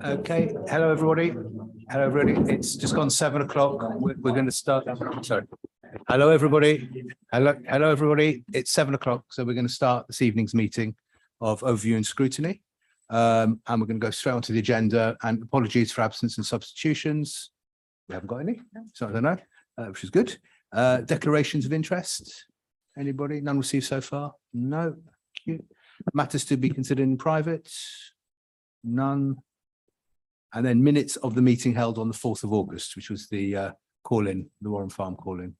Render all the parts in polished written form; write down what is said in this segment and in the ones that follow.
Okay, hello everybody. Hello everybody. It's just gone 7 o'clock. We're going to start. Sorry. Hello everybody. Hello everybody. It's 7 o'clock, so we're going to start this evening's meeting of Overview and Scrutiny. And we're going to go straight onto the agenda. And apologies for absence and substitutions. We haven't got any, so I don't know, which is good. Declarations of interest. Anybody? None received so far? No. Thank you. Matters to be considered in private. None. And then minutes of the meeting held on the 4th of August, which was the call-in, the Warren Farm call-in.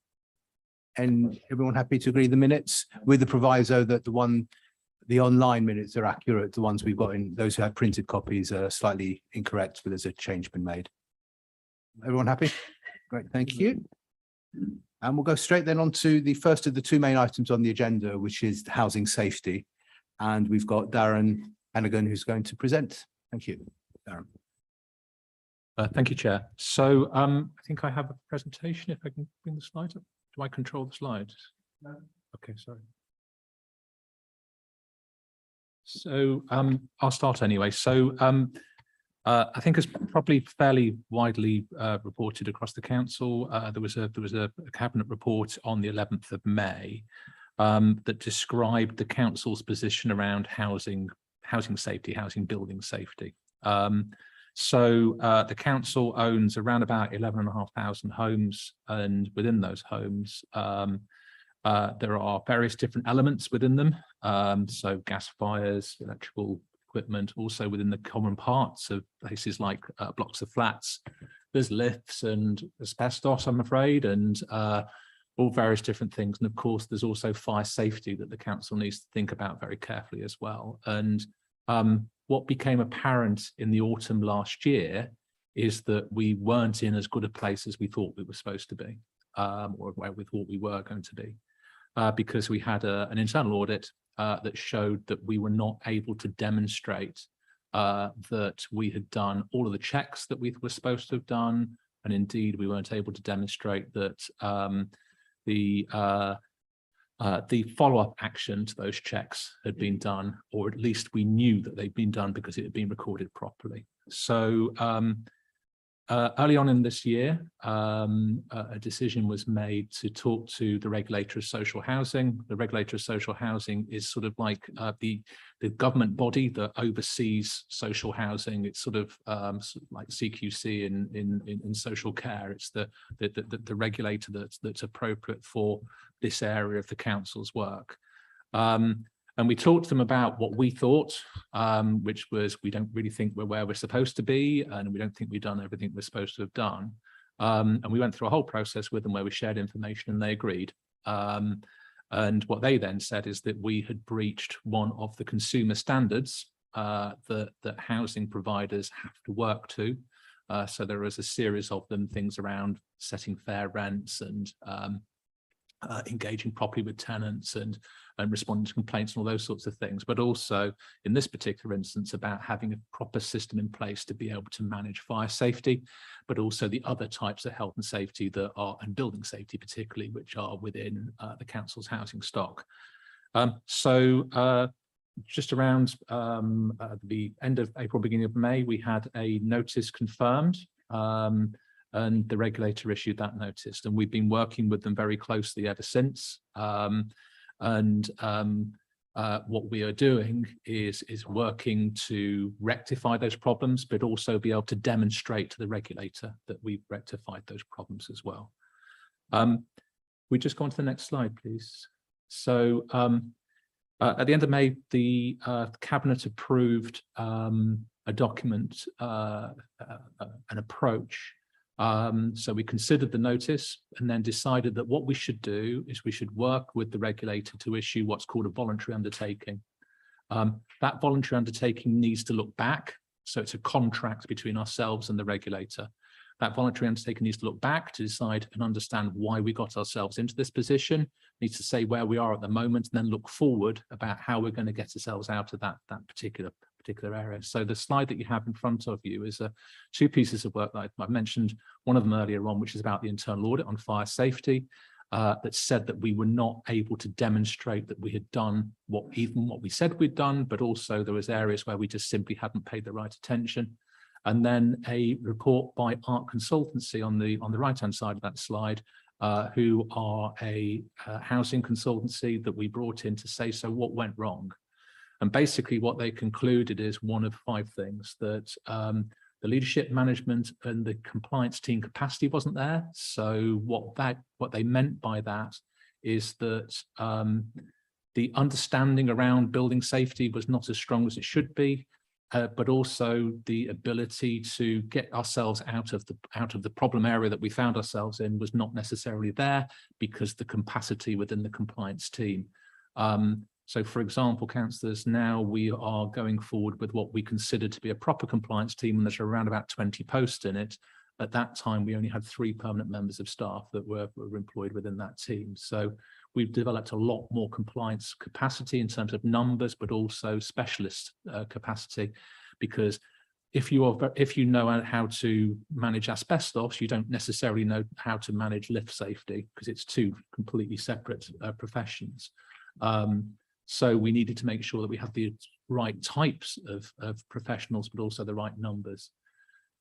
And everyone happy to agree the minutes with the proviso that the online minutes are accurate. The ones we've got in, those who have printed copies are slightly incorrect, but there's a change been made. Everyone happy? Great, thank you. And we'll go straight then on to the first of the two main items on the agenda, which is housing safety. And we've got Darren Hannigan, who's going to present. Thank you, Darren. Thank you, Chair. So I think I have a presentation, if I can bring the slides up. Do I control the slides? No. Okay, sorry. So I'll start anyway. So I think it's probably fairly widely reported across the council. There was a cabinet report on the 11th of May that described the council's position around housing safety, housing building safety. So the council owns around about 11,500 homes, and within those homes there are various different elements within them. So gas fires, electrical equipment, also within the common parts of places like blocks of flats. There's lifts and asbestos, I'm afraid, and all various different things. And of course, there's also fire safety that the council needs to think about very carefully as well. And what became apparent in the autumn last year is that we weren't in as good a place as we thought we were supposed to be, or where we thought we were going to be, because we had an internal audit that showed that we were not able to demonstrate that we had done all of the checks that we were supposed to have done, and indeed we weren't able to demonstrate that the follow-up action to those checks had been done, or at least we knew that they'd been done because it had been recorded properly. So early on in this year, a decision was made to talk to the regulator of social housing. The regulator of social housing is sort of like the government body that oversees social housing. It's sort of like CQC in social care. It's the regulator that's appropriate for this area of the council's work. And we talked to them about what we thought, which was we don't really think we're where we're supposed to be, and we don't think we've done everything we're supposed to have done. And we went through a whole process with them where we shared information and they agreed. And what they then said is that we had breached one of the consumer standards that housing providers have to work to. So there is a series of them, things around setting fair rents and engaging properly with tenants and responding to complaints and all those sorts of things, but also in this particular instance about having a proper system in place to be able to manage fire safety, but also the other types of health and safety that are, and building safety particularly, which are within the council's housing stock. So just around the end of April, beginning of May, we had a notice confirmed. And the regulator issued that notice, and we've been working with them very closely ever since. What we are doing is working to rectify those problems, but also be able to demonstrate to the regulator that we've rectified those problems as well. We just go on to the next slide, please. So at the end of May, the Cabinet approved a document, an approach. So we considered the notice and then decided that what we should do is we should work with the regulator to issue what's called a voluntary undertaking. That voluntary undertaking needs to look back. So it's a contract between ourselves and the regulator. That voluntary undertaking needs to look back to decide and understand why we got ourselves into this position, needs to say where we are at the moment, and then look forward about how we're going to get ourselves out of that particular area. So the slide that you have in front of you is two pieces of work that I've mentioned, one of them earlier on, which is about the internal audit on fire safety, that said that we were not able to demonstrate that we had done what we said we'd done, but also there was areas where we just simply hadn't paid the right attention. And then a report by Art Consultancy on the right-hand side of that slide, who are a housing consultancy that we brought in to say, so what went wrong? And basically what they concluded is one of 5 things: that the leadership, management and the compliance team capacity wasn't there. So what they meant by that is that the understanding around building safety was not as strong as it should be, but also the ability to get ourselves out of the problem area that we found ourselves in was not necessarily there, because the capacity within the compliance team. So for example, councillors, now we are going forward with what we consider to be a proper compliance team, and there's around about 20 posts in it. At that time, we only had 3 permanent members of staff that were employed within that team. So we've developed a lot more compliance capacity in terms of numbers, but also specialist capacity, because if you know how to manage asbestos, you don't necessarily know how to manage lift safety, because it's 2 completely separate professions. So we needed to make sure that we had the right types of professionals, but also the right numbers.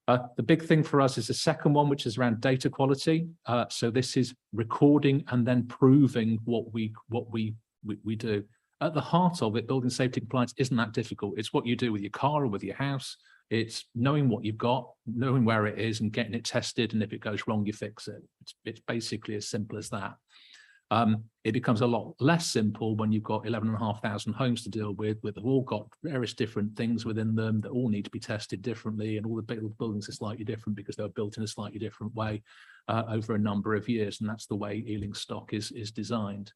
The big thing for us is the second one, which is around data quality. So this is recording and then proving what we do. At the heart of it, building safety compliance isn't that difficult. It's what you do with your car or with your house. It's knowing what you've got, knowing where it is and getting it tested. And if it goes wrong, you fix it. It's basically as simple as that. It becomes a lot less simple when you've got 11,500 homes to deal with they've all got various different things within them that all need to be tested differently, and all the buildings are slightly different because they were built in a slightly different way over a number of years, and that's the way Ealing stock is designed.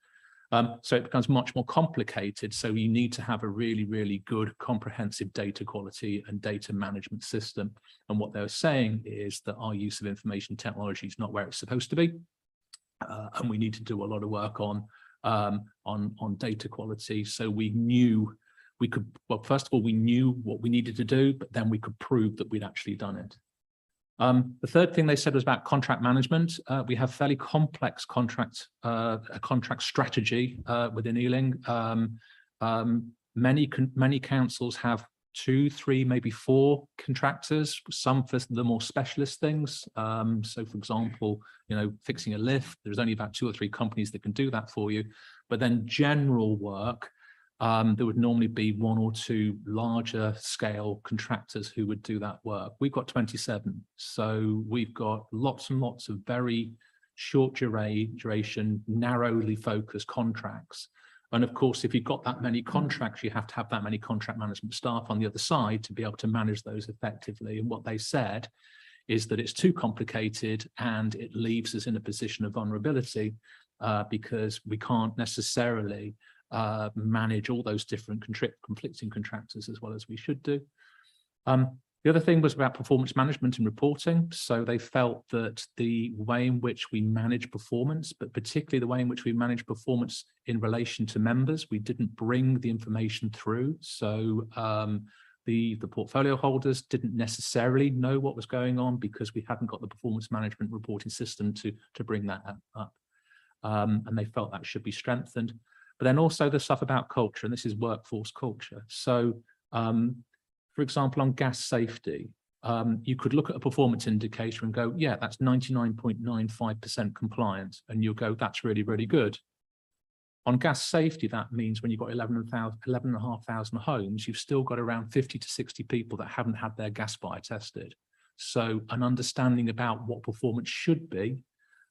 So it becomes much more complicated. So you need to have a really, really good comprehensive data quality and data management system. And what they're saying is that our use of information technology is not where it's supposed to be. And we need to do a lot of work on data quality. So we knew we could, well, first of all, we knew what we needed to do, but then we could prove that we'd actually done it. The third thing they said was about contract management. We have fairly complex contract strategy within Ealing. Many councils have 2, 3, maybe 4 contractors, some for the more specialist things. So for example, fixing a lift, there's only about 2 or 3 companies that can do that for you. But then general work, there would normally be 1 or 2 larger scale contractors who would do that work. We've got 27. So we've got lots and lots of very short duration, narrowly focused contracts. And of course, if you've got that many contracts, you have to have that many contract management staff on the other side to be able to manage those effectively. And what they said is that it's too complicated and it leaves us in a position of vulnerability because we can't necessarily manage all those different conflicting contractors as well as we should do. The other thing was about performance management and reporting. So they felt that the way in which we manage performance, but particularly the way in which we manage performance in relation to members, we didn't bring the information through. So the portfolio holders didn't necessarily know what was going on because we hadn't got the performance management reporting system to bring that up. And they felt that should be strengthened. But then also the stuff about culture, and this is workforce culture. So for example, on gas safety, you could look at a performance indicator and go, yeah, that's 99.95% compliant. And you'll go, that's really, really good. On gas safety, that means when you've got 11,500 homes, you've still got around 50 to 60 people that haven't had their gas fire tested. So an understanding about what performance should be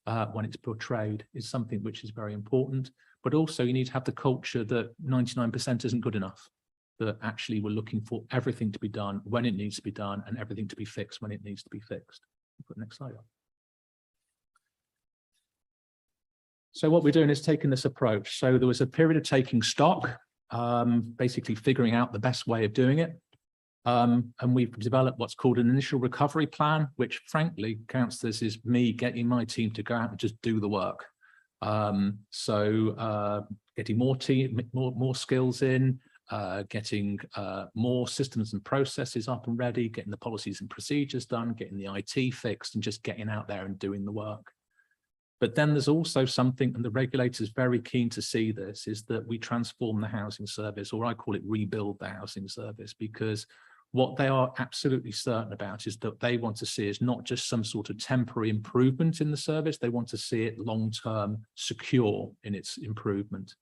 when it's portrayed is something which is very important. But also you need to have the culture that 99% isn't good enough. That actually we're looking for everything to be done when it needs to be done and everything to be fixed when it needs to be fixed. Put the next slide up. So what we're doing is taking this approach. So there was a period of taking stock, basically figuring out the best way of doing it. And we've developed what's called an initial recovery plan, which frankly, councillors, is me getting my team to go out and just do the work. Getting more skills in, getting more systems and processes up and ready, getting the policies and procedures done, getting the IT fixed, and just getting out there and doing the work. But then there's also something, and the regulator's very keen to see this, is that we transform the housing service, or I call it rebuild the housing service, because What they are absolutely certain about is that they want to see is not just some sort of temporary improvement in the service, they want to see it long-term secure in its improvement.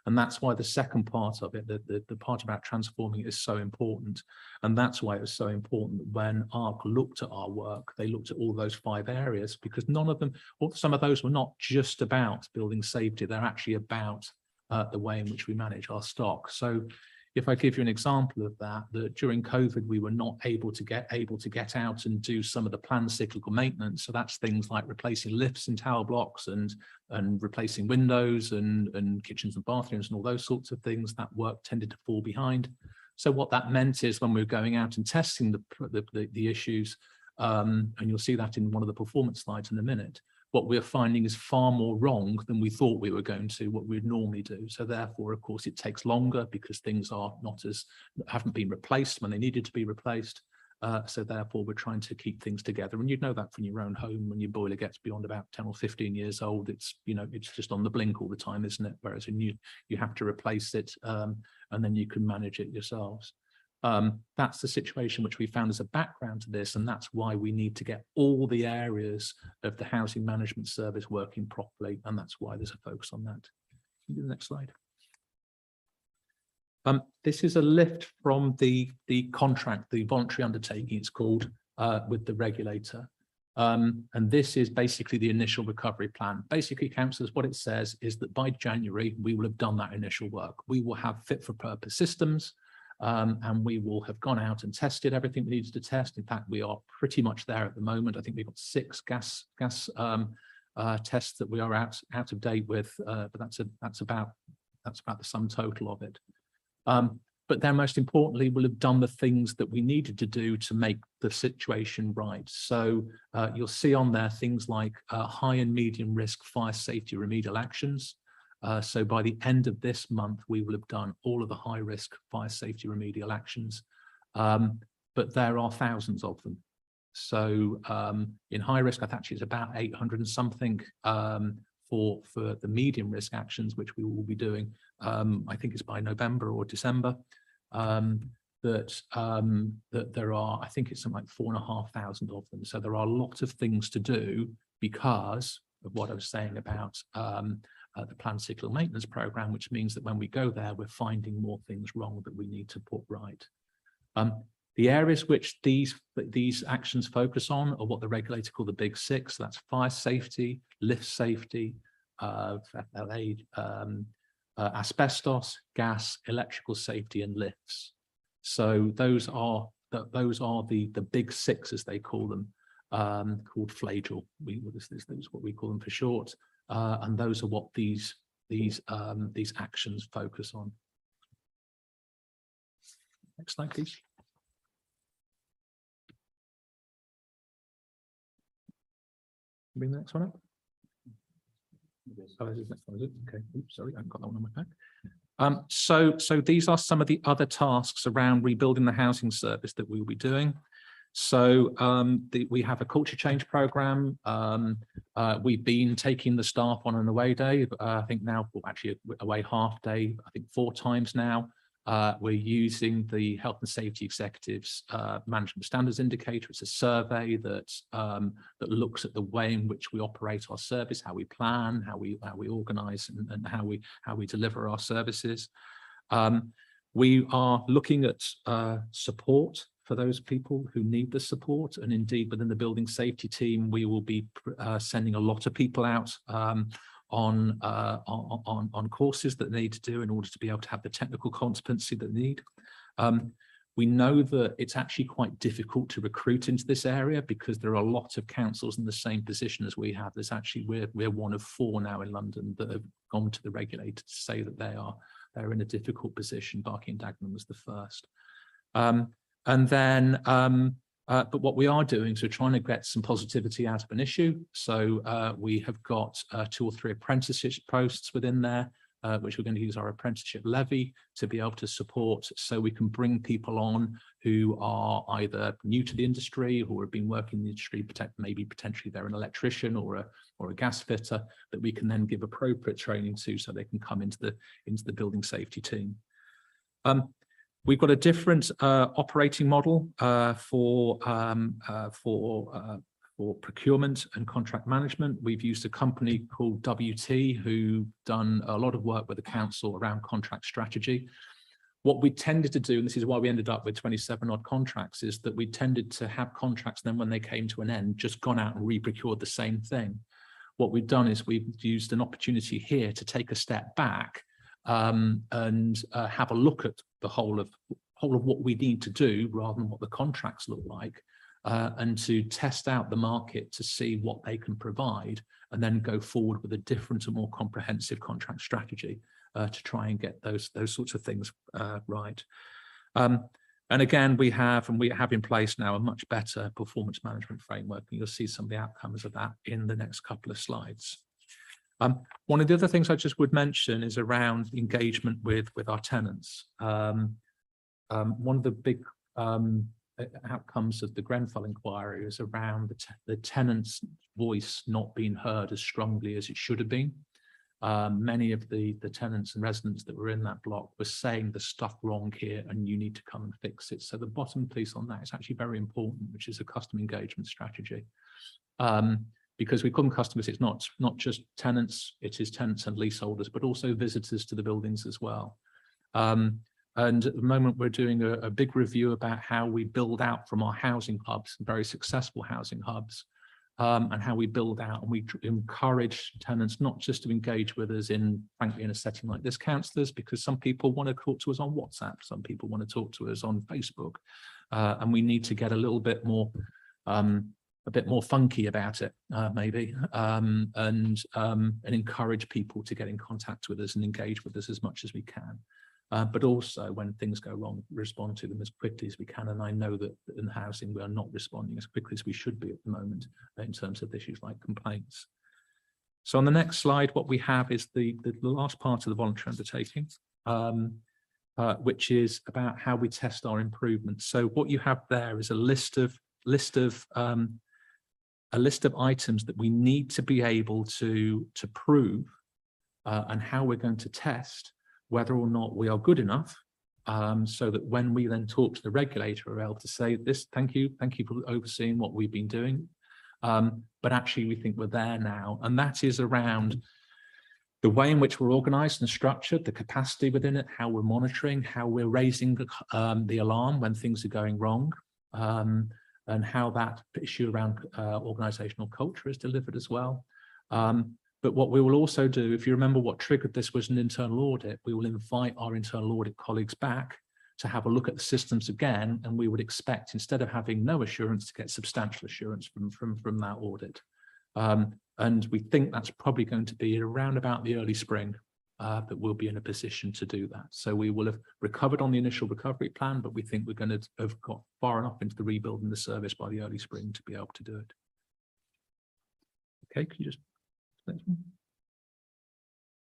And that's why the second part of it, the part about transforming it, is so important. And that's why it was so important when ARC looked at our work, they looked at all those 5 areas, because none of them, or some of those were not just about building safety, they're actually about the way in which we manage our stock. So if I give you an example of that, during COVID, we were not able to get out and do some of the planned cyclical maintenance. So that's things like replacing lifts and tower blocks and replacing windows and kitchens and bathrooms and all those sorts of things. That work tended to fall behind. So what that meant is when we were going out and testing the issues, and you'll see that in one of the performance slides in a minute, what we're finding is far more wrong than we thought we were going to, what we'd normally do. So therefore, of course, it takes longer because things haven't been replaced when they needed to be replaced. So therefore, we're trying to keep things together. And you'd know that from your own home. When your boiler gets beyond about 10 or 15 years old, it's just on the blink all the time, isn't it? Whereas you have to replace it, and then you can manage it yourselves. That's the situation which we found as a background to this, and that's why we need to get all the areas of the housing management service working properly, and that's why there's a focus on that. Can you do the next slide? This is a lift from the contract, the voluntary undertaking, it's called, with the regulator. And this is basically the initial recovery plan. Basically, councillors, what it says is that by January, we will have done that initial work. We will have fit for purpose systems. And we will have gone out and tested everything we needed to test. In fact, we are pretty much there at the moment. I think we've got 6 gas tests that we are out of date with, but that's about the sum total of it. But then most importantly, we'll have done the things that we needed to do to make the situation right. So you'll see on there things like high and medium risk fire safety remedial actions. So by the end of this month, we will have done all of the high risk fire safety remedial actions, but there are thousands of them. So in high risk, I think actually it's about 800 and something for the medium risk actions, which we will be doing. I think it's by November or December. That there are, I think it's something like 4,500 of them. So there are a lot of things to do because of what I was saying about the planned cyclical maintenance program, which means that when we go there, we're finding more things wrong that we need to put right. The areas which these actions focus on are what the regulator call the big 6. So that's fire safety, lift safety, FLA, asbestos, gas, electrical safety, and lifts. So those are the big 6, as they call them, called flagel. This is what we call them for short. And those are what these actions focus on. Next slide, please. Bring the next one up. Oh, this is the next one, is it? Okay. Oops, sorry, I haven't got that one on my pack. So these are some of the other tasks around rebuilding the housing service that we will be doing. So we have a culture change program. We've been taking the staff on an away day. I think now, well, actually away half day, I think 4 times now. We're using the Health and Safety Executives Management Standards Indicator. It's a survey that looks at the way in which we operate our service, how we plan, how we organise, and how we deliver our services. We are looking at support for those people who need the support, and indeed within the building safety team, we will be sending a lot of people out on courses that they need to do in order to be able to have the technical competency that they need. We know that it's actually quite difficult to recruit into this area because there are a lot of councils in the same position as we have. There's actually, we're one of 4 now in London that have gone to the regulator to say that they're in a difficult position. Barking and Dagenham was the first. But what we are doing is we're trying to get some positivity out of an issue. So we have got 2 or 3 apprenticeship posts within there, which we're going to use our apprenticeship levy to be able to support, so we can bring people on who are either new to the industry or have been working in the industry, maybe potentially they're an electrician or a gas fitter, that we can then give appropriate training to so they can come into the building safety team. We've got a different operating model for procurement and contract management. We've used a company called WT who've done a lot of work with the council around contract strategy. What we tended to do, and this is why we ended up with 27 odd contracts, is that we tended to have contracts, then when they came to an end, just gone out and re-procured the same thing. What we've done is we've used an opportunity here to take a step back and have a look at the whole of what we need to do rather than what the contracts look like, and to test out the market to see what they can provide, and then go forward with a different and more comprehensive contract strategy to try and get those sorts of things right. And again, we have in place now a much better performance management framework, and you'll see some of the outcomes of that in the next couple of slides. One of the other things I just would mention is around engagement with our tenants. One of the big outcomes of the Grenfell inquiry is around the tenant's voice not being heard as strongly as it should have been. Many of the tenants and residents that were in that block were saying there's stuff wrong here and you need to come and fix it. So the bottom piece on that is actually very important, which is a customer engagement strategy. Because we call them customers, it's not just tenants, it is tenants and leaseholders, but also visitors to the buildings as well. And at the moment, we're doing a big review about how we build out from our housing hubs, very successful housing hubs, and how we build out and we encourage tenants not just to engage with us frankly, in a setting like this, councillors, because some people want to talk to us on WhatsApp, some people want to talk to us on Facebook, and we need to get a little bit more funky about it, maybe, and encourage people to get in contact with us and engage with us as much as we can. But also when things go wrong, respond to them as quickly as we can. And I know that in housing, we are not responding as quickly as we should be at the moment in terms of issues like complaints. So on the next slide, what we have is the last part of the voluntary undertaking, which is about how we test our improvements. So what you have there is a list of items that we need to be able to prove and how we're going to test whether or not we are good enough, so that when we then talk to the regulator, we're able to say this, thank you for overseeing what we've been doing, but actually we think we're there now. And that is around the way in which we're organised and structured, the capacity within it, how we're monitoring, how we're raising the alarm when things are going wrong, and how that issue around organisational culture is delivered as well. But what we will also do, if you remember what triggered this was an internal audit, we will invite our internal audit colleagues back to have a look at the systems again, and we would expect, instead of having no assurance, to get substantial assurance from that audit. And we think that's probably going to be around about the early spring that we'll be in a position to do that. So we will have recovered on the initial recovery plan, but we think we're going to have got far enough into the rebuilding the service by the early spring to be able to do it. Okay, can you just...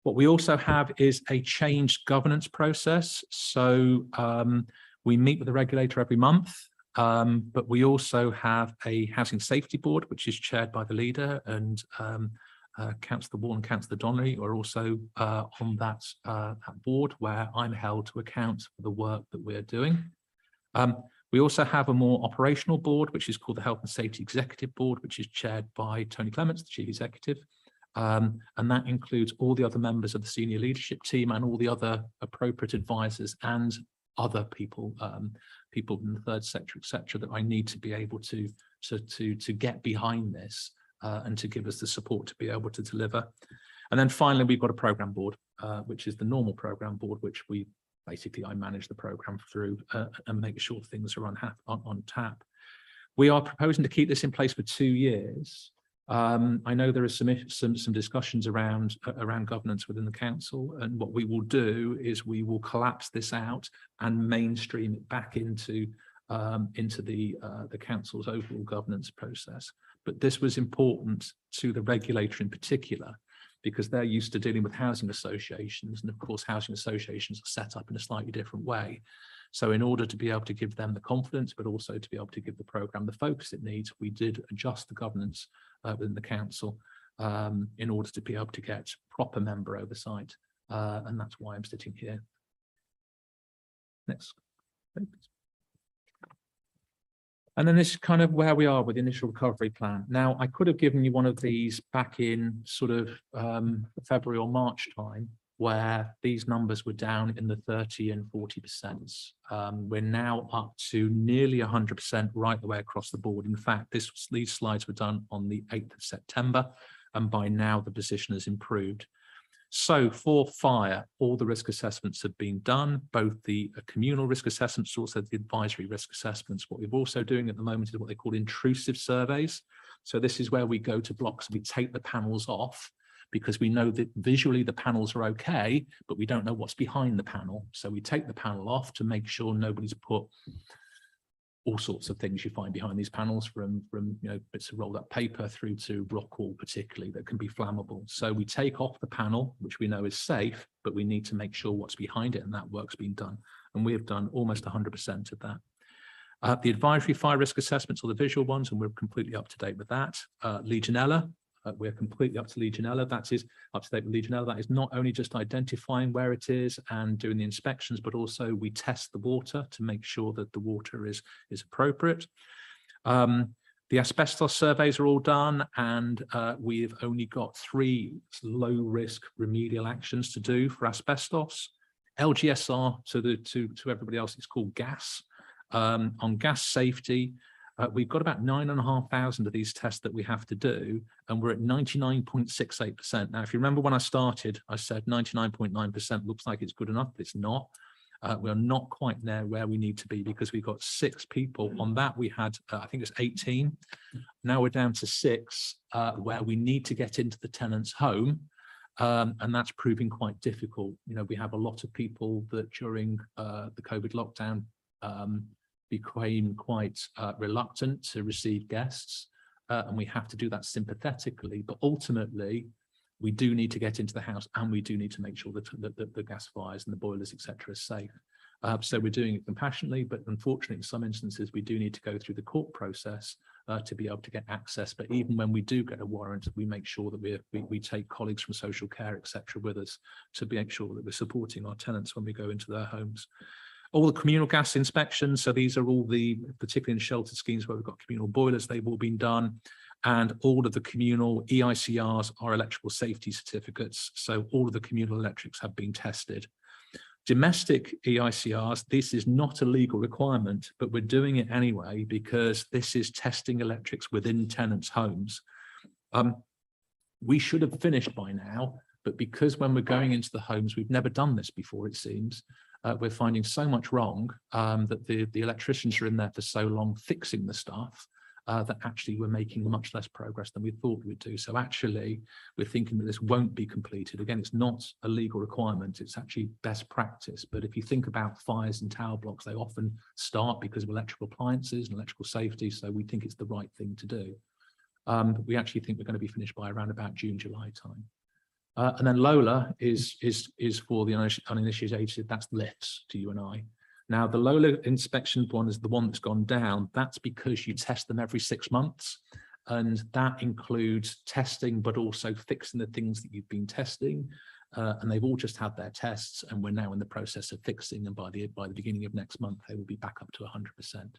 What we also have is a changed governance process. So we meet with the regulator every month, but we also have a housing safety board, which is chaired by the leader, and Councillor Wall and Councillor Donnelly are also on that board, where I'm held to account for the work that we're doing. We also have a more operational board, which is called the Health and Safety Executive Board, which is chaired by Tony Clements, the Chief Executive. And that includes all the other members of the senior leadership team and all the other appropriate advisors and other people, people in the third sector, etc., that I need to be able to get behind this and to give us the support to be able to deliver. And then finally, we've got a programme board, which is the normal programme board, which I manage the programme through and make sure things are on tap. We are proposing to keep this in place for 2 years. I know there is some discussions around governance within the council, and what we will do is we will collapse this out and mainstream it back into the council's overall governance process. But this was important to the regulator in particular, because they're used to dealing with housing associations, and of course housing associations are set up in a slightly different way. So in order to be able to give them the confidence, but also to be able to give the programme the focus it needs, we did adjust the governance within the council in order to be able to get proper member oversight. And that's why I'm sitting here. Next And then this is kind of where we are with the initial recovery plan. Now, I could have given you one of these back in sort of February or March time, where these numbers were down in the 30 and 40%. We're now up to nearly 100% right the way across the board. In fact, these slides were done on the 8th of September, and by now the position has improved. So for fire, all the risk assessments have been done, both the communal risk assessments, also the advisory risk assessments. What we're also doing at the moment is what they call intrusive surveys. So this is where we go to blocks and we take the panels off, because we know that visually the panels are okay, but we don't know what's behind the panel. So we take the panel off to make sure nobody's put all sorts of things you find behind these panels, from bits of rolled up paper through to rock wool particularly, that can be flammable. So we take off the panel, which we know is safe, but we need to make sure what's behind it, and that work's been done. And we have done almost 100% of that. The advisory fire risk assessments are the visual ones, and we're completely up to date with that. Legionella, we're completely up to Legionella. That is up to date with Legionella. That is not only just identifying where it is and doing the inspections, but also we test the water to make sure that the water is appropriate. The asbestos surveys are all done, and we've only got 3 low-risk remedial actions to do for asbestos. LGSR, to everybody else, it's called gas. On gas safety, we've got about 9,500 of these tests that we have to do, and we're at 99.68%. Now, if you remember when I started, I said 99.9% looks like it's good enough. It's not. We're not quite there where we need to be, because we've got 6 people. On that, we had, I think it's 18. Now we're down to 6, where we need to get into the tenant's home. And that's proving quite difficult. We have a lot of people that during the COVID lockdown became quite reluctant to receive guests, and we have to do that sympathetically, but ultimately we do need to get into the house, and we do need to make sure that the gas fires and the boilers, etc., are safe. So we're doing it compassionately, but unfortunately in some instances we do need to go through the court process to be able to get access. But even when we do get a warrant, we make sure that we take colleagues from social care, etc., with us to make sure that we're supporting our tenants when we go into their homes. All the communal gas inspections, so these are all the, particularly in sheltered schemes where we've got communal boilers, they've all been done. And all of the communal EICRs are electrical safety certificates. So all of the communal electrics have been tested. Domestic EICRs, this is not a legal requirement, but we're doing it anyway because this is testing electrics within tenants' homes. We should have finished by now, but because when we're going into the homes, we've never done this before, it seems. We're finding so much wrong that the electricians are in there for so long fixing the stuff that actually we're making much less progress than we thought we would do. So actually, we're thinking that this won't be completed. Again, it's not a legal requirement. It's actually best practice. But if you think about fires and tower blocks, they often start because of electrical appliances and electrical safety. So we think it's the right thing to do. We actually think we're going to be finished by around about June, July time. And then Lola is for the uninitiated. That's lifts to you and I. Now, the Lola inspection one is the one that's gone down. That's because you test them every 6 months. And that includes testing, but also fixing the things that you've been testing. And they've all just had their tests, and we're now in the process of fixing. And by the beginning of next month, they will be back up to 100%.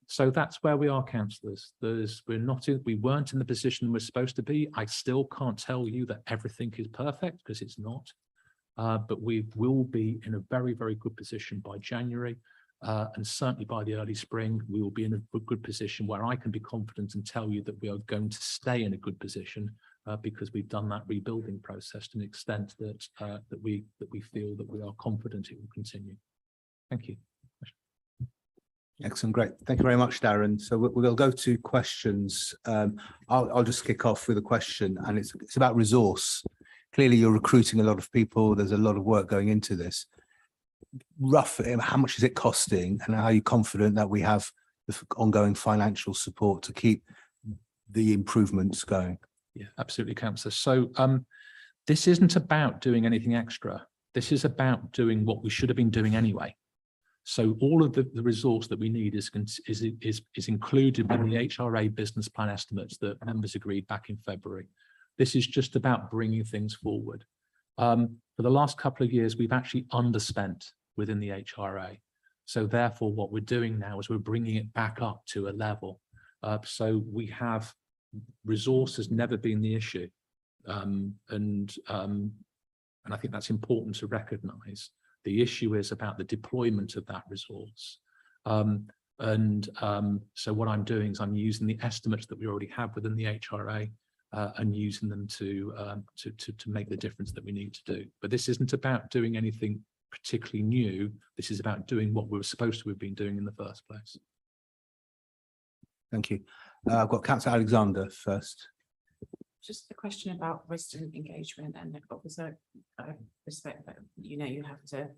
So that's where we are, councillors. We weren't in the position we're supposed to be. I still can't tell you that everything is perfect, because it's not. But we will be in a very, very good position by January. And certainly by the early spring, we will be in a good position where I can be confident and tell you that we are going to stay in a good position because we've done that rebuilding process to an extent that we feel that we are confident it will continue. Thank you. Excellent, great. Thank you very much, Darren. So we'll go to questions. I'll just kick off with a question, and it's about resource. Clearly, you're recruiting a lot of people. There's a lot of work going into this. Roughly, how much is it costing, and are you confident that we have the ongoing financial support to keep the improvements going? Yeah, absolutely, Councillor. So this isn't about doing anything extra. This is about doing what we should have been doing anyway. So all of the resource that we need is included in the HRA business plan estimates that members agreed back in February. This is just about bringing things forward. For the last couple of years, we've actually underspent within the HRA. So therefore, what we're doing now is we're bringing it back up to a level. So we have resource has never been the issue. And I think that's important to recognise. The issue is about the deployment of that resource. So what I'm doing is I'm using the estimates that we already have within the HRA and using them to make the difference that we need to do. But this isn't about doing anything particularly new. This is about doing what we were supposed to have been doing in the first place. Thank you. I've got Councillor Alexander first. Just a question about resident engagement, and obviously I respect that, you know, you have to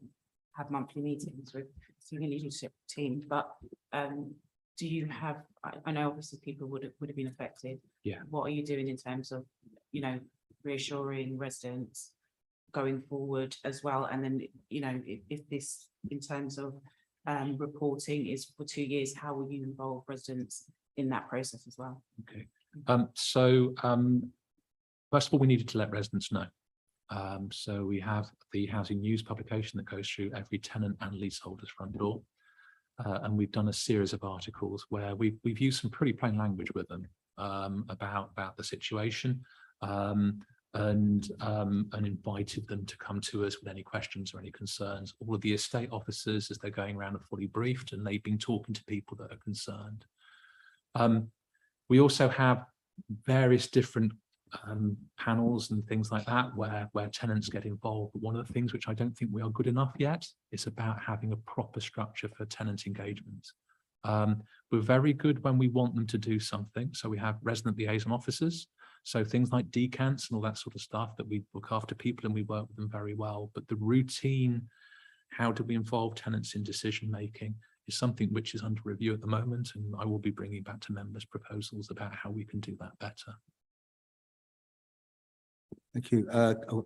have monthly meetings with senior leadership team, but do you have, I know obviously people would have been affected. Yeah. What are you doing in terms of, you know, reassuring residents going forward as well? And then, you know, if this in terms of reporting is for 2 years, how will you involve residents in that process as well? Okay. First of all, we needed to let residents know. So we have the housing news publication that goes through every tenant and leaseholder's front door. And we've done a series of articles where we've used some pretty plain language with them about the situation and invited them to come to us with any questions or any concerns. All of the estate officers, as they're going around, are fully briefed, and they've been talking to people that are concerned. We also have various different panels and things like that where tenants get involved. But one of the things which I don't think we are good enough yet is about having a proper structure for tenant engagement. We're very good when we want them to do something. So we have resident liaison officers. So things like decants and all that sort of stuff, that we look after people and we work with them very well. But the routine, how do we involve tenants in decision making, is something which is under review at the moment, and I will be bringing back to members proposals about how we can do that better. Thank you.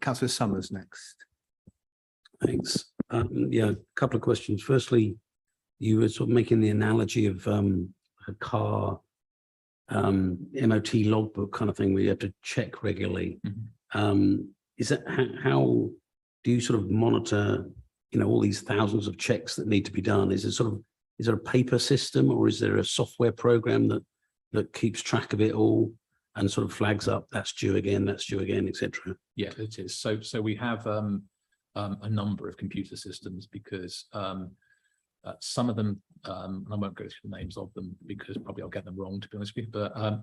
Councillor Summers next. Thanks. Yeah, a couple of questions. Firstly, you were sort of making the analogy of a car MOT logbook kind of thing where you have to check regularly. Mm-hmm. Is that how do you sort of monitor, you know, all these thousands of checks that need to be done? Is there a paper system, or is there a software program that keeps track of it all and sort of flags up that's due again, etc.? Yeah, it is. So we have a number of computer systems, because some of them, and I won't go through the names of them because probably I'll get them wrong, to be honest with you, but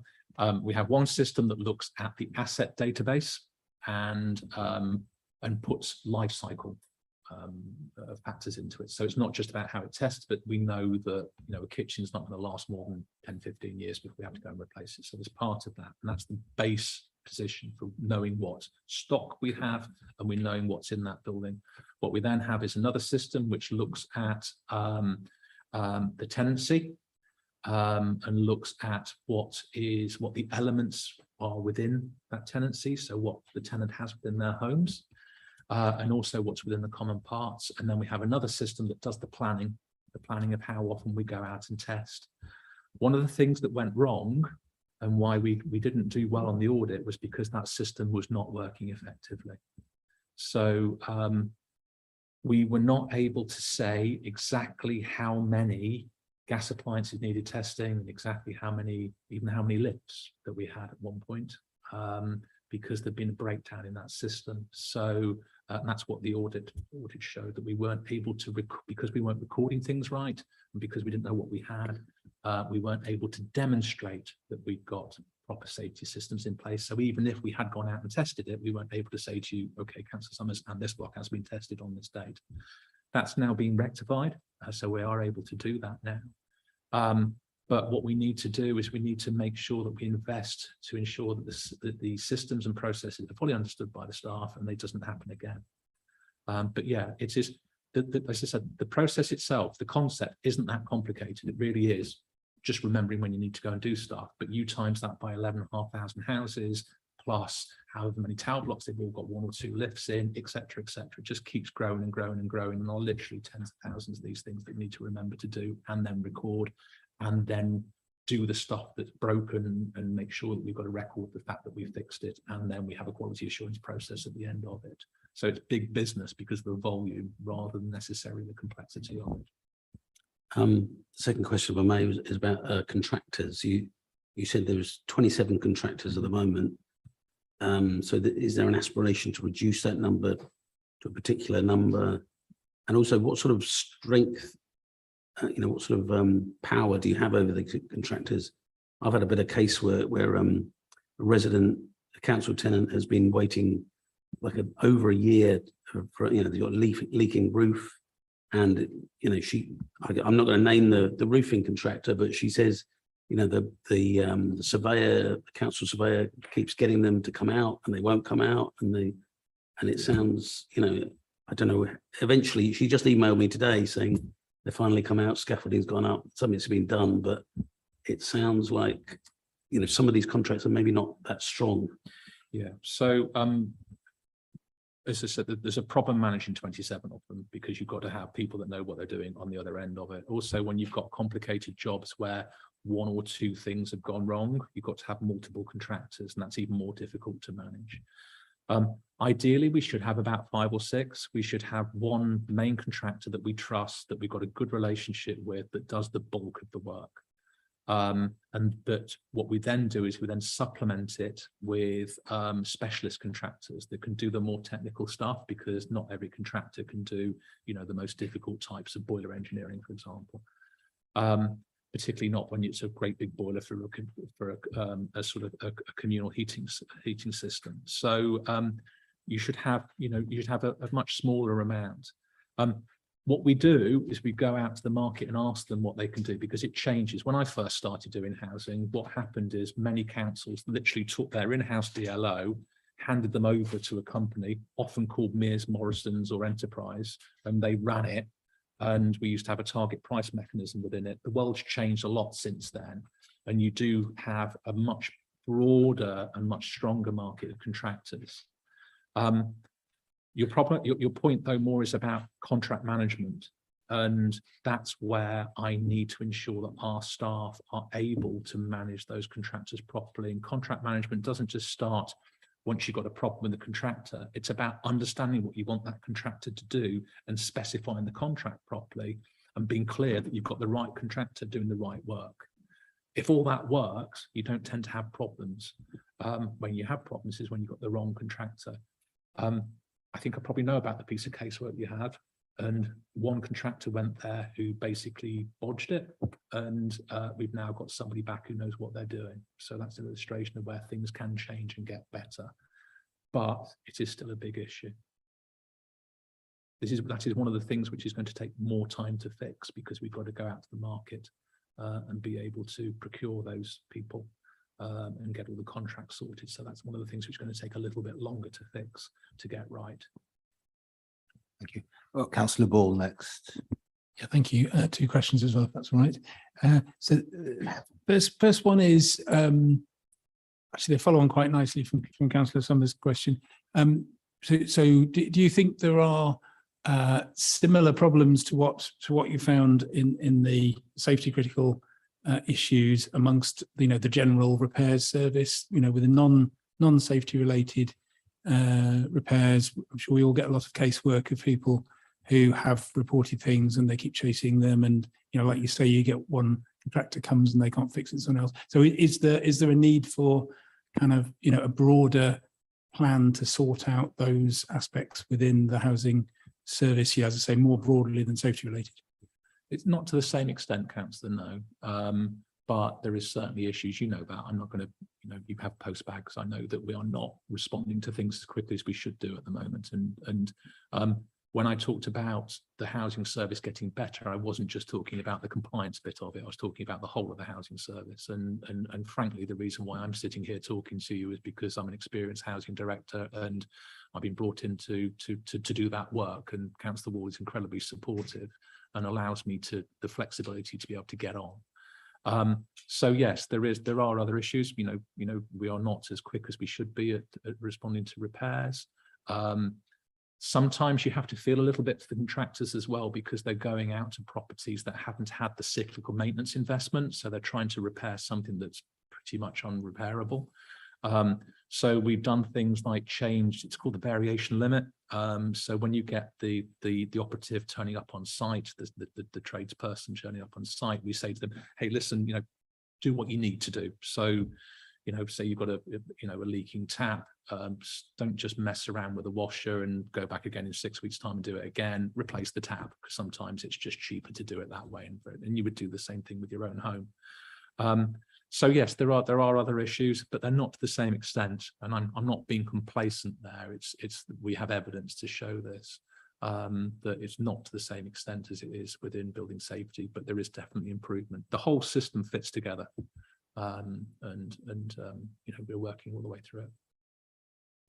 we have one system that looks at the asset database and puts life cycle factors into it. So it's not just about how it tests, but we know that, you know, a kitchen's not going to last more than 10-15 years before we have to go and replace it. So there's part of that, and that's the base position for knowing what stock we have and we're knowing what's in that building. What we then have is another system which looks at the tenancy and looks at what the elements are within that tenancy, so what the tenant has within their homes, and also what's within the common parts. And then we have another system that does the planning of how often we go out and test. One of the things that went wrong and why we didn't do well on the audit was because that system was not working effectively. So we were not able to say exactly how many gas appliances needed testing and exactly how many lifts that we had at one point, because there'd been a breakdown in that system. So that's what the audit showed, that we weren't able to, because we weren't recording things right, and because we didn't know what we had, we weren't able to demonstrate that we'd got proper safety systems in place. So even if we had gone out and tested it, we weren't able to say to you, okay, Councillor Summers, and this block has been tested on this date. That's now being rectified, so we are able to do that now. But what we need to do is we need to make sure that we invest to ensure that the systems and processes are fully understood by the staff and it doesn't happen again. But yeah, it is, as I said, the process itself, the concept isn't that complicated. It really is just remembering when you need to go and do stuff. But you times that by 11,500 houses, plus however many tower blocks they've all got 1 or 2 lifts in, etc., etc. It just keeps growing and growing and growing. And there are literally tens of thousands of these things that you need to remember to do and then record, and then do the stuff that's broken and make sure that we've got a record of the fact that we fixed it, and then we have a quality assurance process at the end of it. So it's big business because of the volume rather than necessarily the complexity of it. Second question, if I may, is about contractors. You said there was 27 contractors at the moment. So is there an aspiration to reduce that number to a particular number? And also, what sort of strength, what sort of power do you have over the contractors? I've had a bit of case where a resident, a council tenant, has been waiting like over a year for they've got a leaking roof, and I'm not going to name the roofing contractor, but she says the surveyor, the council surveyor, keeps getting them to come out, and they won't come out, and it sounds I don't know. Eventually, she just emailed me today saying they finally come out, scaffolding's gone up, something's been done, but it sounds like some of these contracts are maybe not that strong. Yeah. So as I said, there's a problem managing 27 of them, because you've got to have people that know what they're doing on the other end of it. Also, when you've got complicated jobs where one or two things have gone wrong, you've got to have multiple contractors, and that's even more difficult to manage. Ideally, we should have about 5 or 6. We should have one main contractor that we trust, that we've got a good relationship with, that does the bulk of the work. And that what we then do is we then supplement it with specialist contractors that can do the more technical stuff, because not every contractor can do, the most difficult types of boiler engineering, for example. Particularly not when it's a great big boiler for a sort of a communal heating system. So you should have, a much smaller amount. What we do is we go out to the market and ask them what they can do, because it changes. When I first started doing housing, what happened is many councils literally took their in-house DLO, handed them over to a company, often called Mears, Morrison's or Enterprise, and they ran it. And we used to have a target price mechanism within it. The world's changed a lot since then, and you do have a much broader and much stronger market of contractors. Your point, though, more is about contract management, and that's where I need to ensure that our staff are able to manage those contractors properly. And contract management doesn't just start once you've got a problem with the contractor. It's about understanding what you want that contractor to do and specifying the contract properly, and being clear that you've got the right contractor doing the right work. If all that works, you don't tend to have problems. When you have problems is when you've got the wrong contractor. I think I probably know about the piece of casework you have, and one contractor went there who basically bodged it, and we've now got somebody back who knows what they're doing. So that's an illustration of where things can change and get better, but it is still a big issue. That is one of the things which is going to take more time to fix, because we've got to go out to the market and be able to procure those people and get all the contracts sorted. So that's one of the things which is going to take a little bit longer to fix, to get right. Thank you. Well, Councillor Ball next. Yeah, thank you. 2 questions as well, if that's all right. So first one is actually they follow on quite nicely from Councillor Summers' question. So do you think there are similar problems to what you found in the safety critical issues amongst the general repairs service, with the non-safety related repairs? I'm sure we all get a lot of casework of people who have reported things and they keep chasing them, and like you say, you get one contractor comes and they can't fix it, someone else. So is there a need for kind of a broader plan to sort out those aspects within the housing service, as I say, more broadly than safety related? It's not to the same extent, Councillor, no. But there is certainly issues about. I'm not going to, you have postbags. I know that we are not responding to things as quickly as we should do at the moment. And when I talked about the housing service getting better, I wasn't just talking about the compliance bit of it. I was talking about the whole of the housing service. And frankly, the reason why I'm sitting here talking to you is because I'm an experienced housing director, and I've been brought in to do that work. And Councillor Wall is incredibly supportive and allows me the flexibility to be able to get on. So yes, there are other issues. We are not as quick as we should be at responding to repairs. Sometimes you have to feel a little bit for the contractors as well, because they're going out to properties that haven't had the cyclical maintenance investment, so they're trying to repair something that's pretty much unrepairable. So we've done things like changed, it's called the variation limit. So when you get the operative turning up on site, the tradesperson turning up on site, we say to them, hey, listen, do what you need to do. So, say you've got a leaking tap, don't just mess around with the washer and go back again in 6 weeks' time and do it again. Replace the tap, because sometimes it's just cheaper to do it that way. And you would do the same thing with your own home. So yes, there are other issues, but they're not to the same extent. And I'm not being complacent there. We have evidence to show this, that it's not to the same extent as it is within building safety, but there is definitely improvement. The whole system fits together, and we're working all the way through it.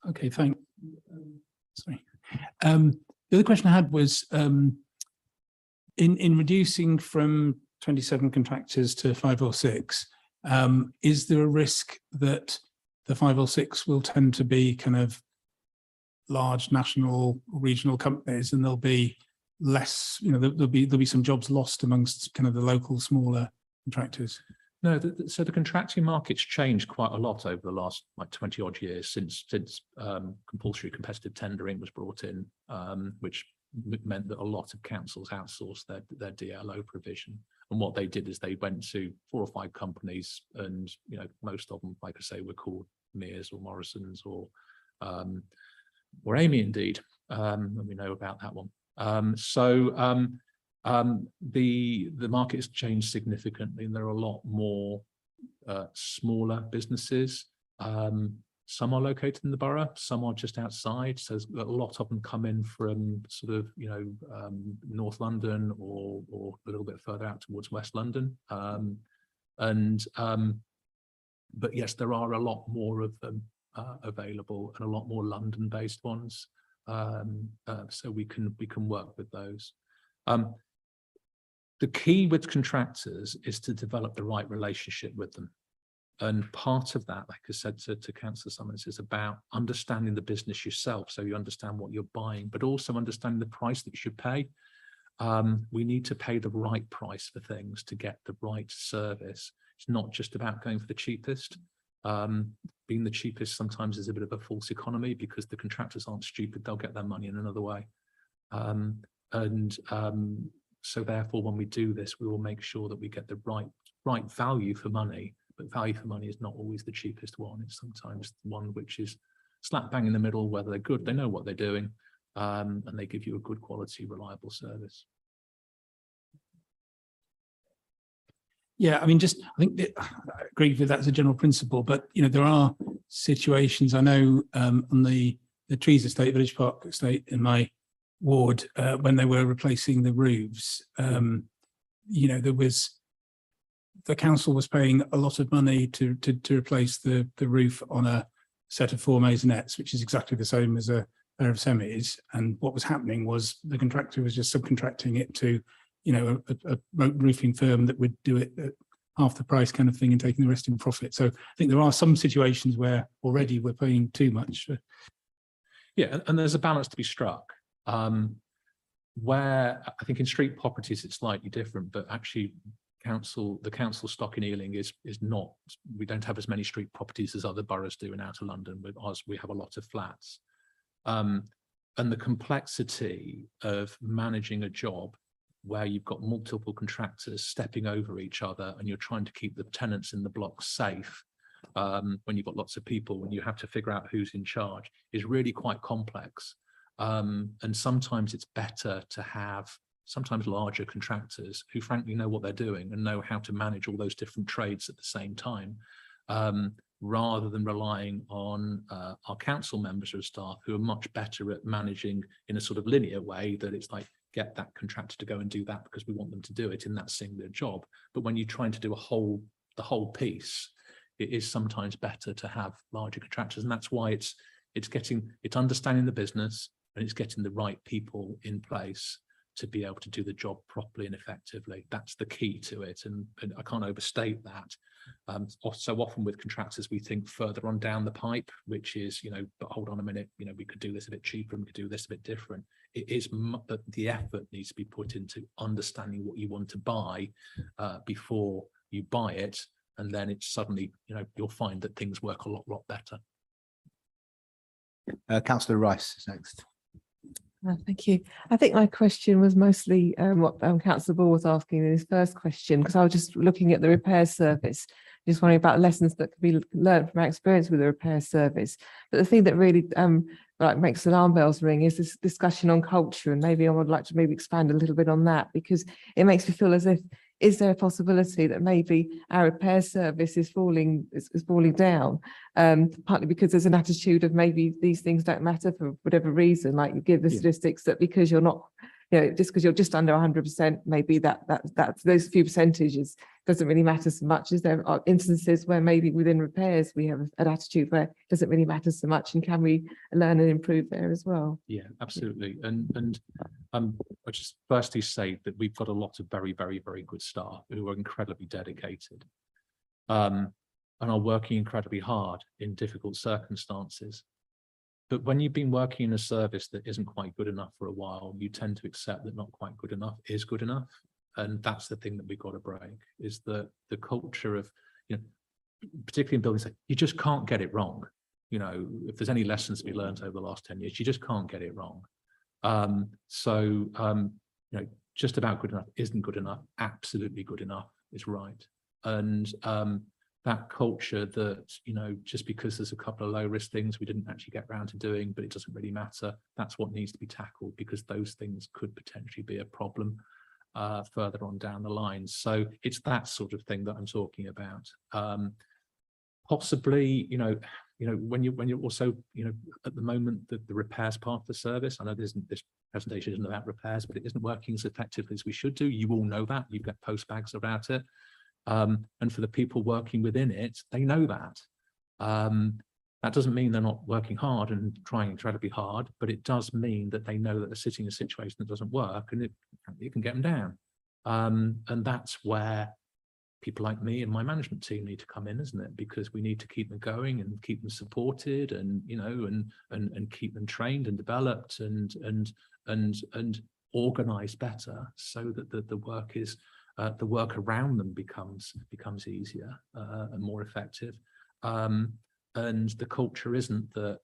Okay, thanks. Sorry. The other question I had was in reducing from 27 contractors to 5 or 6. Is there a risk that the 5 or 6 will tend to be kind of large national, regional companies, and there'll be less, there'll be some jobs lost amongst kind of the local smaller contractors? No, so the contracting market's changed quite a lot over the last 20 odd years since compulsory competitive tendering was brought in, which meant that a lot of councils outsourced their DLO provision. And what they did is they went to 4 or 5 companies, and most of them, like I say, were called Mears or Morrisons or Amy indeed, and we know about that one. The market has changed significantly, and there are a lot more smaller businesses. Some are located in the borough, some are just outside. So a lot of them come in from sort of, North London or a little bit further out towards West London. But yes, there are a lot more of them available, and a lot more London-based ones. So we can work with those. The key with contractors is to develop the right relationship with them. And part of that, like I said to Councillor Summons, is about understanding the business yourself, so you understand what you're buying, but also understanding the price that you should pay. We need to pay the right price for things to get the right service. It's not just about going for the cheapest. Being the cheapest sometimes is a bit of a false economy, because the contractors aren't stupid, they'll get their money in another way. So therefore, when we do this, we will make sure that we get the right value for money. But value for money is not always the cheapest one. It's sometimes the one which is slap bang in the middle, whether they're good, they know what they're doing, and they give you a good quality, reliable service. Yeah, I mean, I think I agree with that as a general principle, but there are situations. I know on the Trees Estate, Village Park Estate in my ward, when they were replacing the roofs, the council was paying a lot of money to replace the roof on a set of 4 maisonettes, which is exactly the same as a pair of semis. And what was happening was the contractor was just subcontracting it to, a roofing firm that would do it at half the price kind of thing and taking the rest in profit. So I think there are some situations where already we're paying too much. Yeah, and there's a balance to be struck. Where I think in street properties it's slightly different, but actually the council stock in Ealing is not, we don't have as many street properties as other boroughs do in outer London. With us, we have a lot of flats. And the complexity of managing a job where you've got multiple contractors stepping over each other, and you're trying to keep the tenants in the block safe, when you've got lots of people, when you have to figure out who's in charge, is really quite complex. And sometimes it's better to have sometimes larger contractors who frankly know what they're doing and know how to manage all those different trades at the same time, rather than relying on our council members or staff who are much better at managing in a sort of linear way, that it's like, get that contractor to go and do that because we want them to do it in that singular job. But when you're trying to do the whole piece, it is sometimes better to have larger contractors. And that's why it's understanding the business, and it's getting the right people in place to be able to do the job properly and effectively. That's the key to it. And I can't overstate that. So often with contractors, we think further on down the pipe, which is, but hold on a minute, we could do this a bit cheaper and we could do this a bit different. It is that the effort needs to be put into understanding what you want to buy before you buy it. And then it's suddenly, you'll find that things work a lot better. Councillor Rice is next. Thank you. I think my question was mostly what Councillor Ball was asking in his first question, because I was just looking at the repair service, just wondering about lessons that could be learned from our experience with the repair service. But the thing that really like makes alarm bells ring is this discussion on culture, and maybe I would like to maybe expand a little bit on that, because it makes me feel as if, is there a possibility that maybe our repair service is falling down, partly because there's an attitude of maybe these things don't matter for whatever reason, like you give the statistics that because you're not, just because you're just under 100%, maybe that those few percentages doesn't really matter so much. Is there instances where maybe within repairs we have an attitude where it doesn't really matter so much, and can we learn and improve there as well? Yeah, absolutely. And I just firstly say that we've got a lot of very, very, very good staff who are incredibly dedicated and are working incredibly hard in difficult circumstances. But when you've been working in a service that isn't quite good enough for a while, you tend to accept that not quite good enough is good enough. And that's the thing that we've got to break, is that the culture of, particularly in buildings, you just can't get it wrong. If there's any lessons to be learned over the last 10 years, you just can't get it wrong. Just about good enough isn't good enough. Absolutely good enough is right. And that culture that, just because there's a couple of low risk things we didn't actually get around to doing, but it doesn't really matter. That's what needs to be tackled, because those things could potentially be a problem further on down the line. So it's that sort of thing that I'm talking about. Possibly, when you're also, at the moment, the repairs part of the service, I know this presentation isn't about repairs, but it isn't working as effectively as we should do. You all know that. You get postbags about it. And for the people working within it, they know that. That doesn't mean they're not working hard and trying incredibly hard, but it does mean that they know that they're sitting in a situation that doesn't work, and it can get them down. And that's where people like me and my management team need to come in, isn't it? Because we need to keep them going and keep them supported, and and keep them trained and developed and organized better, so that the work is the work around them becomes easier and more effective. And the culture isn't that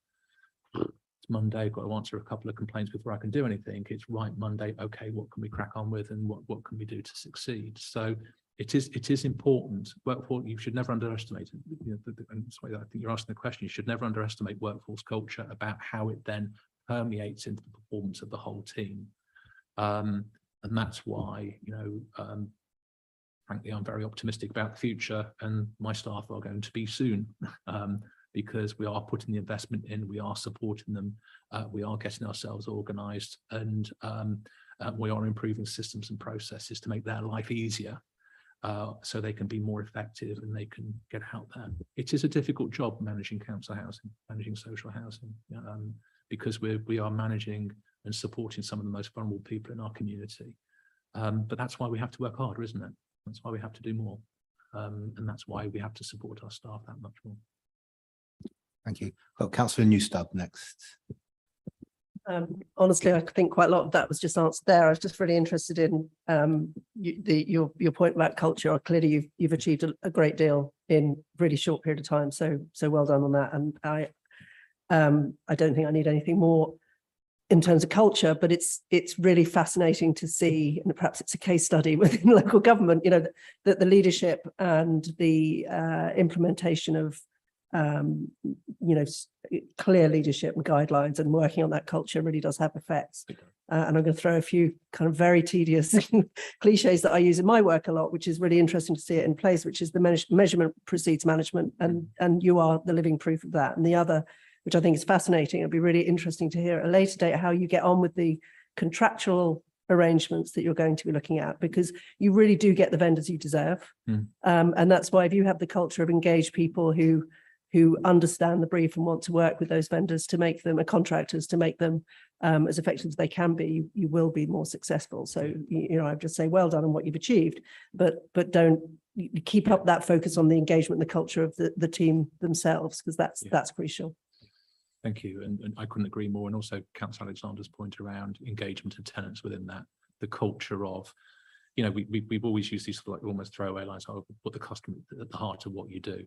it's Monday, got to answer a couple of complaints before I can do anything. It's right, Monday, okay, what can we crack on with, and what can we do to succeed? So it is important. Workforce, you should never underestimate it. And that's why I think you're asking the question. You should never underestimate workforce culture, about how it then permeates into the performance of the whole team. And that's why, frankly, I'm very optimistic about the future, and my staff are going to be soon, because we are putting the investment in, we are supporting them, we are getting ourselves organised, and we are improving systems and processes to make their life easier, so they can be more effective and they can get out there. It is a difficult job managing council housing, managing social housing, because we are managing and supporting some of the most vulnerable people in our community. But that's why we have to work harder, isn't it? That's why we have to do more. And that's why we have to support our staff that much more. Thank you. Well, Councillor Newstab next. Honestly, I think quite a lot of that was just answered there. I was just really interested in your point about culture. Clearly, you've achieved a great deal in a really short period of time. So well done on that. And I don't think I need anything more in terms of culture, but it's really fascinating to see, and perhaps it's a case study within local government, that the leadership and the implementation of clear leadership and guidelines and working on that culture really does have effects. And I'm going to throw a few kind of very tedious cliches that I use in my work a lot, which is really interesting to see it in place, which is the measurement precedes management, and you are the living proof of that. And the other, which I think is fascinating, it'll be really interesting to hear at a later date how you get on with the contractual arrangements that you're going to be looking at, because you really do get the vendors you deserve. And that's why, if you have the culture of engaged people who understand the brief and want to work with those vendors to make them contractors, to make them as effective as they can be, you will be more successful. So, I just say well done on what you've achieved, but don't keep up that focus on the engagement and the culture of the team themselves, because that's crucial. Thank you. And I couldn't agree more. And also Councillor Alexander's point around engagement of tenants within that, the culture of, we've always used these sort of like almost throwaway lines, put the customer at the heart of what you do.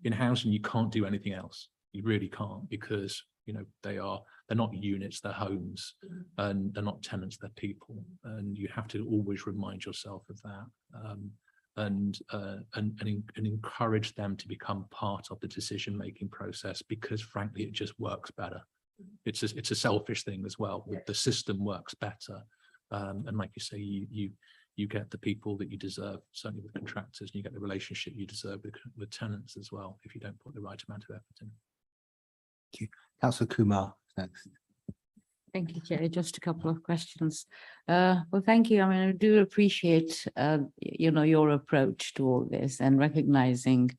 In housing, you can't do anything else. You really can't, because You know, they're not units, they're homes, and they're not tenants, they're people. And you have to always remind yourself of that. And encourage them to become part of the decision-making process, because frankly, it just works better. It's a selfish thing as well. The system works better. And like you say, you get the people that you deserve, certainly with contractors, and you get the relationship you deserve with tenants as well, if you don't put the right amount of effort in. Thank you. Councillor Kumar next. Thank you, Chair. Just a couple of questions. Well, thank you. I mean, I do appreciate, you know, your approach to all this and recognizing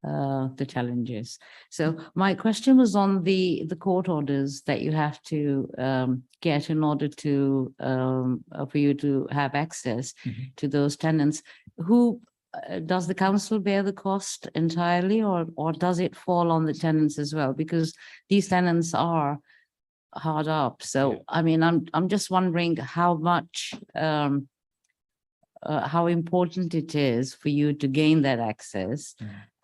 the challenges. So my question was on the court orders that you have to get in order to for you to have access to those tenants. Who does the council bear the cost entirely, or does it fall on the tenants as well? Because these tenants are hard up. So I mean, I'm just wondering how much how important it is for you to gain that access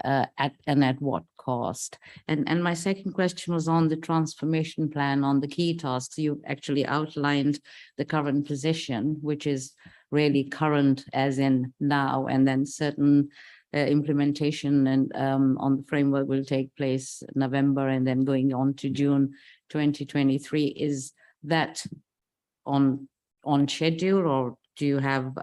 at what cost. And my second question was on the transformation plan, on the key tasks. You actually outlined the current position, which is really current as in now, and then certain implementation and on the framework will take place November and then going on to June 2023. Is that on schedule, or do you have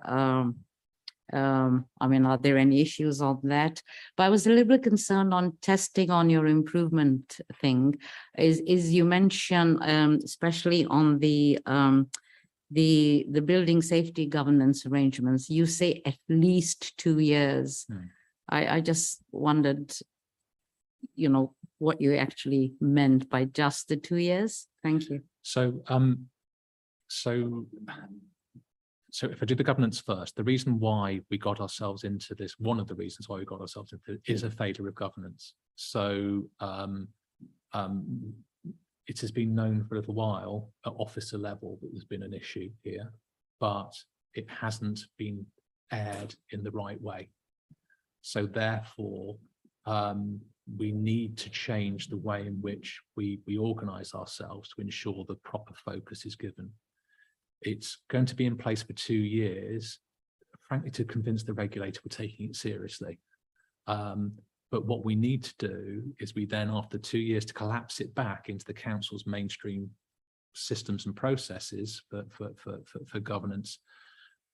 I mean, are there any issues on that? But I was a little bit concerned on testing on your improvement thing. Is you mentioned especially on the building safety governance arrangements, you say at least 2 years. I just wondered, you know, what you actually meant by just the 2 years. Thank you. So if I do the governance first, the reason why we got ourselves into this, one of the reasons why we got ourselves into it, is a failure of governance. So it has been known for a little while at officer level that there's been an issue here, but it hasn't been aired in the right way. So therefore, we need to change the way in which we organise ourselves to ensure the proper focus is given. It's going to be in place for 2 years, frankly, to convince the regulator we're taking it seriously. But what we need to do is we then, after 2 years, to collapse it back into the council's mainstream systems and processes for governance.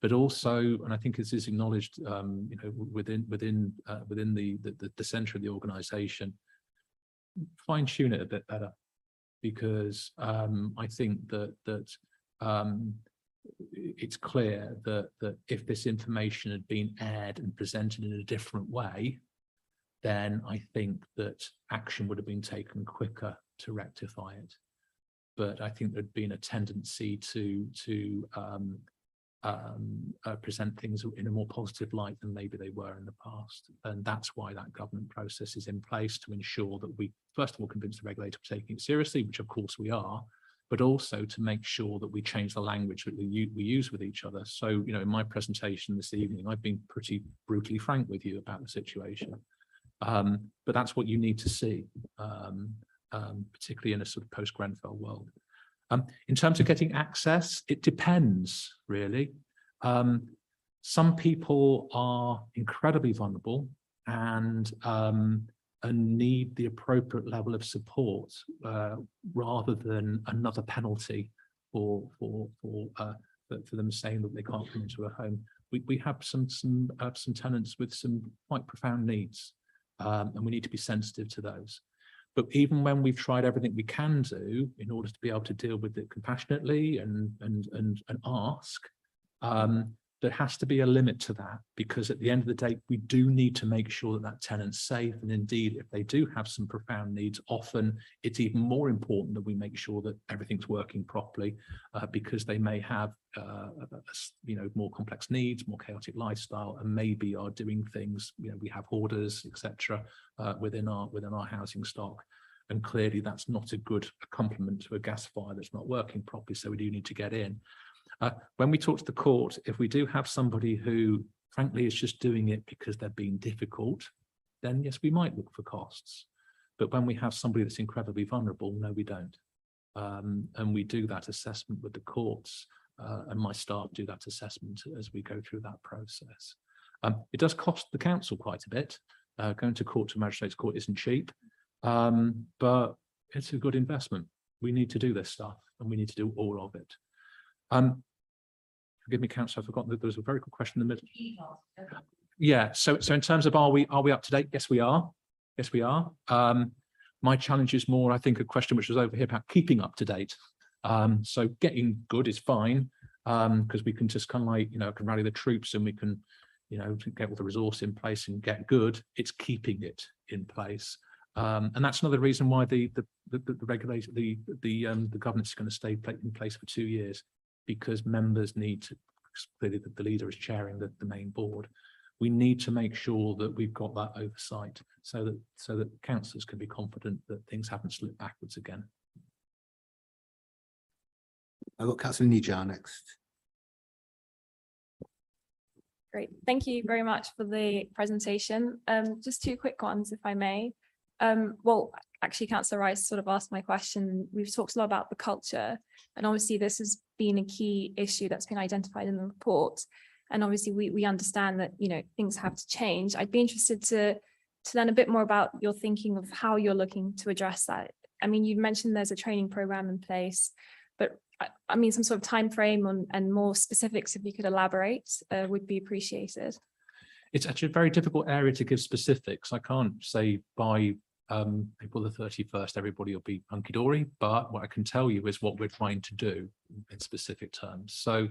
But also, and I think this is acknowledged, you know, within the centre of the organisation, fine tune it a bit better, because I think that it's clear that if this information had been aired and presented in a different way, then I think that action would have been taken quicker to rectify it. But I think there'd been a tendency to present things in a more positive light than maybe they were in the past. And that's why that government process is in place, to ensure that we, first of all, convince the regulator we're taking it seriously, which of course we are, but also to make sure that we change the language that we use with each other. So, you know, in my presentation this evening, I've been pretty brutally frank with you about the situation. But that's what you need to see, particularly in a sort of post-Grenfell world. In terms of getting access, it depends, really. Some people are incredibly vulnerable and need the appropriate level of support rather than another penalty for them saying that they can't come into a home. We have some tenants with some quite profound needs, and we need to be sensitive to those. But even when we've tried everything we can do in order to be able to deal with it compassionately and ask, there has to be a limit to that, because at the end of the day, we do need to make sure that that tenant's safe. And indeed, if they do have some profound needs, often it's even more important that we make sure that everything's working properly, because they may have, you know, more complex needs, more chaotic lifestyle, and maybe are doing things, you know, we have hoarders, etc., within our housing stock. And clearly that's not a good complement to a gas fire that's not working properly. So we do need to get in. When we talk to the court, if we do have somebody who, frankly, is just doing it because they're being difficult, then yes, we might look for costs. But when we have somebody that's incredibly vulnerable, no, we don't. And we do that assessment with the courts, and my staff do that assessment as we go through that process. It does cost the council quite a bit. Going to court, to magistrates court, isn't cheap, but it's a good investment. We need to do this stuff, and we need to do all of it. Forgive me, councillor, I've forgotten that there was a very good question in the middle. Yeah, so in terms of are we up to date? Yes, we are. Yes, we are. My challenge is more, I think, a question which was over here about keeping up to date. So getting good is fine, because we can just kind of like, can rally the troops and we can, get all the resource in place and get good. It's keeping it in place. And that's another reason why the regulation, the governance is going to stay in place for 2 years, because members need to, clearly the leader is chairing the main board. We need to make sure that we've got that oversight so that councillors can be confident that things haven't slipped backwards again. I've got Councillor Nijar next. Great. Thank you very much for the presentation. Just 2 quick ones, if I may. Well, actually, Councillor Rice sort of asked my question. We've talked a lot about the culture, and obviously this has been a key issue that's been identified in the report. And obviously we understand that, things have to change. I'd be interested to learn a bit more about your thinking of how you're looking to address that. I mean, you mentioned there's a training program in place, but I mean, some sort of time frame and more specifics, if you could elaborate, would be appreciated. It's actually a very difficult area to give specifics. I can't say by April the 31st, everybody will be hunky-dory, but what I can tell you is what we're trying to do in specific terms. So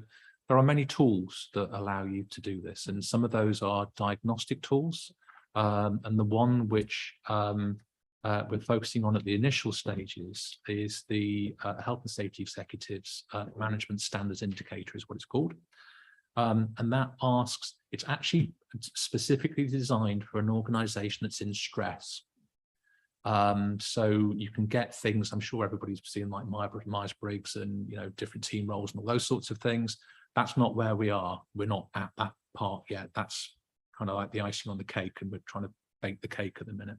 there are many tools that allow you to do this, and some of those are diagnostic tools. And the one which we're focusing on at the initial stages is the Health and Safety Executives Management Standards Indicator is what it's called. And that asks, it's actually specifically designed for an organisation that's in stress. So you can get things, I'm sure everybody's seen like Myers-Briggs and, different team roles and all those sorts of things. That's not where we are. We're not at that part yet. That's kind of like the icing on the cake, and we're trying to bake the cake at the minute.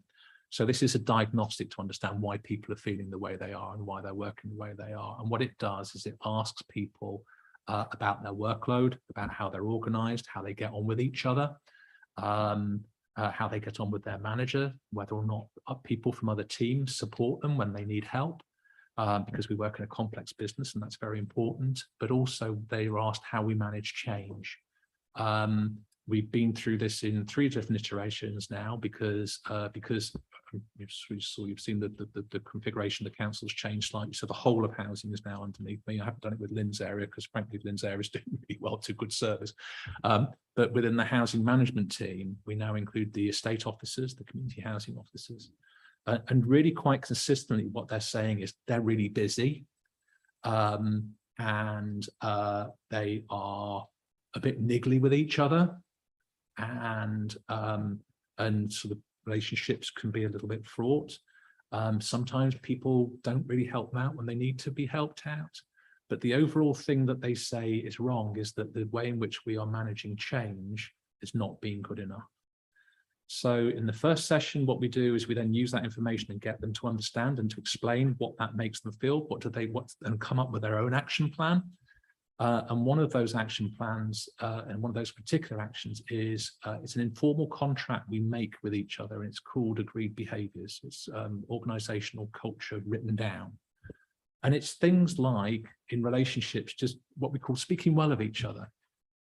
So this is a diagnostic to understand why people are feeling the way they are and why they're working the way they are. And what it does is it asks people about their workload, about how they're organised, how they get on with each other, how they get on with their manager, whether or not people from other teams support them when they need help, because we work in a complex business and that's very important. But also they are asked how we manage change. We've been through this in 3 different iterations now because you've seen the configuration of the council's changed slightly. So the whole of housing is now underneath me. I haven't done it with Lynn's area because frankly, Lynn's area is doing really well, to good service. But within the housing management team, we now include the estate officers, the community housing officers. And really quite consistently, what they're saying is they're really busy and they are a bit niggly with each other, and sort of relationships can be a little bit fraught. Sometimes people don't really help them out when they need to be helped out. But the overall thing that they say is wrong is that the way in which we are managing change is not being good enough. So in the first session, what we do is we then use that information and get them to understand and to explain what that makes them feel, and come up with their own action plan. And one of those action plans and one of those particular actions is it's an informal contract we make with each other, and it's called agreed behaviours. It's organisational culture written down. And it's things like, in relationships, just what we call speaking well of each other.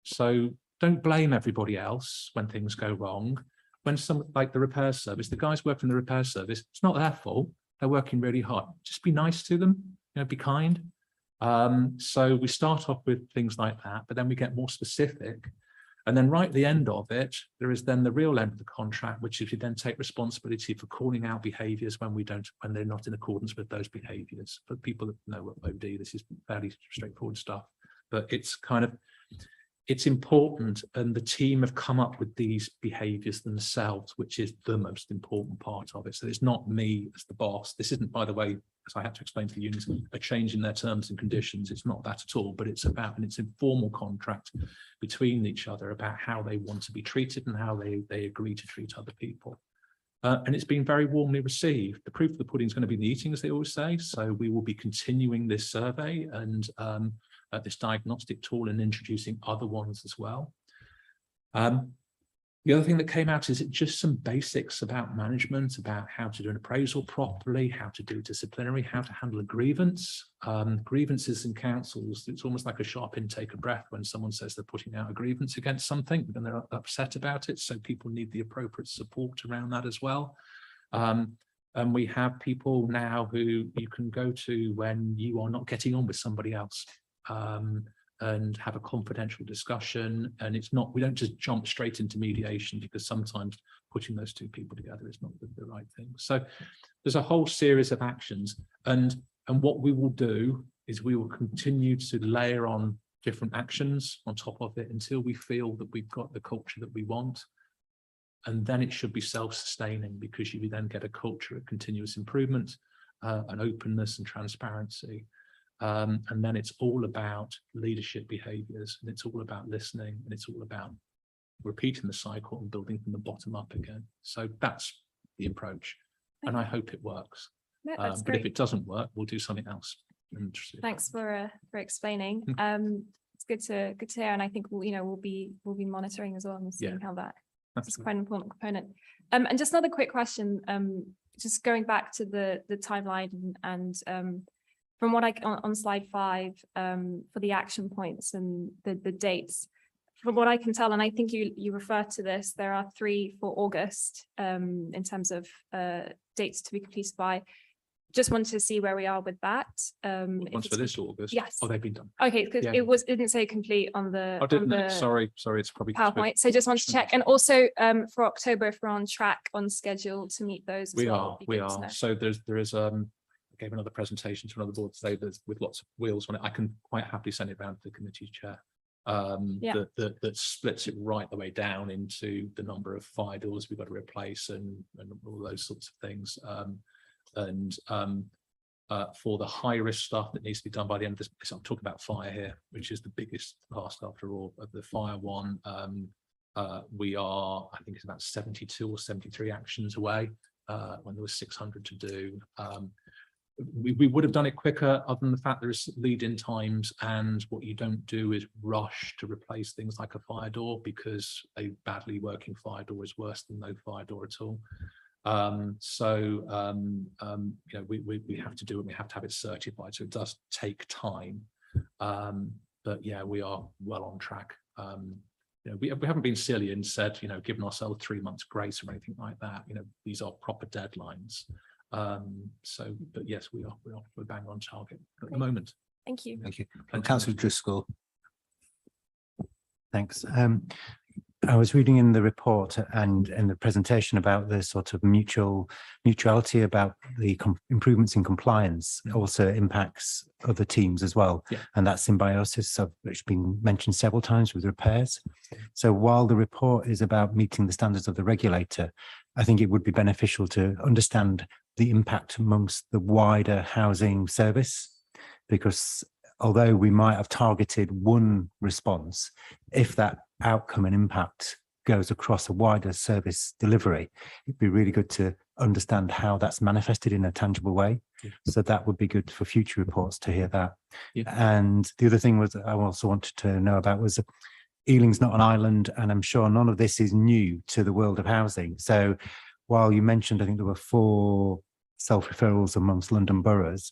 So don't blame everybody else when things go wrong. When like the repair service, the guys working in the repair service, it's not their fault. They're working really hard. Just be nice to them, be kind. So we start off with things like that, but then we get more specific. And then right at the end of it, there is then the real end of the contract, which is you then take responsibility for calling out behaviours when they're not in accordance with those behaviours. For people that know what OD, this is fairly straightforward stuff, but it's important, and the team have come up with these behaviours themselves, which is the most important part of it. So it's not me as the boss. This isn't, by the way, as I had to explain to the unions, a change in their terms and conditions. It's not that at all, but it's about an informal contract between each other about how they want to be treated and how they agree to treat other people. And it's been very warmly received. The proof of the pudding is going to be in the eating, as they always say. So we will be continuing this survey and this diagnostic tool and introducing other ones as well. The other thing that came out is just some basics about management, about how to do an appraisal properly, how to do disciplinary, how to handle a grievance. Grievances in councils, it's almost like a sharp intake of breath when someone says they're putting out a grievance against something and they're upset about it. So people need the appropriate support around that as well. And we have people now who you can go to when you are not getting on with somebody else. And have a confidential discussion. And it's not, we don't just jump straight into mediation, because sometimes putting those two people together is not the right thing. So there's a whole series of actions. And what we will do is we will continue to layer on different actions on top of it until we feel that we've got the culture that we want. And then it should be self-sustaining, because you then get a culture of continuous improvement, and openness and transparency. And then it's all about leadership behaviors, and it's all about listening, and it's all about repeating the cycle and building from the bottom up again. So that's the approach, and I hope it works. No, that's But great. if it doesn't work, we'll do something else. Thanks for explaining. It's good to hear, and I think we'll be monitoring as well and seeing how that is quite an important component. And just another quick question, just going back to the timeline and from what on slide 5 for the action points and the dates, from what I can tell, and I think you referred to this, there are 3 for August in terms of dates to be completed by. Just wanted to see where we are with that. Once for this August. Yes. Oh, they've been done. Okay, because it didn't say complete on the. I didn't. On the Sorry, it's probably PowerPoint. So just wanted to check, and also for October, if we're on track, on schedule to meet those. We are. So there is I gave another presentation to another board today that's with lots of wheels on it. I can quite happily send it around to the committee chair. That splits it right the way down into the number of fire doors we've got to replace and all those sorts of things. For the high risk stuff that needs to be done by the end of this, I'm talking about fire here, which is the biggest task after all. Of the fire one, we are, I think it's about 72 or 73 actions away when there was 600 to do. We would have done it quicker, other than the fact there's lead-in times, and what you don't do is rush to replace things like a fire door, because a badly working fire door is worse than no fire door at all. We have to do it, we have to have it certified, so it does take time. But yeah, we are well on track. We haven't been silly and said, given ourselves 3 months grace or anything like that. These are proper deadlines. But yes, we're bang on target at the moment. Thank you. Thank you. And Councillor Driscoll. Thanks. I was reading in the report and in the presentation about the sort of mutuality about the improvements in compliance also impacts other teams as well. Yeah. And that symbiosis, which has been mentioned several times with repairs. So while the report is about meeting the standards of the regulator, I think it would be beneficial to understand the impact amongst the wider housing service, because although we might have targeted one response, if that outcome and impact goes across a wider service delivery, it'd be really good to understand how that's manifested in a tangible way. Yeah. So that would be good for future reports to hear that. Yeah. And the other thing was I also wanted to know about was Ealing's not an island, and I'm sure none of this is new to the world of housing. So while you mentioned, I think there were 4 self-referrals amongst London boroughs,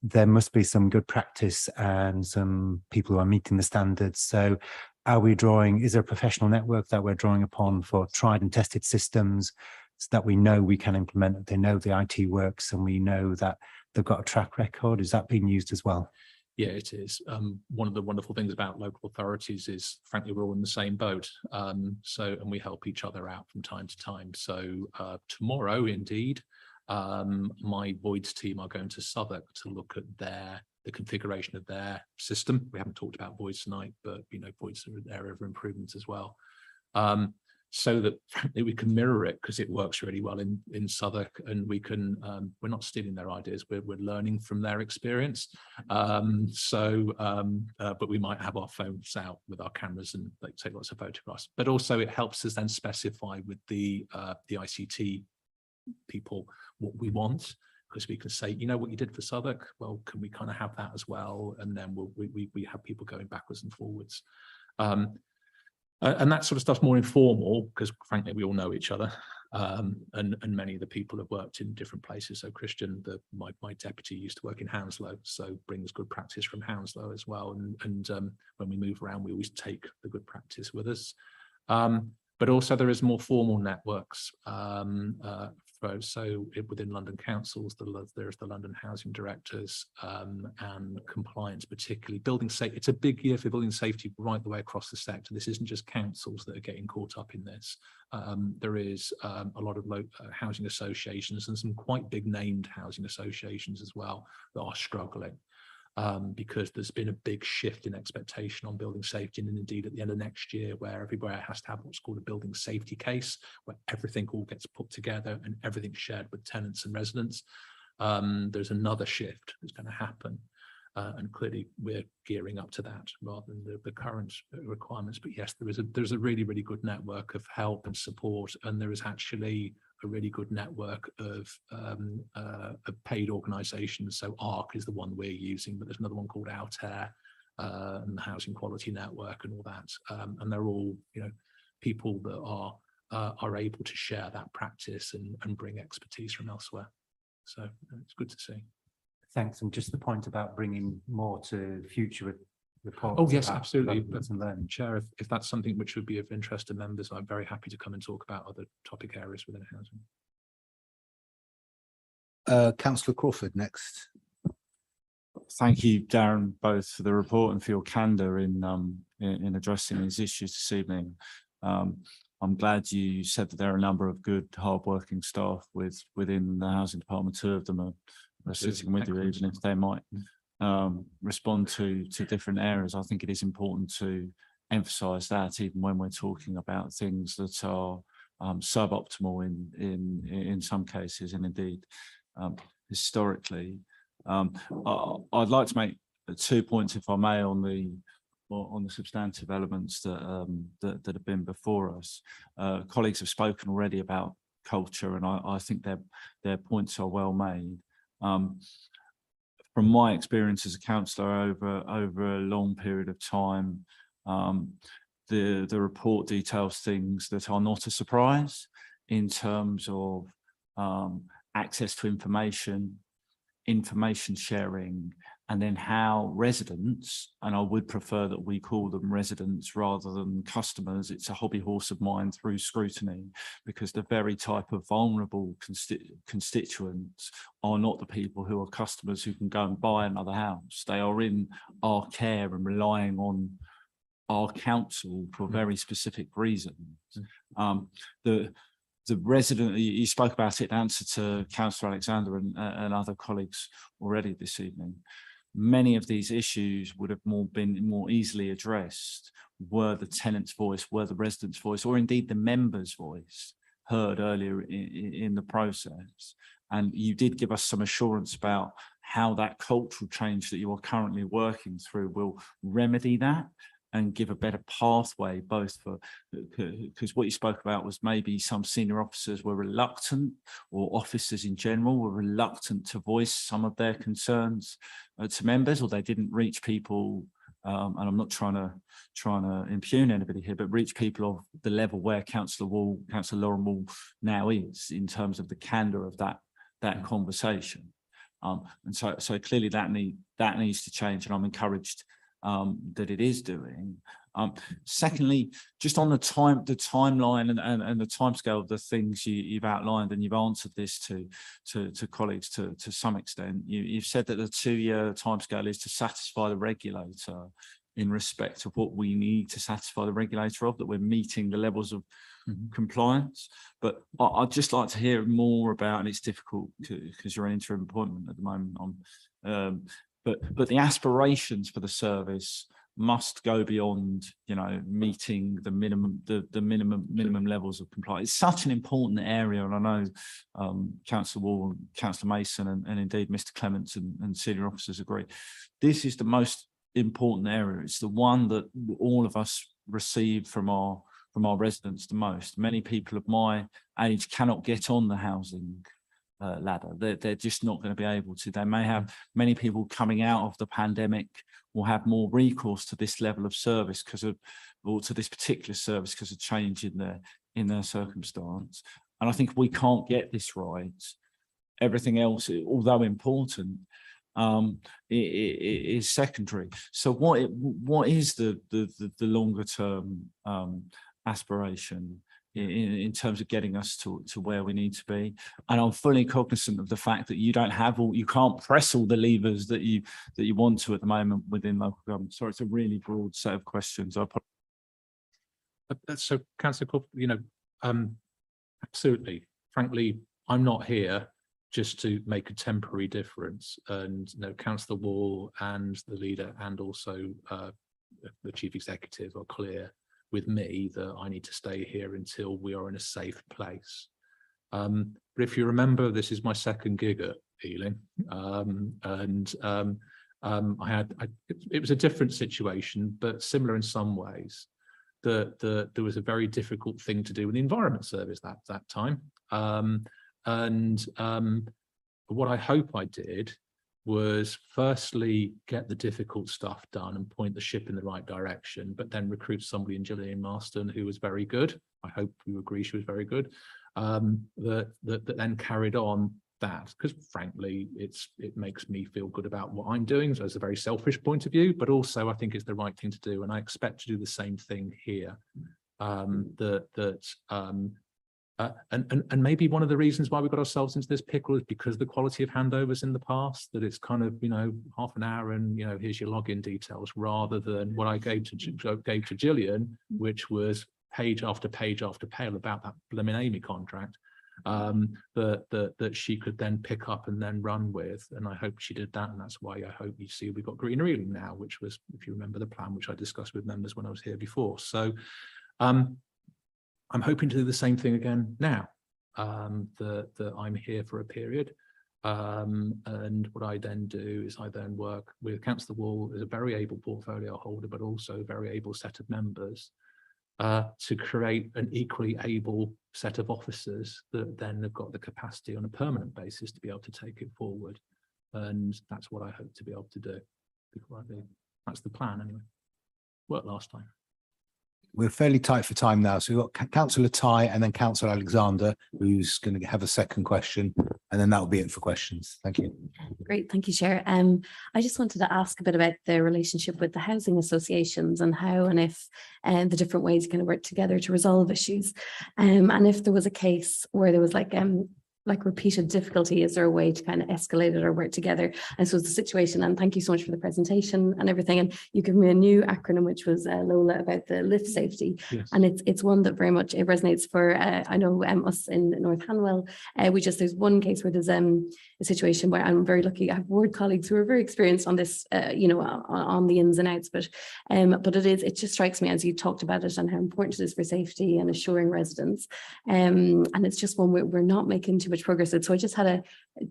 there must be some good practice and some people who are meeting the standards. So is there a professional network that we're drawing upon for tried and tested systems so that we know we can implement, that they know the IT works, and we know that they've got a track record? Is that being used as well? Yeah, it is. One of the wonderful things about local authorities is, frankly, we're all in the same boat. And we help each other out from time to time. So tomorrow, indeed, my voids team are going to Southwark to look at the configuration of their system. We haven't talked about voids tonight, but voids are an area of improvement as well. So that frankly we can mirror it, because it works really well in Southwark, and we can we're not stealing their ideas, we're learning from their experience. But we might have our phones out with our cameras and take lots of photographs. But also it helps us then specify with the ICT people what we want, because we can say, you know what you did for Southwark, well, can we kind of have that as well? And then we have people going backwards and forwards. And that sort of stuff's more informal because frankly, we all know each other. And many of the people have worked in different places. So Christian, my deputy, used to work in Hounslow, so brings good practice from Hounslow as well. And when we move around, we always take the good practice with us. But also there is more formal networks. So within London councils, there's the London housing directors and compliance, particularly building safety. It's a big year for building safety right the way across the sector. This isn't just councils that are getting caught up in this. There is a lot of housing associations and some quite big named housing associations as well that are struggling. Because there's been a big shift in expectation on building safety, and indeed at the end of next year, where everywhere has to have what's called a building safety case, where everything all gets put together and everything's shared with tenants and residents. There's another shift that's going to happen, and clearly we're gearing up to that rather than the current requirements. But yes, there's a really, really good network of help and support, and there is actually a really good network of paid organisations. So ARC is the one we're using, but there's another one called Altair and the Housing Quality Network and all that. And they're all, people that are able to share that practice and bring expertise from elsewhere. So it's good to see. Thanks. And just the point about bringing more to future reports. Oh yes, about absolutely. developments and learning. Chair, if that's something which would be of interest to members, I'm very happy to come and talk about other topic areas within housing. Councillor Crawford next. Thank you, Darren, both for the report and for your candour in addressing these issues this evening. I'm glad you said that there are a number of good, hard-working staff within the housing department. Two of them are sitting with you, even if they might respond to different areas. I think it is important to emphasise that, even when we're talking about things that are suboptimal in some cases, and indeed historically. I'd like to make 2 points, if I may, on the substantive elements that have been before us. Colleagues have spoken already about culture, and I think their points are well made. From my experience as a councillor over a long period of time, the report details things that are not a surprise in terms of access to information sharing, and then how residents, and I would prefer that we call them residents rather than customers, it's a hobby horse of mine through Scrutiny, because the very type of vulnerable constituents are not the people who are customers who can go and buy another house. They are in our care and relying on our council for very specific reasons. The resident, you spoke about it in answer to Councillor Alexander and other colleagues already this evening. Many of these issues would have been more easily addressed were the tenant's voice, were the resident's voice, or indeed the member's voice heard earlier in the process. And you did give us some assurance about how that cultural change that you are currently working through will remedy that and give a better pathway, both for, because what you spoke about was maybe some senior officers were reluctant, or officers in general were reluctant to voice some of their concerns to members, or they didn't reach people, and I'm not trying to impugn anybody here, but reach people of the level where Councillor Lauren Wall now is in terms of the candour of that conversation. And so clearly that needs to change, and I'm encouraged that it is doing. Secondly, just on the timeline and the timescale of the things you've outlined, and you've answered this to colleagues to some extent. You've said that the 2-year timescale is to satisfy the regulator in respect of what we need to satisfy the regulator of, that we're meeting the levels of compliance. But I'd just like to hear more about, and it's difficult because you're an interim appointment at the moment, but the aspirations for the service must go beyond, meeting the minimum levels of compliance. It's such an important area, and I know Councillor Wall, Councillor Mason, and indeed Mr. Clements and senior officers agree. This is the most important area. It's the one that all of us receive from our from our residents the most. Many people of my age cannot get on the housing ladder. They're just not going to be able to. They may have, many people coming out of the pandemic will have more recourse to this level of service because of, or to this particular service because of change in their circumstance. And I think if we can't get this right, everything else, although important, is secondary. So what is the longer term aspiration in terms of getting us to where we need to be? And I'm fully cognizant of the fact that you don't have all, you can't press all the levers that you want to at the moment within local government. So it's a really broad set of questions. So, Councillor Corp, absolutely. Frankly, I'm not here just to make a temporary difference. And Councillor Wall and the leader and also the chief executive are clear with me that I need to stay here until we are in a safe place. But if you remember, this is my second gig at Ealing, it was a different situation, but similar in some ways. There was a very difficult thing to do with the Environment Service that time. What I hope I did was firstly get the difficult stuff done and point the ship in the right direction, but then recruit somebody in Gillian Marston who was very good. I hope you agree she was very good. That then carried on that, because frankly, it makes me feel good about what I'm doing. So it's a very selfish point of view, but also I think it's the right thing to do. And I expect to do the same thing here. And maybe one of the reasons why we got ourselves into this pickle is because the quality of handovers in the past, that it's kind of, half an hour and, here's your login details, rather than what I gave to Gillian, which was page after page after page about that blimmin' Amy contract, that she could then pick up and then run with. And I hope she did that. And that's why I hope you see we've got Greener Ealing now, which was, if you remember the plan, which I discussed with members when I was here before. So, I'm hoping to do the same thing again now, that I'm here for a period. And what I then do is I then work with Councillor Wall as a very able portfolio holder, but also a very able set of members to create an equally able set of officers that then have got the capacity on a permanent basis to be able to take it forward. And that's what I hope to be able to do before I leave. That's the plan anyway. Worked last time. We're fairly tight for time now. So we've got Councillor Ty and then Councillor Alexander, who's going to have a second question, and then that'll be it for questions. Thank you. Great, thank you, Chair. I just wanted to ask a bit about the relationship with the housing associations and how and if the different ways you kind of work together to resolve issues. And if there was a case where there was like repeated difficulty, is there a way to kind of escalate it or work together? And so it's the situation, and thank you so much for the presentation and everything. And you give me a new acronym, which was Lola, about the lift safety. Yes. And it's one that very much it resonates for, I know us in North Hanwell, there's one case where there's a situation where I'm very lucky. I have ward colleagues who are very experienced on this, on the ins and outs, but it just strikes me as you talked about it and how important it is for safety and assuring residents. And it's just one we're not making too much progress with. So I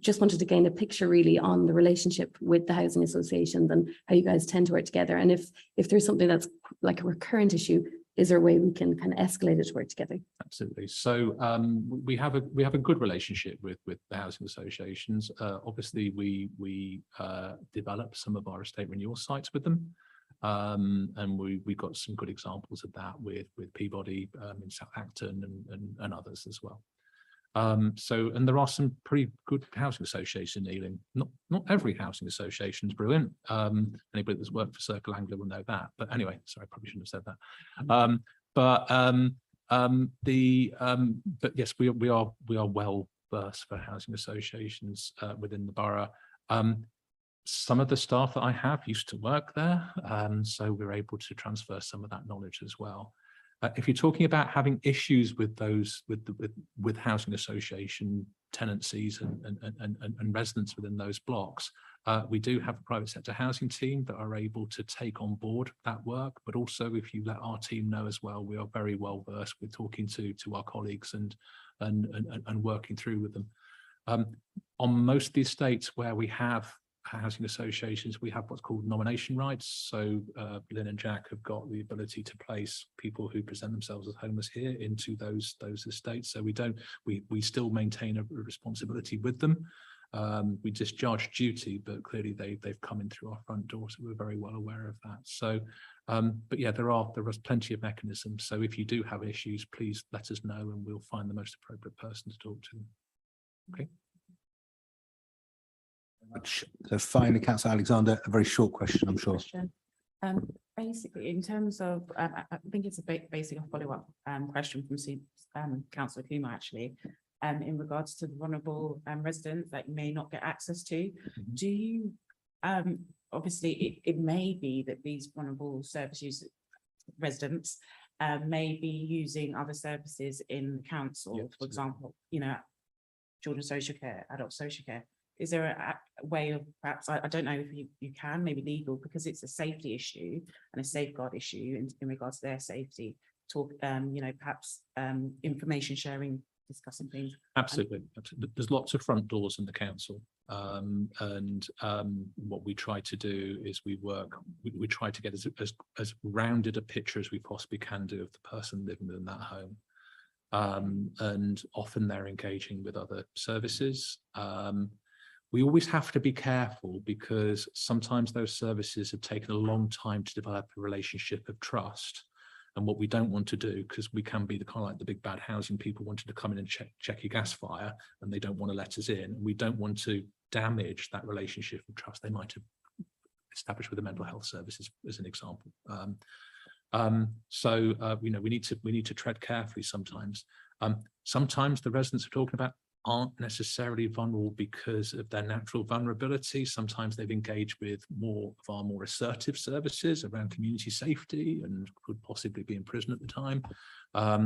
just wanted to gain a picture really on the relationship with the housing associations and how you guys tend to work together. And if there's something that's like a recurrent issue, is there a way we can kind of escalate it to work together? Absolutely. So we have a good relationship with the housing associations. Obviously, we develop some of our estate renewal sites with them. And we got some good examples of that with Peabody in South Acton and others as well. And there are some pretty good housing associations in Ealing. Not every housing association is brilliant. Anybody that's worked for Circle Anglia will know that. But anyway, sorry, I probably shouldn't have said that. But yes, we are well versed for housing associations within the borough. Some of the staff that I have used to work there, so we're able to transfer some of that knowledge as well. If you're talking about having issues with those with housing association tenancies and residents within those blocks, we do have a private sector housing team that are able to take on board that work. But also, if you let our team know as well, we are very well versed with talking to our colleagues and working through with them. On most of the estates where we have housing associations, we have what's called nomination rights. So Lynn and Jack have got the ability to place people who present themselves as homeless here into those estates. So we still maintain a responsibility with them. We discharge duty, but clearly they've come in through our front door, so we're very well aware of that. So, but yeah, there is plenty of mechanisms. So if you do have issues, please let us know, and we'll find the most appropriate person to talk to. Okay. So finally, Councillor Alexander, a very short question, I'm sure. Basically, in terms of, I think it's a basic follow-up question from Councillor Kuma, actually. In regards to the vulnerable residents that you may not get access to, do you, obviously it may be that these vulnerable service users, residents may be using other services in the council, for example, you know, children's social care, adult social care. Is there a way of perhaps, I don't know if you can, maybe legal, because it's a safety issue and a safeguard issue in regards to their safety, talk, you know, perhaps information sharing, discussing things. Absolutely. There's lots of front doors in the council, and what we try to do is we try to get as rounded a picture as we possibly can do of the person living in that home, and often they're engaging with other services. We always have to be careful because sometimes those services have taken a long time to develop a relationship of trust. And what we don't want to do, because we can be the kind of like the big bad housing people wanting to come in and check your gas fire, and they don't want to let us in. We don't want to damage that relationship of trust they might have established with the mental health services, as an example. You know, we need to tread carefully sometimes. Sometimes the residents we're talking about aren't necessarily vulnerable because of their natural vulnerability. Sometimes they've engaged with far more assertive services around community safety and could possibly be in prison at the time.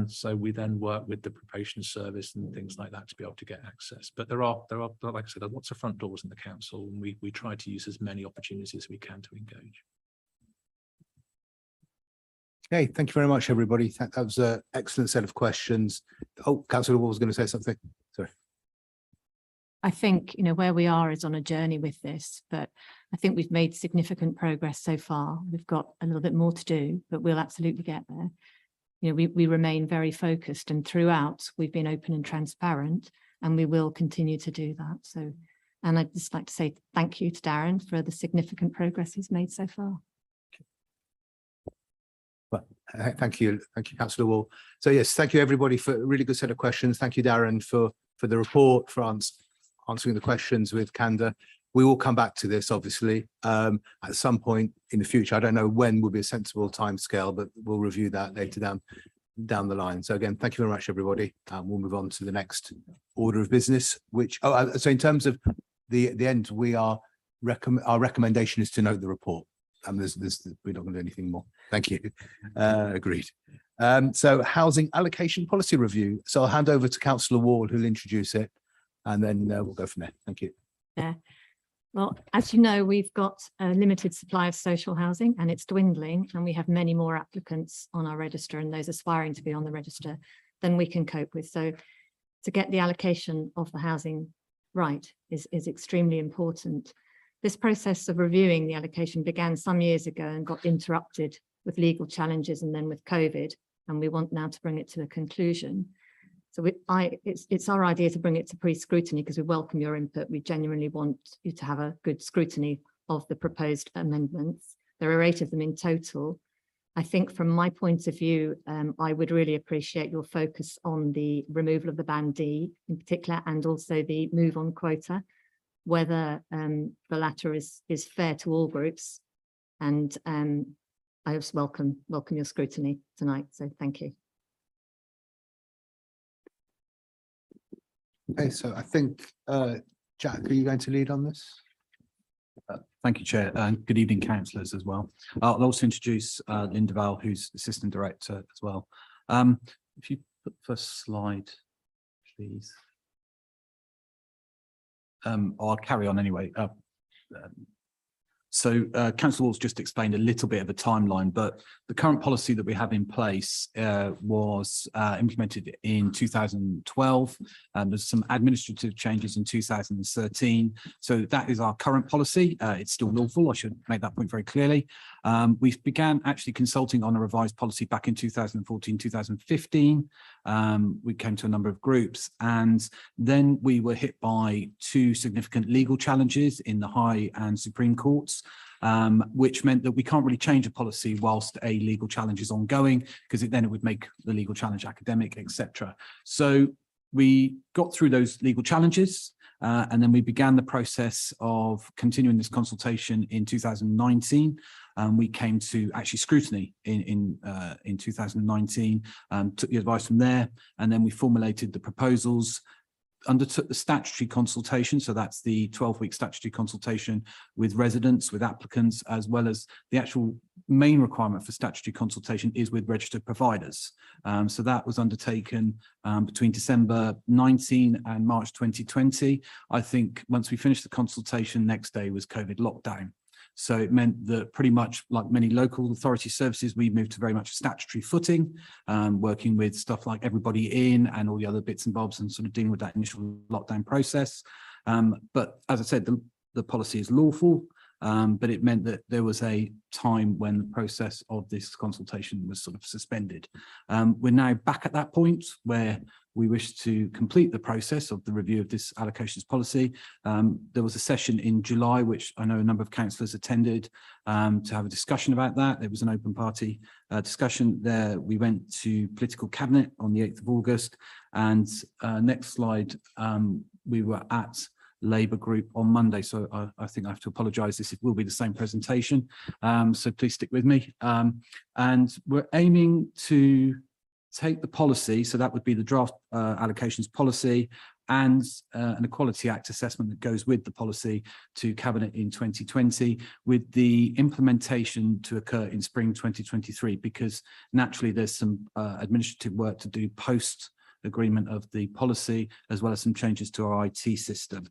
So we then work with the probation service and things like that to be able to get access. But there are, like I said, there are lots of front doors in the council, and we try to use as many opportunities as we can to engage. Okay, thank you very much, everybody. That was an excellent set of questions. Oh, Councillor Wall was going to say something. Sorry. I think, you know, where we are is on a journey with this, but I think we've made significant progress so far. We've got a little bit more to do, but we'll absolutely get there. You know, we remain very focused, and throughout we've been open and transparent, and we will continue to do that. So, and I'd just like to say thank you to Darren for the significant progress he's made so far. Well, thank you, Councillor Wall. So yes, thank you everybody for a really good set of questions. Thank you, Darren, for the report, for answering the questions with candor. We will come back to this, obviously, at some point in the future. I don't know when will be a sensible timescale, but we'll review that later down the line. So again, thank you very much, everybody. We'll move on to the next order of business, which, so in terms of the end, our recommendation is to note the report. We're not going to do anything more. Thank you. Agreed. So housing allocation policy review. So I'll hand over to Councillor Wall, who'll introduce it, and then we'll go from there. Thank you. Yeah. Well, as you know, we've got a limited supply of social housing, and it's dwindling, and we have many more applicants on our register and those aspiring to be on the register than we can cope with. So to get the allocation of the housing right is extremely important. This process of reviewing the allocation began some years ago and got interrupted with legal challenges and then with COVID, and we want now to bring it to a conclusion. So it's our idea to bring it to pre-scrutiny because we welcome your input. We genuinely want you to have a good scrutiny of the proposed amendments. There are 8 of them in total. I think from my point of view, I would really appreciate your focus on the removal of the Band D in particular, and also the move on quota, whether the latter is fair to all groups. And I just welcome your scrutiny tonight. So thank you. Okay, so I think, Jack, are you going to lead on this? Thank you, Chair, and good evening, councillors as well. I'll also introduce Linda Val, who's Assistant Director as well. If you put the first slide, please. I'll carry on anyway. Councillor Ward's just explained a little bit of a timeline, but the current policy that we have in place was implemented in 2012. There's some administrative changes in 2013. So that is our current policy. It's still lawful. I should make that point very clearly. We began actually consulting on a revised policy back in 2014, 2015. We came to a number of groups, and then we were hit by two significant legal challenges in the High and Supreme Courts, which meant that we can't really change a policy whilst a legal challenge is ongoing, because then it would make the legal challenge academic, etc. So we got through those legal challenges, and then we began the process of continuing this consultation in 2019. We came to actually scrutiny in 2019, took the advice from there, and then we formulated the proposals, undertook the statutory consultation. So that's the 12-week statutory consultation with residents, with applicants, as well as the actual main requirement for statutory consultation is with registered providers. So that was undertaken between December 19 and March 2020. I think once we finished the consultation, next day was COVID lockdown. So it meant that pretty much like many local authority services, we moved to very much statutory footing, working with stuff like everybody in and all the other bits and bobs and sort of dealing with that initial lockdown process. But as I said, the policy is lawful, but it meant that there was a time when the process of this consultation was sort of suspended. We're now back at that point where we wish to complete the process of the review of this allocations policy. There was a session in July, which I know a number of councillors attended, to have a discussion about that. There was an open party discussion there. We went to political cabinet on the 8th of August. And next slide, we were at Labour group on Monday. So I think I have to apologise. This will be the same presentation. So please stick with me. And we're aiming to take the policy, so that would be the draft allocations policy and an Equality Act assessment that goes with the policy to Cabinet in 2020, with the implementation to occur in spring 2023, because naturally there's some administrative work to do post agreement of the policy, as well as some changes to our IT system.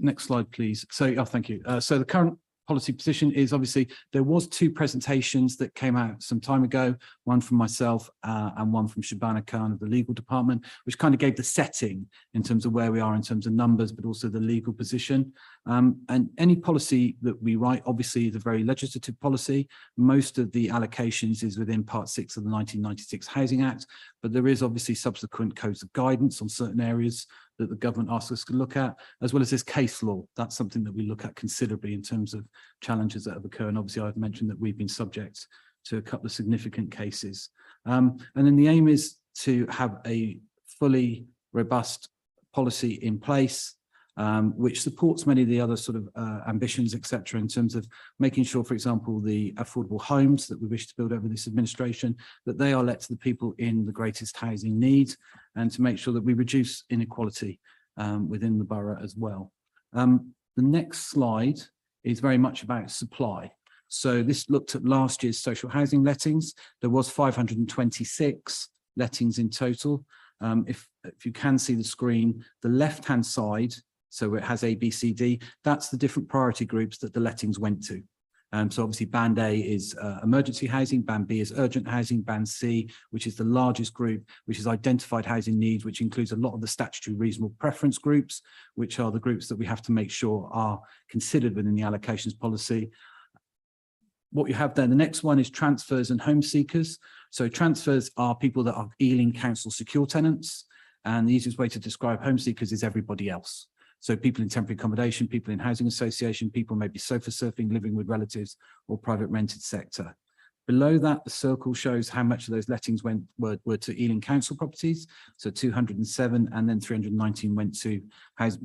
Next slide, please. So, oh, thank you. So the current policy position is obviously there was two presentations that came out some time ago, one from myself and one from Shabana Khan of the legal department, which kind of gave the setting in terms of where we are in terms of numbers, but also the legal position. And any policy that we write, obviously, is a very legislative policy. Most of the allocations is within Part 6 of the 1996 Housing Act, but there is obviously subsequent codes of guidance on certain areas that the government asks us to look at, as well as this case law. That's something that we look at considerably in terms of challenges that have occurred. And obviously, I've mentioned that we've been subject to a couple of significant cases. And then the aim is to have a fully robust policy in place, which supports many of the other sort of ambitions, etc., in terms of making sure, for example, the affordable homes that we wish to build over this administration, that they are let to the people in the greatest housing need, and to make sure that we reduce inequality within the borough as well. The next slide is very much about supply. So this looked at last year's social housing lettings. There was 526 lettings in total. If you can see the screen, the left-hand side, so it has A, B, C, D, that's the different priority groups that the lettings went to. So obviously band A is emergency housing, band B is urgent housing, band C, which is the largest group, which is identified housing needs, which includes a lot of the statutory reasonable preference groups, which are the groups that we have to make sure are considered within the allocations policy. What you have there, the next one is transfers and home seekers. So transfers are people that are Ealing Council secure tenants, and the easiest way to describe home seekers is everybody else. So people in temporary accommodation, people in housing association, people maybe sofa surfing, living with relatives, or private rented sector. Below that, the circle shows how much of those lettings were to Ealing Council properties. So 207, and then 319 went to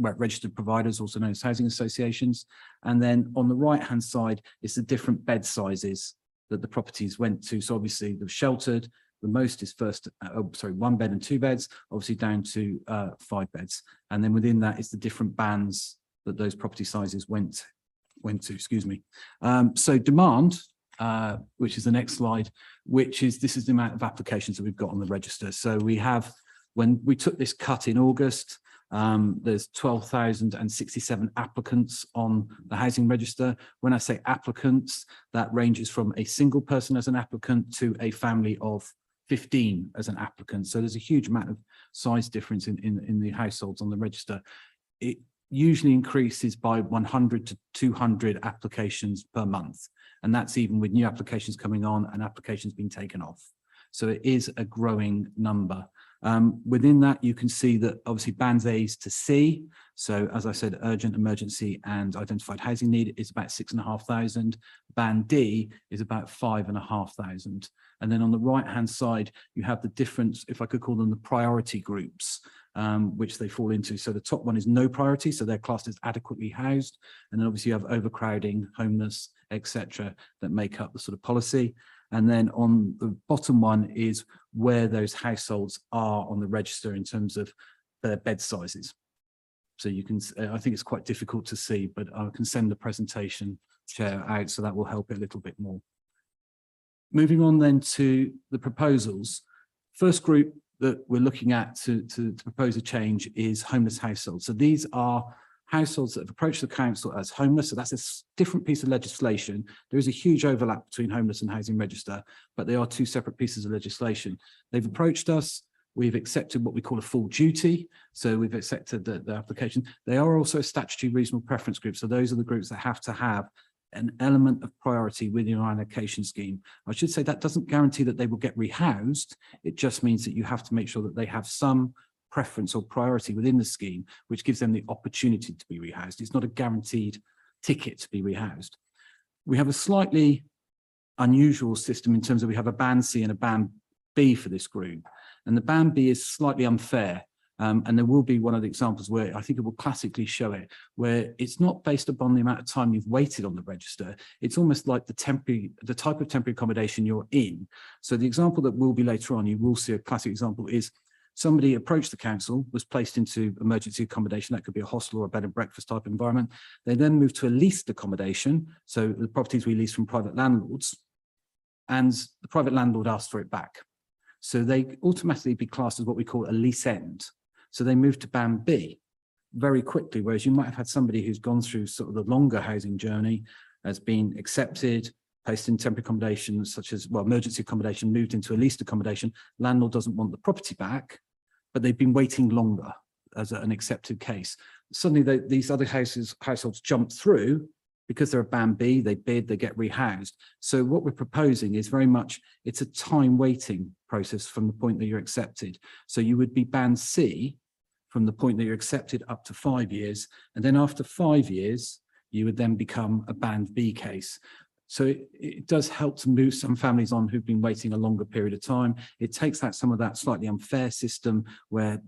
registered providers, also known as housing associations. And then on the right-hand side is the different bed sizes that the properties went to. So obviously the sheltered, the most is first, 1 bed and 2 beds, obviously down to 5 beds. And then within that is the different bands that those property sizes went to, excuse me. So demand, which is the next slide, this is the amount of applications that we've got on the register. So we have, when we took this cut in August, There's 12,067 applicants on the housing register. When I say applicants, that ranges from a single person as an applicant to a family of 15 as an applicant. So there's a huge amount of size difference in the households on the register. It usually increases by 100 to 200 applications per month. And that's even with new applications coming on and applications being taken off. So it is a growing number. Within that, you can see that obviously bands A to C. So as I said, urgent, emergency and identified housing need is about 6,500. Band D is about 5,500. And then on the right-hand side, you have the difference, if I could call them the priority groups, which they fall into. So the top one is no priority, so they're classed as adequately housed. And then obviously you have overcrowding, homeless, etc., that make up the sort of policy. And then on the bottom one is where those households are on the register in terms of their bed sizes. So you can, I think it's quite difficult to see, but I can send the presentation chair out, so that will help it a little bit more. Moving on then to the proposals. First group that we're looking at to propose a change is homeless households. So these are households that have approached the council as homeless. So that's a different piece of legislation. There is a huge overlap between homeless and housing register, but they are two separate pieces of legislation. They've approached us. We've accepted what we call a full duty. So we've accepted the application. They are also a statutory reasonable preference group. So those are the groups that have to have an element of priority within your allocation scheme. I should say that doesn't guarantee that they will get rehoused. It just means that you have to make sure that they have some preference or priority within the scheme, which gives them the opportunity to be rehoused. It's not a guaranteed ticket to be rehoused. We have a slightly unusual system in terms of we have a band C and a band B for this group. And the band B is slightly unfair. And there will be one of the examples where I think it will classically show it, where it's not based upon the amount of time you've waited on the register. It's almost like the type of temporary accommodation you're in. So the example that will be later on, you will see a classic example is somebody approached the council, was placed into emergency accommodation. That could be a hostel or a bed and breakfast type environment. They then moved to a leased accommodation. So the properties we lease from private landlords, and the private landlord asked for it back. So they automatically be classed as what we call a lease end. So they moved to band B very quickly, whereas you might have had somebody who's gone through sort of the longer housing journey, has been accepted, placed in temporary accommodation, such as, well, emergency accommodation, moved into a leased accommodation. Landlord doesn't want the property back, but they've been waiting longer as an accepted case. Suddenly these other households jump through because they're a band B, they bid, they get rehoused. So what we're proposing is very much, it's a time waiting process from the point that you're accepted. So you would be band C from the point that you're accepted up to 5 years. And then after 5 years, you would then become a band B case. So it does help to move some families on who've been waiting a longer period of time. It takes out some of that slightly unfair system where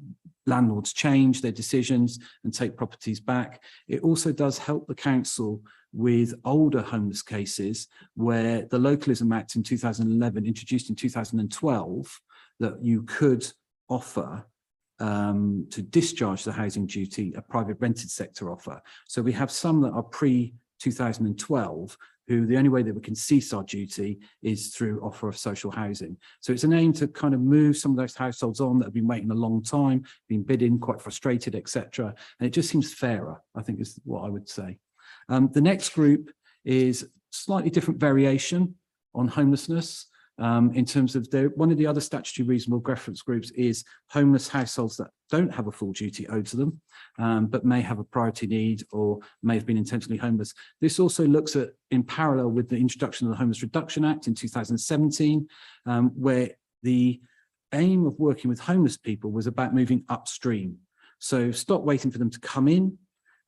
landlords change their decisions and take properties back. It also does help the council with older homeless cases where the Localism Act in 2011, introduced in 2012, that you could offer to discharge the housing duty, a private rented sector offer. So we have some that are pre-2012 who the only way that we can cease our duty is through offer of social housing. So it's an aim to kind of move some of those households on that have been waiting a long time, been bidding, quite frustrated, etc. And it just seems fairer, I think is what I would say. The next group is slightly different variation on homelessness. In terms of one of the other statutory reasonable reference groups is homeless households that don't have a full duty owed to them, but may have a priority need or may have been intentionally homeless. This also looks at, in parallel with the introduction of the Homeless Reduction Act in 2017, where the aim of working with homeless people was about moving upstream. So stop waiting for them to come in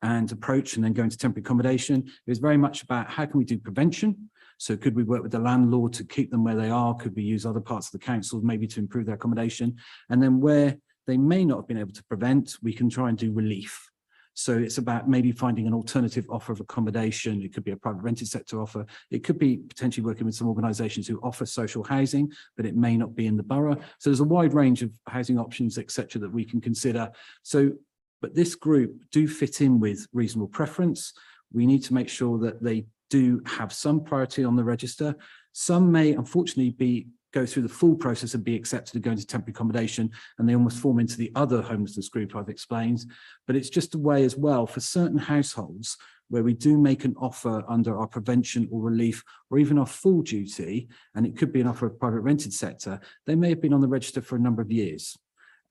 and approach and then go into temporary accommodation. It was very much about how can we do prevention? So could we work with the landlord to keep them where they are? Could we use other parts of the council maybe to improve their accommodation? And then where they may not have been able to prevent, we can try and do relief. So it's about maybe finding an alternative offer of accommodation. It could be a private rented sector offer. It could be potentially working with some organisations who offer social housing, but it may not be in the borough. So there's a wide range of housing options, etc., that we can consider. So, but this group do fit in with reasonable preference. We need to make sure that they do have some priority on the register. Some may unfortunately be go through the full process and be accepted and go into temporary accommodation, and they almost form into the other homelessness group I've explained. But it's just a way as well for certain households where we do make an offer under our prevention or relief or even our full duty, and it could be an offer of private rented sector. They may have been on the register for a number of years,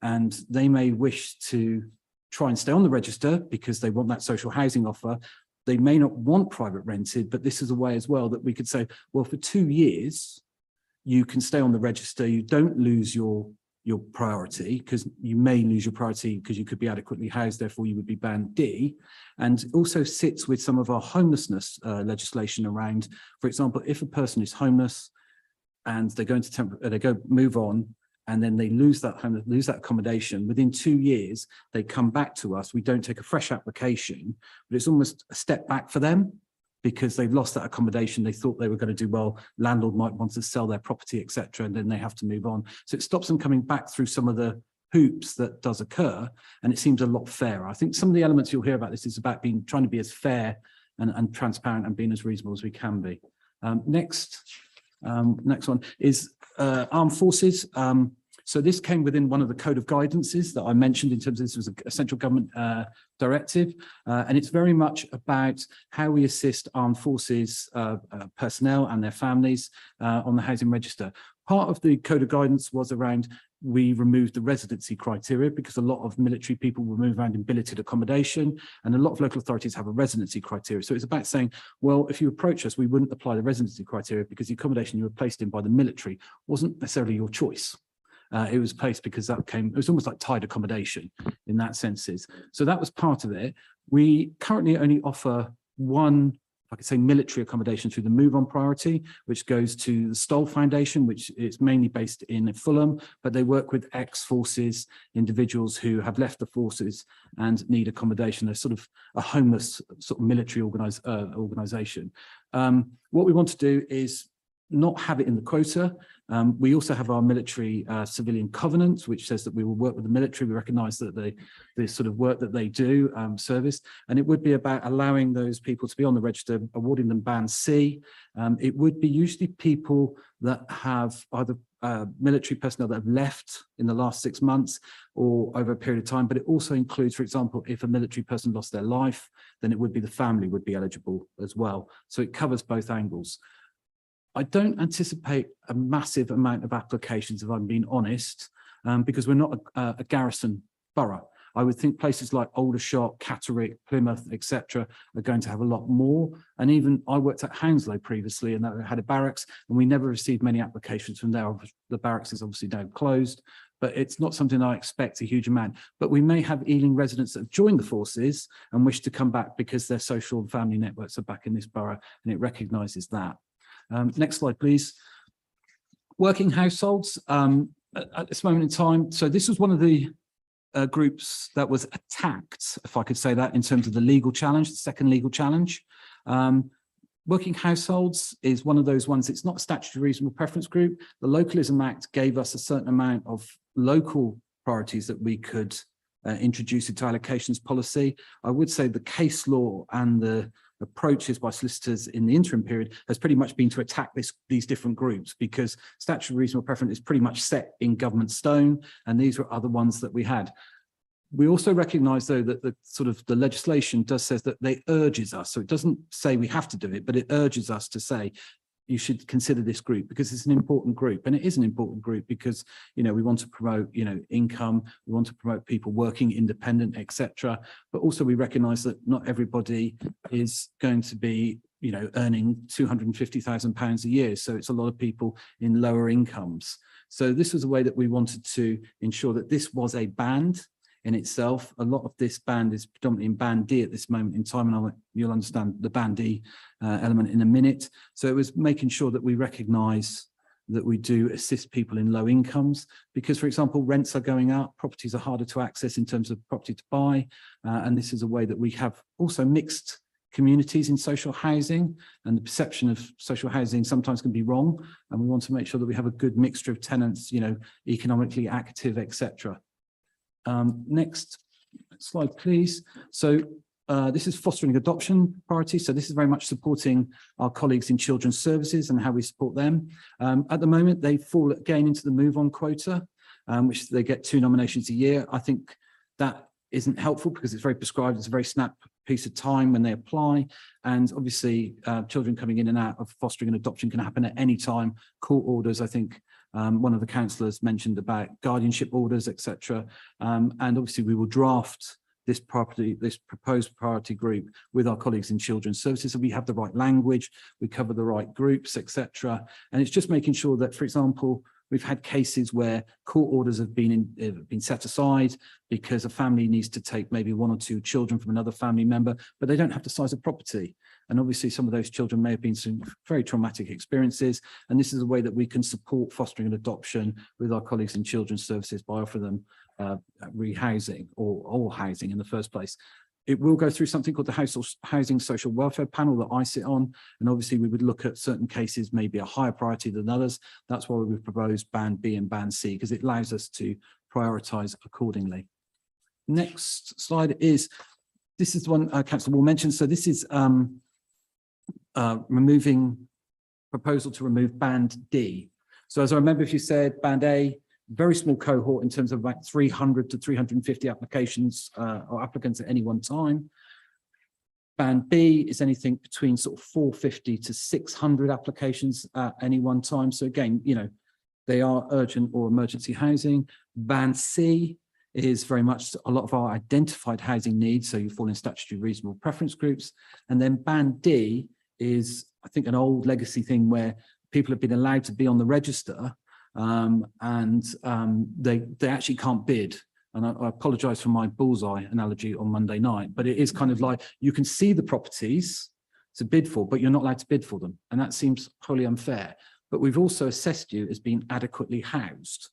and they may wish to try and stay on the register because they want that social housing offer. They may not want private rented, but this is a way as well that we could say, well, for 2 years, you can stay on the register. You don't lose your priority, because you may lose your priority because you could be adequately housed, therefore you would be band D. And also sits with some of our homelessness legislation around, for example, if a person is homeless and they go into move on, and then they lose that accommodation, within 2 years, they come back to us. We don't take a fresh application, but it's almost a step back for them because they've lost that accommodation. They thought they were going to do well. Landlord might want to sell their property, etc., and then they have to move on. So it stops them coming back through some of the hoops that does occur, and it seems a lot fairer. I think some of the elements you'll hear about this is about trying to be as fair and transparent and being as reasonable as we can be. Next one is armed forces. So this came within one of the code of guidances that I mentioned in terms of this was a central government directive, and it's very much about how we assist armed forces personnel and their families on the housing register. Part of the code of guidance was around, we removed the residency criteria because a lot of military people will move around in billeted accommodation, and a lot of local authorities have a residency criteria. So it's about saying, well, if you approach us, we wouldn't apply the residency criteria because the accommodation you were placed in by the military wasn't necessarily your choice. It was placed because it was almost like tied accommodation in that senses. So that was part of it. We currently only offer one, if I could say, military accommodation through the Move On priority, which goes to the Stoll Foundation, which is mainly based in Fulham, but they work with ex-forces individuals who have left the forces and need accommodation. They're sort of a homeless sort of military organisation. What we want to do is not have it in the quota. We also have our military civilian covenant, which says that we will work with the military. We recognise that the sort of work that they do, service, and it would be about allowing those people to be on the register, awarding them band C. It would be usually people that have either military personnel that have left in the last 6 months or over a period of time, but it also includes, for example, if a military person lost their life, then it would be the family would be eligible as well. So it covers both angles. I don't anticipate a massive amount of applications, if I'm being honest, because we're not a garrison borough. I would think places like Aldershot, Catterick, Plymouth, etc., are going to have a lot more. And even I worked at Hounslow previously, and that had a barracks, and we never received many applications from there. The barracks is obviously now closed, but it's not something I expect a huge amount. But we may have Ealing residents that have joined the forces and wish to come back because their social and family networks are back in this borough, and it recognises that. Next slide, please. Working households at this moment in time. So this was one of the groups that was attacked, if I could say that, in terms of the legal challenge, the second legal challenge. Working households is one of those ones, it's not a statutory reasonable preference group. The Localism Act gave us a certain amount of local priorities that we could introduce into allocations policy. I would say the case law and the approaches by solicitors in the interim period has pretty much been to attack these different groups, because statutory reasonable preference is pretty much set in government stone, and these were other ones that we had. We also recognise, though, that the legislation does says that they urges us, so it doesn't say we have to do it, but it urges us to say you should consider this group because it's an important group, and it is an important group because we want to promote income, we want to promote people working independent, etc. But also we recognise that not everybody is going to be earning £250,000 a year, so it's a lot of people in lower incomes. So this was a way that we wanted to ensure that this was a band in itself. A lot of this band is predominantly in band D at this moment in time, and you'll understand the band D element in a minute. So it was making sure that we recognise that we do assist people in low incomes, because, for example, rents are going up, properties are harder to access in terms of property to buy, and this is a way that we have also mixed communities in social housing, and the perception of social housing sometimes can be wrong, and we want to make sure that we have a good mixture of tenants, economically active, etc. Next slide, please. So this is fostering adoption priority. So this is very much supporting our colleagues in children's services and how we support them. At the moment, they fall again into the move on quota, which they get 2 nominations a year. I think that isn't helpful because it's very prescribed. It's a very snap piece of time when they apply. And obviously children coming in and out of fostering and adoption can happen at any time. Court orders, I think one of the councillors mentioned about guardianship orders, etc. And obviously we will draft this proposed priority group with our colleagues in children's services. So we have the right language, we cover the right groups, etc. And it's just making sure that, for example, we've had cases where court orders have been set aside because a family needs to take maybe 1 or 2 children from another family member, but they don't have the size of property. And obviously some of those children may have been some very traumatic experiences. And this is a way that we can support fostering and adoption with our colleagues in children's services by offering them rehousing or housing in the first place. It will go through something called the Housing Social Welfare Panel that I sit on. And obviously we would look at certain cases, maybe a higher priority than others. That's why we've proposed Band B and Band C, because it allows us to prioritise accordingly. Next slide is, this is the one Councillor Wall mentioned. So this is proposal to remove Band D. So as I remember, if you said Band A, very small cohort in terms of about 300 to 350 applications or applicants at any one time. Band B is anything between sort of 450 to 600 applications at any one time. So again, you know, they are urgent or emergency housing. Band C is very much a lot of our identified housing needs. So you fall in statutory reasonable preference groups. And then Band D is, I think, an old legacy thing where people have been allowed to be on the register they actually can't bid. And I apologise for my bullseye analogy on Monday night, but it is kind of like you can see the properties to bid for, but you're not allowed to bid for them. And that seems wholly unfair. But we've also assessed you as being adequately housed.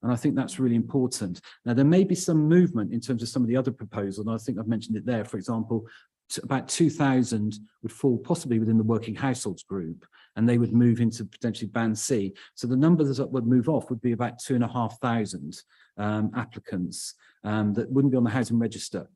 And I think that's really important. Now, there may be some movement in terms of some of the other proposals, and I think I've mentioned it there. For example, about 2,000 would fall possibly within the working households group, and they would move into potentially Band C. So the numbers that would move off would be about 2,500 applicants that wouldn't be on the housing register.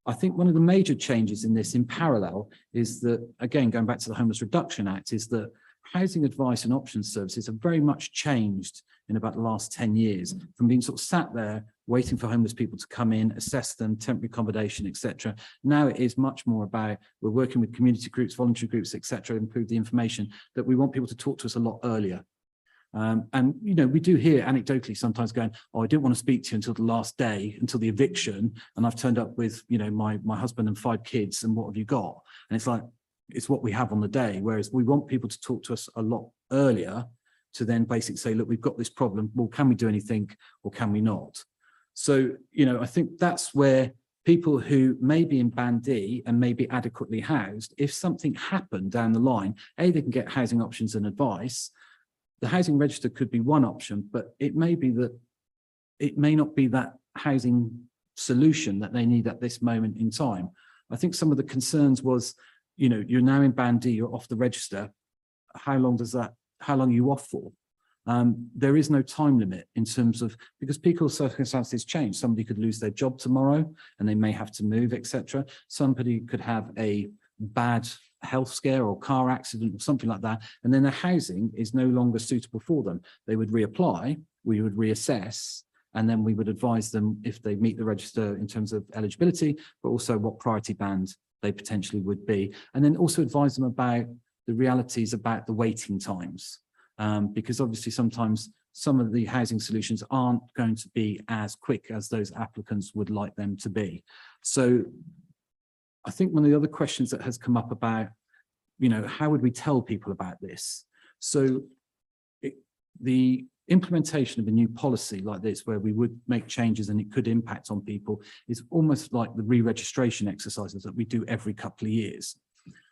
I think one of the major changes in this in parallel is that, again, going back to the Homeless Reduction Act, is that housing advice and options services have very much changed in about the last 10 years from being sort of sat there waiting for homeless people to come in, assess them, temporary accommodation, etc. Now it is much more about, we're working with community groups, voluntary groups, etc., improve the information, that we want people to talk to us a lot earlier. And, you know, we do hear anecdotally sometimes going, oh, I didn't want to speak to you until the last day, until the eviction. And I've turned up with, you know, my husband and 5 kids, and what have you got? And it's like, it's what we have on the day. Whereas we want people to talk to us a lot earlier to then basically say, look, we've got this problem. Well, can we do anything or can we not? So, you know, I think that's where people who may be in Band D and may be adequately housed, if something happened down the line, A, they can get housing options and advice. The housing register could be one option, but it may be that it may not be that housing solution that they need at this moment in time. I think some of the concerns was, you know, you're now in Band D, you're off the register. How long are you off for? There is no time limit in terms of, because people's circumstances change. Somebody could lose their job tomorrow and they may have to move, etc. Somebody could have a bad health scare or car accident or something like that, and then their housing is no longer suitable for them. They would reapply, we would reassess, and then we would advise them if they meet the register in terms of eligibility, but also what priority band they potentially would be. And then also advise them about the realities about the waiting times. Because obviously sometimes some of the housing solutions aren't going to be as quick as those applicants would like them to be. So I think one of the other questions that has come up about, you know, how would we tell people about this? So the implementation of a new policy like this, where we would make changes and it could impact on people, is almost like the re-registration exercises that we do every couple of years.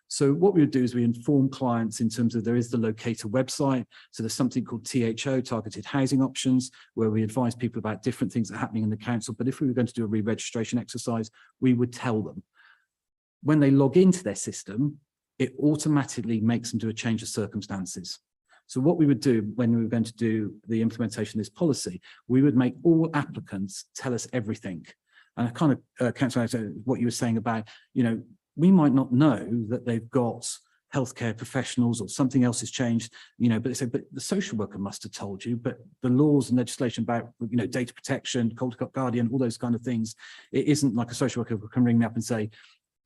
So what we would do is we inform clients in terms of, there is the locator website. So there's something called THO, Targeted Housing Options, where we advise people about different things that are happening in the council. But if we were going to do a re-registration exercise, we would tell them. When they log into their system, it automatically makes them do a change of circumstances. So what we would do when we were going to do the implementation of this policy, we would make all applicants tell us everything. And I kind of, Councillor, what you were saying about, you know, we might not know that they've got healthcare professionals or something else has changed, you know, but they say, but the social worker must have told you, but the laws and legislation about, you know, data protection, cold guardian, all those kind of things, it isn't like a social worker who can ring me up and say,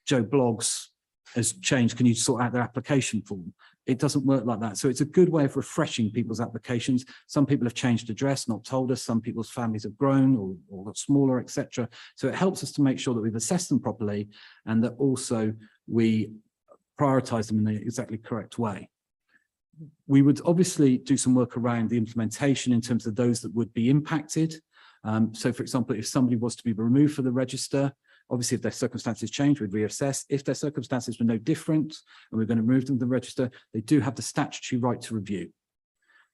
Joe Bloggs has changed, can you sort out their application form? It doesn't work like that. So it's a good way of refreshing people's applications. Some people have changed address, not told us. Some people's families have grown or got smaller, etc. So it helps us to make sure that we've assessed them properly and that also we prioritize them in the exactly correct way. We would obviously do some work around the implementation in terms of those that would be impacted. So for example, if somebody was to be removed from the register, obviously if their circumstances change, we'd reassess. If their circumstances were no different and we're going to remove them from the register, they do have the statutory right to review.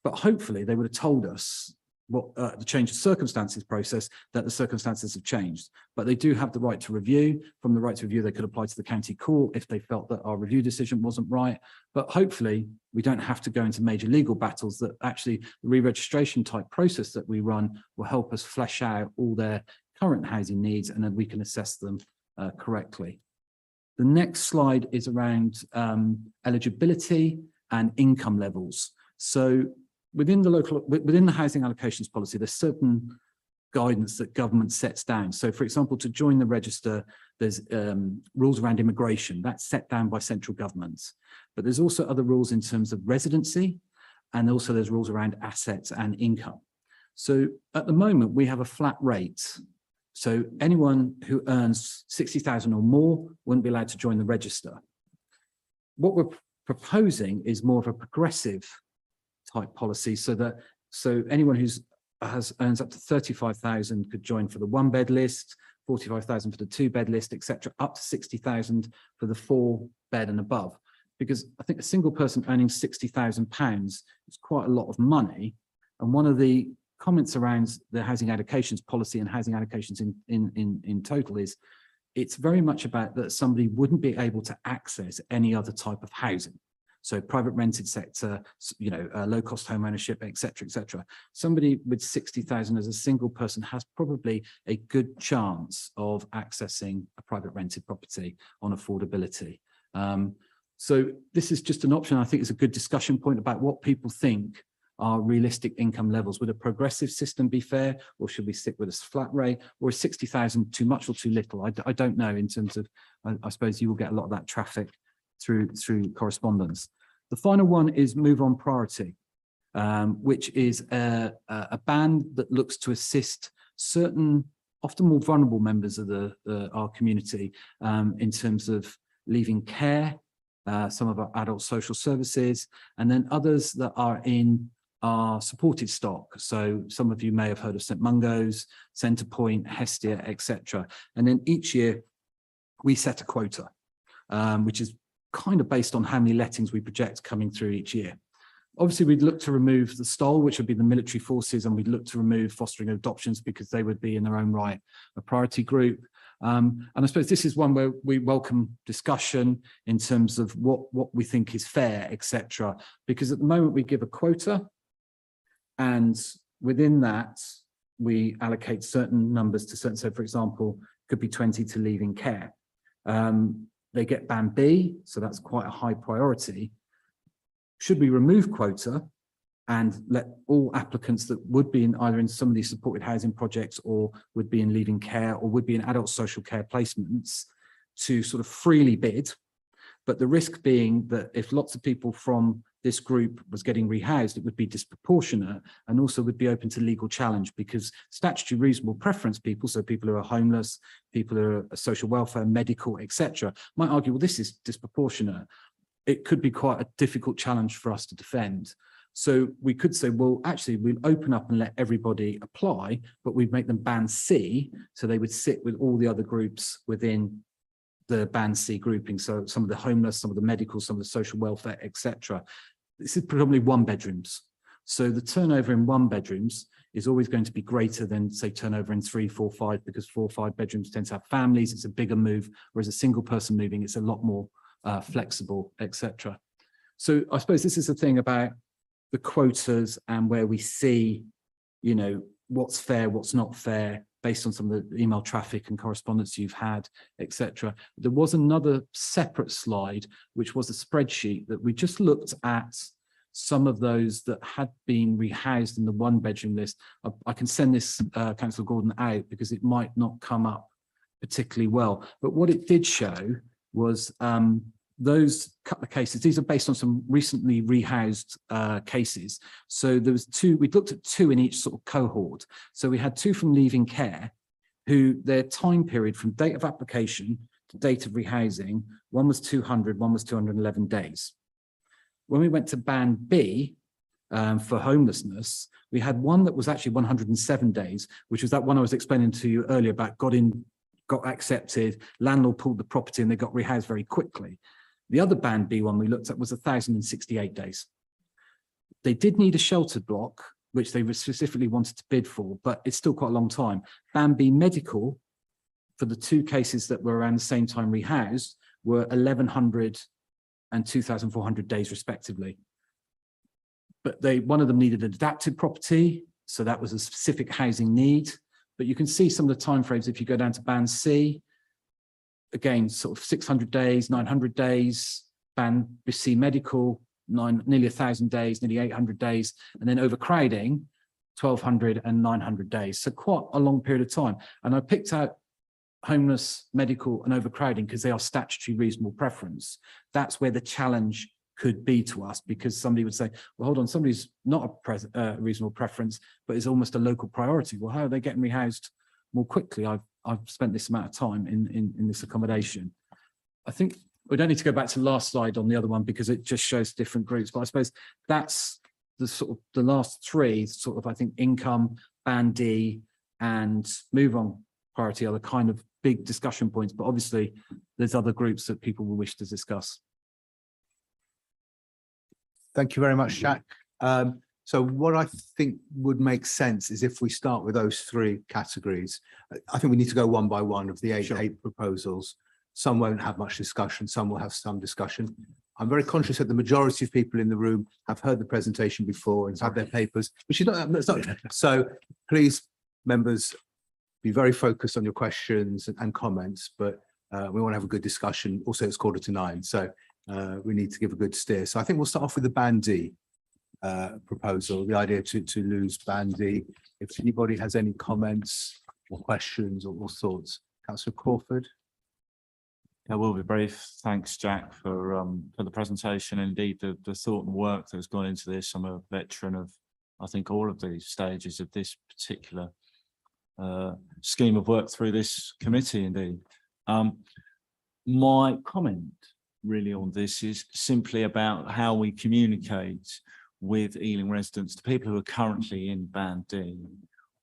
But hopefully they would have told us what the change of circumstances process, that the circumstances have changed, but they do have the right to review. From the right to review, they could apply to the county court if they felt that our review decision wasn't right. But hopefully we don't have to go into major legal battles, that actually the re-registration type process that we run will help us flesh out all their current housing needs, and then we can assess them correctly. The next slide is around eligibility and income levels. So within the housing allocations policy, there's certain guidance that government sets down. So for example, to join the register, there's rules around immigration, that's set down by central governments. But there's also other rules in terms of residency, and also there's rules around assets and income. So at the moment, we have a flat rate. So anyone who earns 60,000 or more wouldn't be allowed to join the register. What we're proposing is more of a progressive type policy, so anyone who's earns up to 35,000 could join for the 1-bed list, 45,000 for the 2-bed list, etc., up to 60,000 for the 4-bed and above. Because I think a single person earning £60,000 is quite a lot of money, and one of the comments around the housing allocations policy and housing allocations in total is it's very much about that somebody wouldn't be able to access any other type of housing. So private rented sector, you know, low cost home ownership, etc., etc. Somebody with 60,000 as a single person has probably a good chance of accessing a private rented property on affordability. So this is just an option. I think it's a good discussion point about what people think are realistic income levels. Would a progressive system be fair, or should we stick with a flat rate, or is 60,000 too much or too little? I don't know. In terms of, I suppose you will get a lot of that traffic through correspondence. The final one is move on priority, which is a band that looks to assist certain, often more vulnerable members of our community in terms of leaving care, some of our adult social services, and then others that are in our supported stock. So some of you may have heard of St Mungo's, Centrepoint, Hestia, etc. And then each year we set a quota, which is kind of based on how many lettings we project coming through each year. Obviously, we'd look to remove the STOL, which would be the military forces, and we'd look to remove fostering adoptions because they would be in their own right a priority group. And I suppose this is one where we welcome discussion in terms of what we think is fair, etc. Because at the moment we give a quota, and within that we allocate certain numbers to certain. So, for example, could be 20 to leaving care. They get band B, so that's quite a high priority. Should we remove quota and let all applicants that would be in either in some of these supported housing projects or would be in leaving care or would be in adult social care placements to sort of freely bid? But the risk being that if lots of people from this group was getting rehoused, it would be disproportionate and also would be open to legal challenge, because statutory reasonable preference people, so people who are homeless, people who are social welfare, medical, etc., might argue, well, this is disproportionate. It could be quite a difficult challenge for us to defend. So we could say, well, actually, we'll open up and let everybody apply, but we'd make them band C, so they would sit with all the other groups within the band C grouping. So some of the homeless, some of the medical, some of the social welfare, etc. This is predominantly 1-bedrooms. So the turnover in 1-bedrooms is always going to be greater than, say, turnover in 3, 4, 5, because 4 or 5 bedrooms tend to have families. It's a bigger move, whereas a single person moving, it's a lot more flexible, etc. So I suppose this is the thing about the quotas and where we see, you know, what's fair, what's not fair, based on some of the email traffic and correspondence you've had, etc. There was another separate slide, which was a spreadsheet that we just looked at some of those that had been rehoused in the one bedroom list. I can send this, Councillor Gordon, out because it might not come up particularly well. But what it did show was those couple of cases, these are based on some recently rehoused cases. So there was two, we looked at two in each sort of cohort. So we had two from leaving care, who their time period from date of application to date of rehousing, one was 200, one was 211 days. When we went to band B for homelessness, we had one that was actually 107 days, which was that one I was explaining to you earlier about got accepted, landlord pulled the property and they got rehoused very quickly. The other band B one we looked at was 1,068 days. They did need a sheltered block, which they specifically wanted to bid for, but it's still quite a long time. Band B medical, for the two cases that were around the same time rehoused, were 1,100 and 2,400 days respectively. But one of them needed an adapted property, so that was a specific housing need. But you can see some of the timeframes if you go down to band C, again, sort of 600 days, 900 days, band C medical, nearly 1,000 days, nearly 800 days, and then overcrowding, 1,200 and 900 days. So quite a long period of time. And I picked out homeless, medical and overcrowding because they are statutory reasonable preference. That's where the challenge could be to us, because somebody would say, well, hold on, somebody's not a reasonable preference, but is almost a local priority. Well, how are they getting rehoused more quickly? I've spent this amount of time in this accommodation. I think we don't need to go back to the last slide on the other one because it just shows different groups, but I suppose that's the sort of the last three sort of, I think, income, band D and move on priority are the kind of big discussion points, but obviously there's other groups that people will wish to discuss. Thank you very much, Jack. So what I think would make sense is if we start with those three categories. I think we need to go one by one of the eight proposals. Some won't have much discussion, some will have some discussion. I'm very conscious that the majority of people in the room have heard the presentation before and have their papers, which is not, so please, members, be very focused on your questions and comments, but we want to have a good discussion. Also, it's 8:45, so we need to give a good steer. So I think we'll start off with the band D proposal, the idea to lose band D. If anybody has any comments or questions or thoughts. Councillor Crawford. I will be brief. Thanks, Jack, for the presentation. Indeed, the thought and work that's gone into this. I'm a veteran of, I think, all of these stages of this particular scheme of work through this committee. Indeed, my comment really on this is simply about how we communicate with Ealing residents, the people who are currently in band D,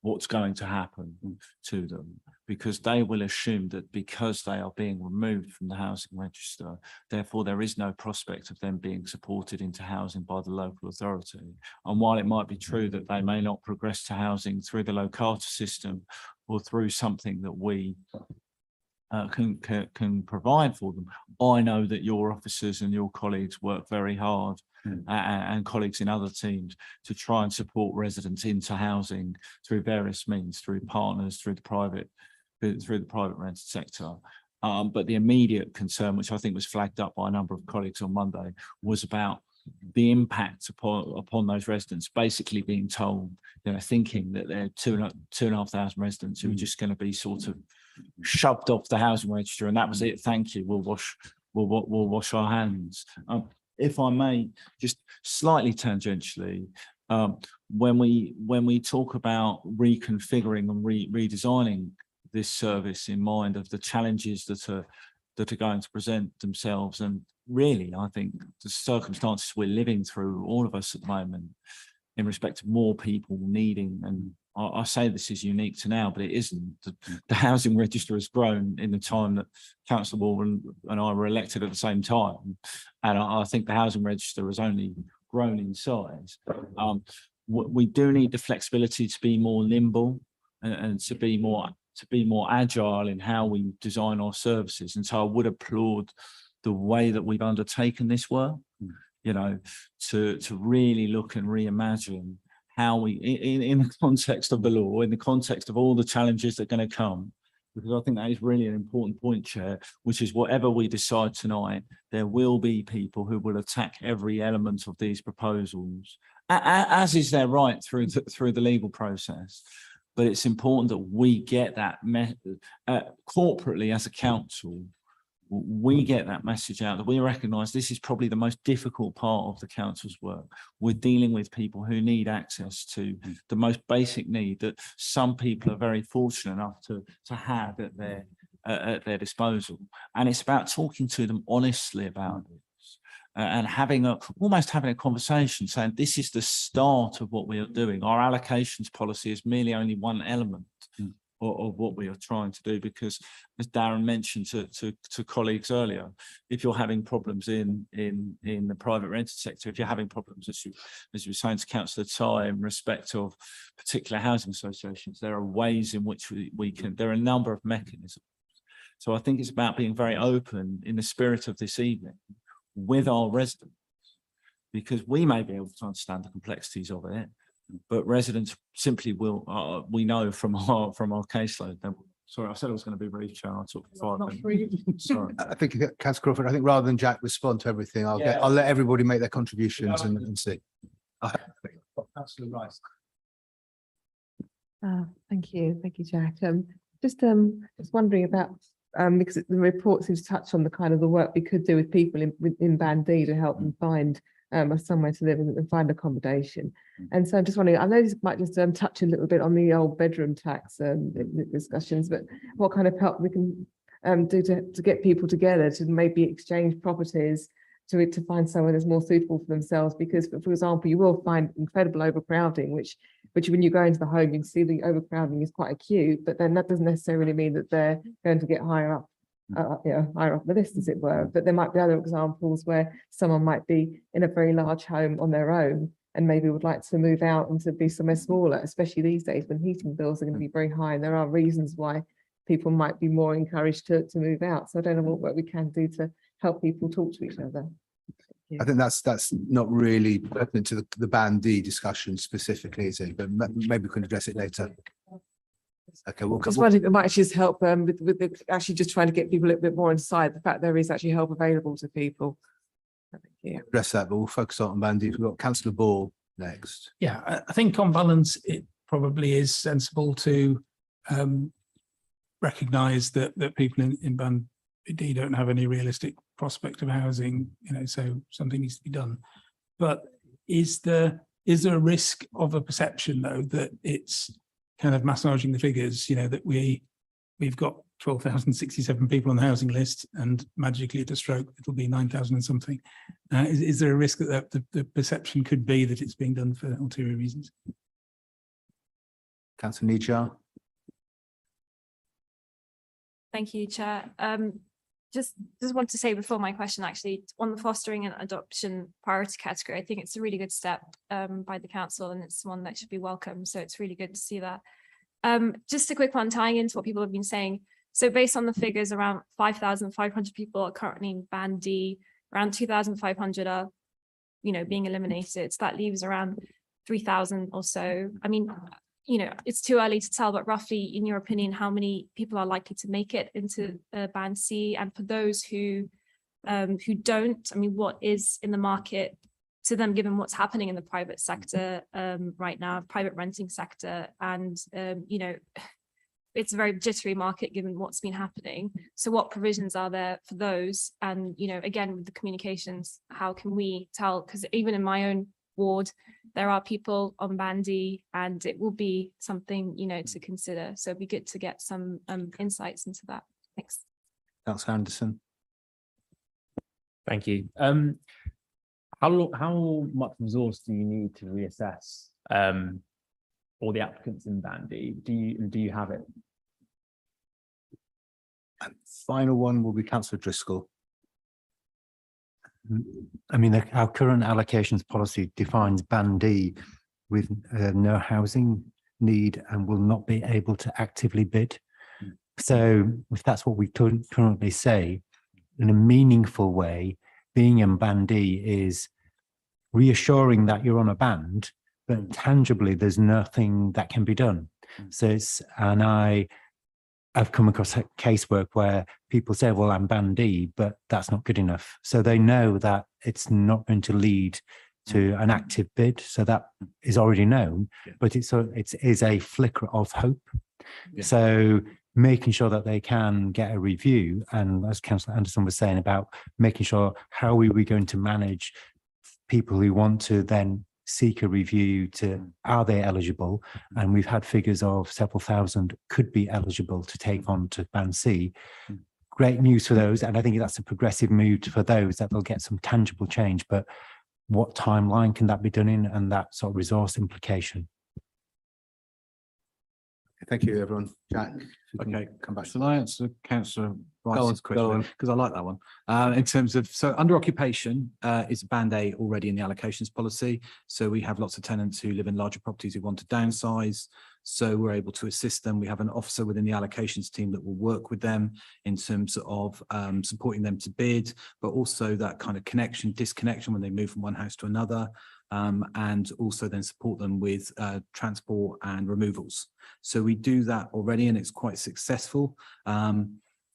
what's going to happen to them, because they will assume that because they are being removed from the housing register, therefore there is no prospect of them being supported into housing by the local authority. And while it might be true that they may not progress to housing through the locata system or through something that we can provide for them, I know that your officers and your colleagues work very hard and colleagues in other teams to try and support residents into housing through various means, through partners, through the private rented sector. But the immediate concern, which I think was flagged up by a number of colleagues on Monday, was about the impact upon those residents, basically being told, thinking that there are 2,500 residents who are just going to be sort of shoved off the housing register, and that was it. Thank you. We'll wash our hands. If I may, just slightly tangentially, when we talk about reconfiguring and redesigning this service in mind of the challenges that are going to present themselves, and really, I think the circumstances we're living through, all of us at the moment, in respect of more people needing, and I say this is unique to now, but it isn't. The housing register has grown in the time that Councillor Warren and I were elected at the same time, and I think the housing register has only grown in size. We do need the flexibility to be more nimble and to be more agile in how we design our services, and so I would applaud the way that we've undertaken this work. To really look and reimagine how we, in the context of the law, in the context of all the challenges that are going to come, because I think that is really an important point, Chair, which is whatever we decide tonight, there will be people who will attack every element of these proposals, as is their right through the legal process. But it's important that we get that corporately as a council, we get that message out, that we recognise this is probably the most difficult part of the council's work. We're dealing with people who need access to the most basic need that some people are very fortunate enough to have at their disposal. And it's about talking to them honestly about this and almost having a conversation, saying this is the start of what we are doing. Our allocations policy is merely only one element of what we are trying to do, because as Darren mentioned to colleagues earlier, if you're having problems in the private rented sector, if you're having problems, as you were saying to Councillor Ty, in respect of particular housing associations, there are ways in which we can, there are a number of mechanisms. So I think it's about being very open in the spirit of this evening with our residents, because we may be able to understand the complexities of it, but residents simply will, we know from our caseload. Sorry, I said I was going to be brief, Chair. I took 5 minutes. Sorry. I think, Councillor Crawford, I think rather than Jack respond to everything, I'll let everybody make their contributions and see. Councillor Rice. Thank you, Jack. Just wondering about because the report seems to touch on the kind of the work we could do with people in Band D to help them find somewhere to live and find accommodation. And so I'm just wondering, I know this might just touch a little bit on the old bedroom tax discussions, but what kind of help we can do to get people together to maybe exchange properties to find somewhere that's more suitable for themselves? Because, for example, you will find incredible overcrowding, which when you go into the home, you can see the overcrowding is quite acute, but then that doesn't necessarily mean that they're going to get higher up. Higher up the list, as it were. But there might be other examples where someone might be in a very large home on their own and maybe would like to move out and to be somewhere smaller, especially these days when heating bills are going to be very high. And there are reasons why people might be more encouraged to move out. So I don't know what we can do to help people talk to each other. I think that's not really pertinent to the Band D discussion specifically, is it? But maybe we can address it later. Okay, we'll just wondering if it might just help with actually just trying to get people a little bit more inside the fact there is actually help available to people. Address that, but we'll focus on Band D. We've got Councillor Ball next. Yeah, I think on balance, it probably is sensible to recognise that people in Band D don't have any realistic prospect of housing, so something needs to be done. But is there a risk of a perception, though, that it's kind of massaging the figures, that we've got 12,067 people on the housing list and magically at a stroke it'll be 9,000 and something. Is there a risk that the perception could be that it's being done for ulterior reasons? Councillor Nijar. Thank you, Chair. Just want to say before my question, actually, on the fostering and adoption priority category, I think it's a really good step by the council, and it's one that should be welcome. So it's really good to see that. Just a quick one tying into what people have been saying. So based on the figures, around 5,500 people are currently in Band D, around 2,500 are, being eliminated. So that leaves around 3,000 or so. I mean, it's too early to tell, but roughly, in your opinion, how many people are likely to make it into Band C? And for those who don't, I mean, what is in the market to them, given what's happening in the private sector right now, private renting sector, and it's a very jittery market given what's been happening. So what provisions are there for those? And again, with the communications, how can we tell? Because even in my own ward, there are people on Band D, and it will be something to consider. So it'd be good to get some insights into that. Thanks. Councillor Anderson. Thank you. How much resource do you need to reassess all the applicants in Band D? Do you have it? And final one will be Councillor Driscoll. I mean, our current allocations policy defines Band D with no housing need and will not be able to actively bid. So if that's what we currently say, in a meaningful way, being in Band D is reassuring that you're on a band, but tangibly, there's nothing that can be done. So I've come across a casework where people say, well, I'm band D, but that's not good enough. So they know that it's not going to lead to an active bid. So that is already known, but it is a flicker of hope. So making sure that they can get a review, and as Councillor Anderson was saying about making sure how are we going to manage people who want to then seek a review to are they eligible, and we've had figures of several thousand could be eligible to take on to band C. Great news for those, and I think that's a progressive move for those that they'll get some tangible change, but what timeline can that be done in, and that sort of resource implication. Thank you, everyone. Jack, Okay, come back. shall I answer Councillor on, Rice's go question? on. Because I like that one. In terms of, so under occupation is band A already in the allocations policy. So we have lots of tenants who live in larger properties who want to downsize. So we're able to assist them. We have an officer within the allocations team that will work with them in terms of supporting them to bid, but also that kind of connection, disconnection when they move from one house to another. And also then support them with transport and removals. So we do that already, and it's quite successful.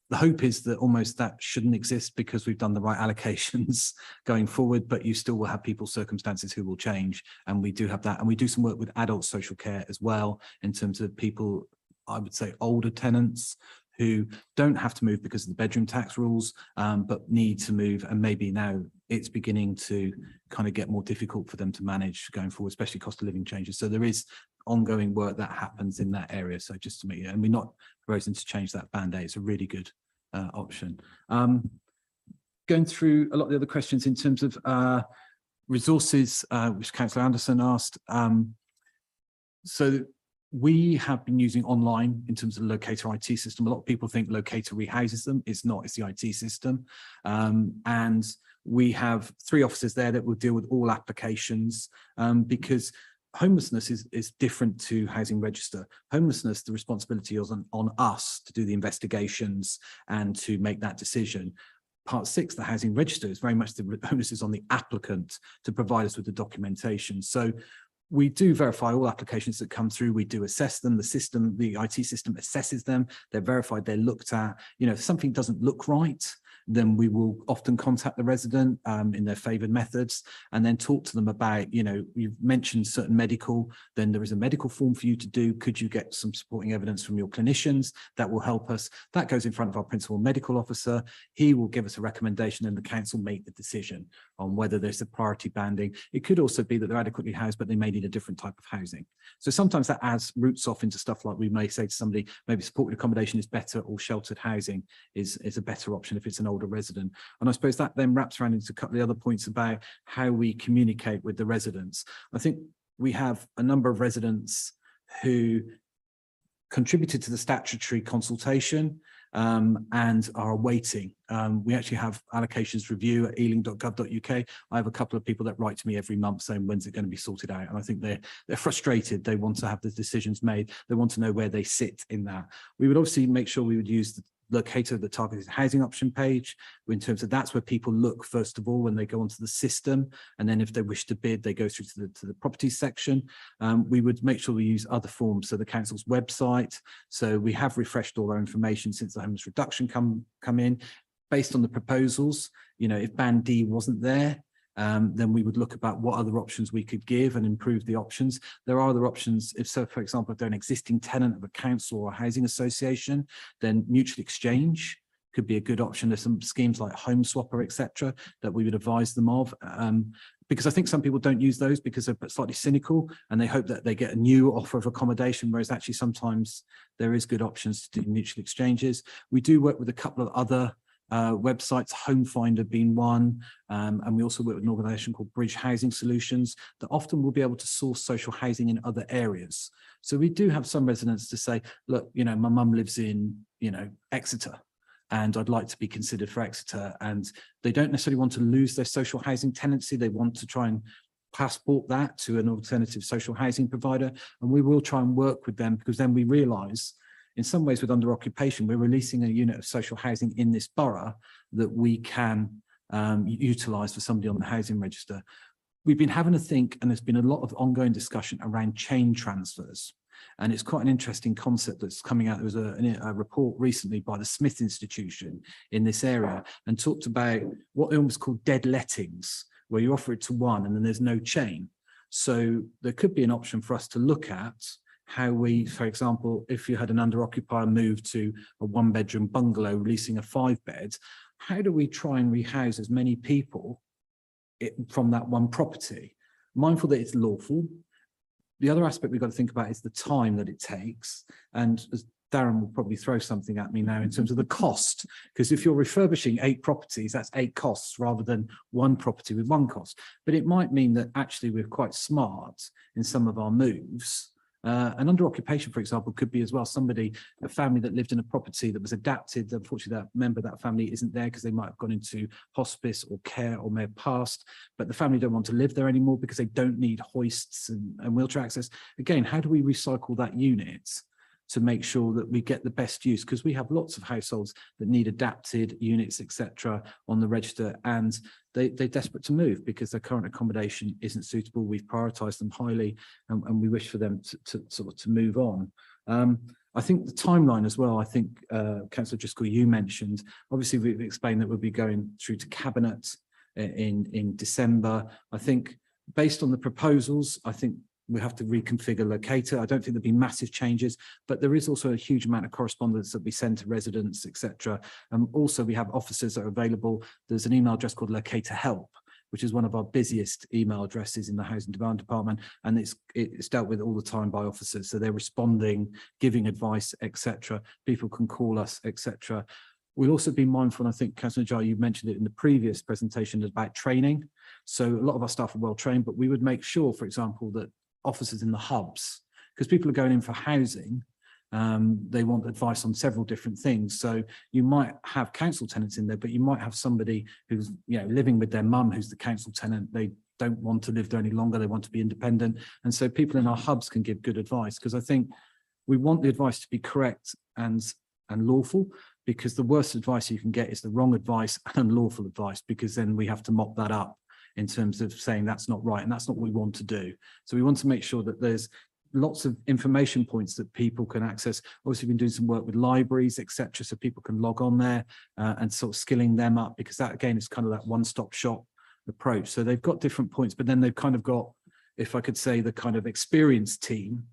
The hope is that almost that shouldn't exist because we've done the right allocations going forward, but you still will have people's circumstances who will change. And we do have that. And we do some work with adult social care as well, in terms of people, I would say older tenants who don't have to move because of the bedroom tax rules, but need to move. And maybe now it's beginning to kind of get more difficult for them to manage going forward, especially cost of living changes. So there is ongoing work that happens in that area. So just to make you, and we're not proposing to change that band A. It's a really good option. Going through a lot of the other questions in terms of resources, which Councillor Anderson asked. So we have been using online in terms of the Locator IT system. A lot of people think Locator rehouses them. It's not, it's the IT system. And we have 3 officers there that will deal with all applications because homelessness is different to housing register. Homelessness, the responsibility is on us to do the investigations and to make that decision. Part 6, the housing register, is very much the onus is on the applicant to provide us with the documentation. So we do verify all applications that come through. We do assess them. The system, the IT system assesses them. They're verified, they're looked at. You know, if something doesn't look right, then we will often contact the resident in their favoured methods and then talk to them about, you know, you've mentioned certain medical, then there is a medical form for you to do. Could you get some supporting evidence from your clinicians that will help us? That goes in front of our principal medical officer. He will give us a recommendation and the council make the decision on whether there's a priority banding. It could also be that they're adequately housed, but they may need a different type of housing. So sometimes that adds roots off into stuff like we may say to somebody, maybe supported accommodation is better or sheltered housing is a better option if it's an older resident. And I suppose that then wraps around into a couple of other points about how we communicate with the residents. I think we have a number of residents who contributed to the statutory consultation and are awaiting. We actually have allocations review at ealing.gov.uk. I have a couple of people that write to me every month saying, when's it going to be sorted out? And I think they're frustrated. They want to have the decisions made. They want to know where they sit in that. We would obviously make sure we would use the Locator, the targeted housing option page, in terms of that's where people look first of all when they go onto the system, and then if they wish to bid they go through to the properties section. We would make sure we use other forms, so the council's website. So we have refreshed all our information since the homeless reduction come in based on the proposals. You know, if band D wasn't there, then we would look about what other options we could give and improve the options. There are other options. If so, for example, if they're an existing tenant of a council or a housing association, then mutual exchange could be a good option. There's some schemes like Home Swapper, etc., that we would advise them of. Because I think some people don't use those because they're slightly cynical and they hope that they get a new offer of accommodation, whereas actually sometimes there is good options to do mutual exchanges. We do work with a couple of other websites, Home Finder being one, and we also work with an organisation called Bridge Housing Solutions that often will be able to source social housing in other areas. So we do have some residents to say, look, you know, my mum lives in, you know, Exeter, and I'd like to be considered for Exeter, and they don't necessarily want to lose their social housing tenancy. They want to try and passport that to an alternative social housing provider, and we will try and work with them, because then we realise in some ways with under occupation, we're releasing a unit of social housing in this borough that we can utilise for somebody on the housing register. we've been having a think, and there's been a lot of ongoing discussion around chain transfers. And it's quite an interesting concept that's coming out. There was a report recently by the Smith Institution in this area and talked about what they almost call dead lettings, where you offer it to one and then there's no chain. So there could be an option for us to look at how we, for example, if you had an under-occupier move to a one-bedroom bungalow releasing a 5-bed, how do we try and rehouse as many people from that one property? Mindful that it's lawful. The other aspect we've got to think about is the time that it takes. And as Darren will probably throw something at me now in terms of the cost, because if you're refurbishing 8 properties, that's 8 costs rather than one property with one cost. But it might mean that actually we're quite smart in some of our moves. And under occupation, for example, could be as well a family that lived in a property that was adapted. Unfortunately, that member of that family isn't there because they might have gone into hospice or care or may have passed, but the family don't want to live there anymore because they don't need hoists and wheelchair access. Again, how do we recycle that unit to make sure that we get the best use? Because we have lots of households that need adapted units, etc., on the register, and they're desperate to move because their current accommodation isn't suitable. We've prioritised them highly, and we wish for them to sort of move on. I think the timeline as well, I think Councillor Driscoll, you mentioned, obviously we've explained that we'll be going through to Cabinet in December. I think based on the proposals, I think we have to reconfigure Locator. I don't think there'll be massive changes, but there is also a huge amount of correspondence that we send to residents, etc. And also we have officers that are available. There's an email address called Locator Help, which is one of our busiest email addresses in the Housing Demand Department, and it's dealt with all the time by officers. So they're responding, giving advice, etc. People can call us, etc. We'll also be mindful, and I think Councillor Najjar, you mentioned it in the previous presentation about training. So a lot of our staff are well trained, but we would make sure, for example, that officers in the hubs, because people are going in for housing, they want advice on several different things. So you might have council tenants in there, but you might have somebody who's living with their mum who's the council tenant. They don't want to live there any longer. They want to be independent. And so people in our hubs can give good advice, because I think we want the advice to be correct and lawful, because the worst advice you can get is the wrong advice and unlawful advice, because then we have to mop that up in terms of saying that's not right, and that's not what we want to do. So we want to make sure that there's lots of information points that people can access. Obviously, we've been doing some work with libraries, etc., so people can log on there and sort of skilling them up, because that again is kind of that one-stop shop approach. So they've got different points, but then they've kind of got, if I could say, the kind of experienced team,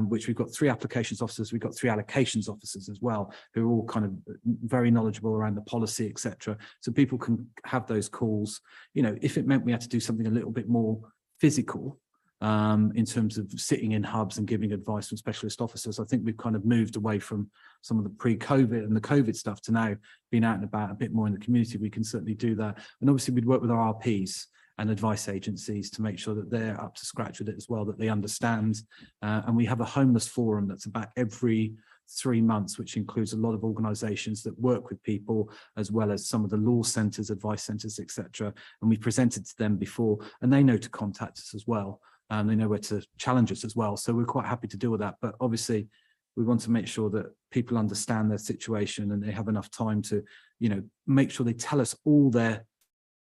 which we've got 3 applications officers, we've got 3 allocations officers as well, who are all kind of very knowledgeable around the policy, etc. So people can have those calls. If it meant we had to do something a little bit more physical in terms of sitting in hubs and giving advice from specialist officers, I think we've kind of moved away from some of the pre-COVID and the COVID stuff to now being out and about a bit more in the community. We can certainly do that. And obviously we'd work with our RPs and advice agencies to make sure that they're up to scratch with it as well, that they understand. And we have a homeless forum that's about every 3 months, which includes a lot of organisations that work with people, as well as some of the law centres, advice centres, etc. And we presented to them before, and they know to contact us as well. And they know where to challenge us as well. So we're quite happy to deal with that. But obviously, we want to make sure that people understand their situation and they have enough time to, make sure they tell us all their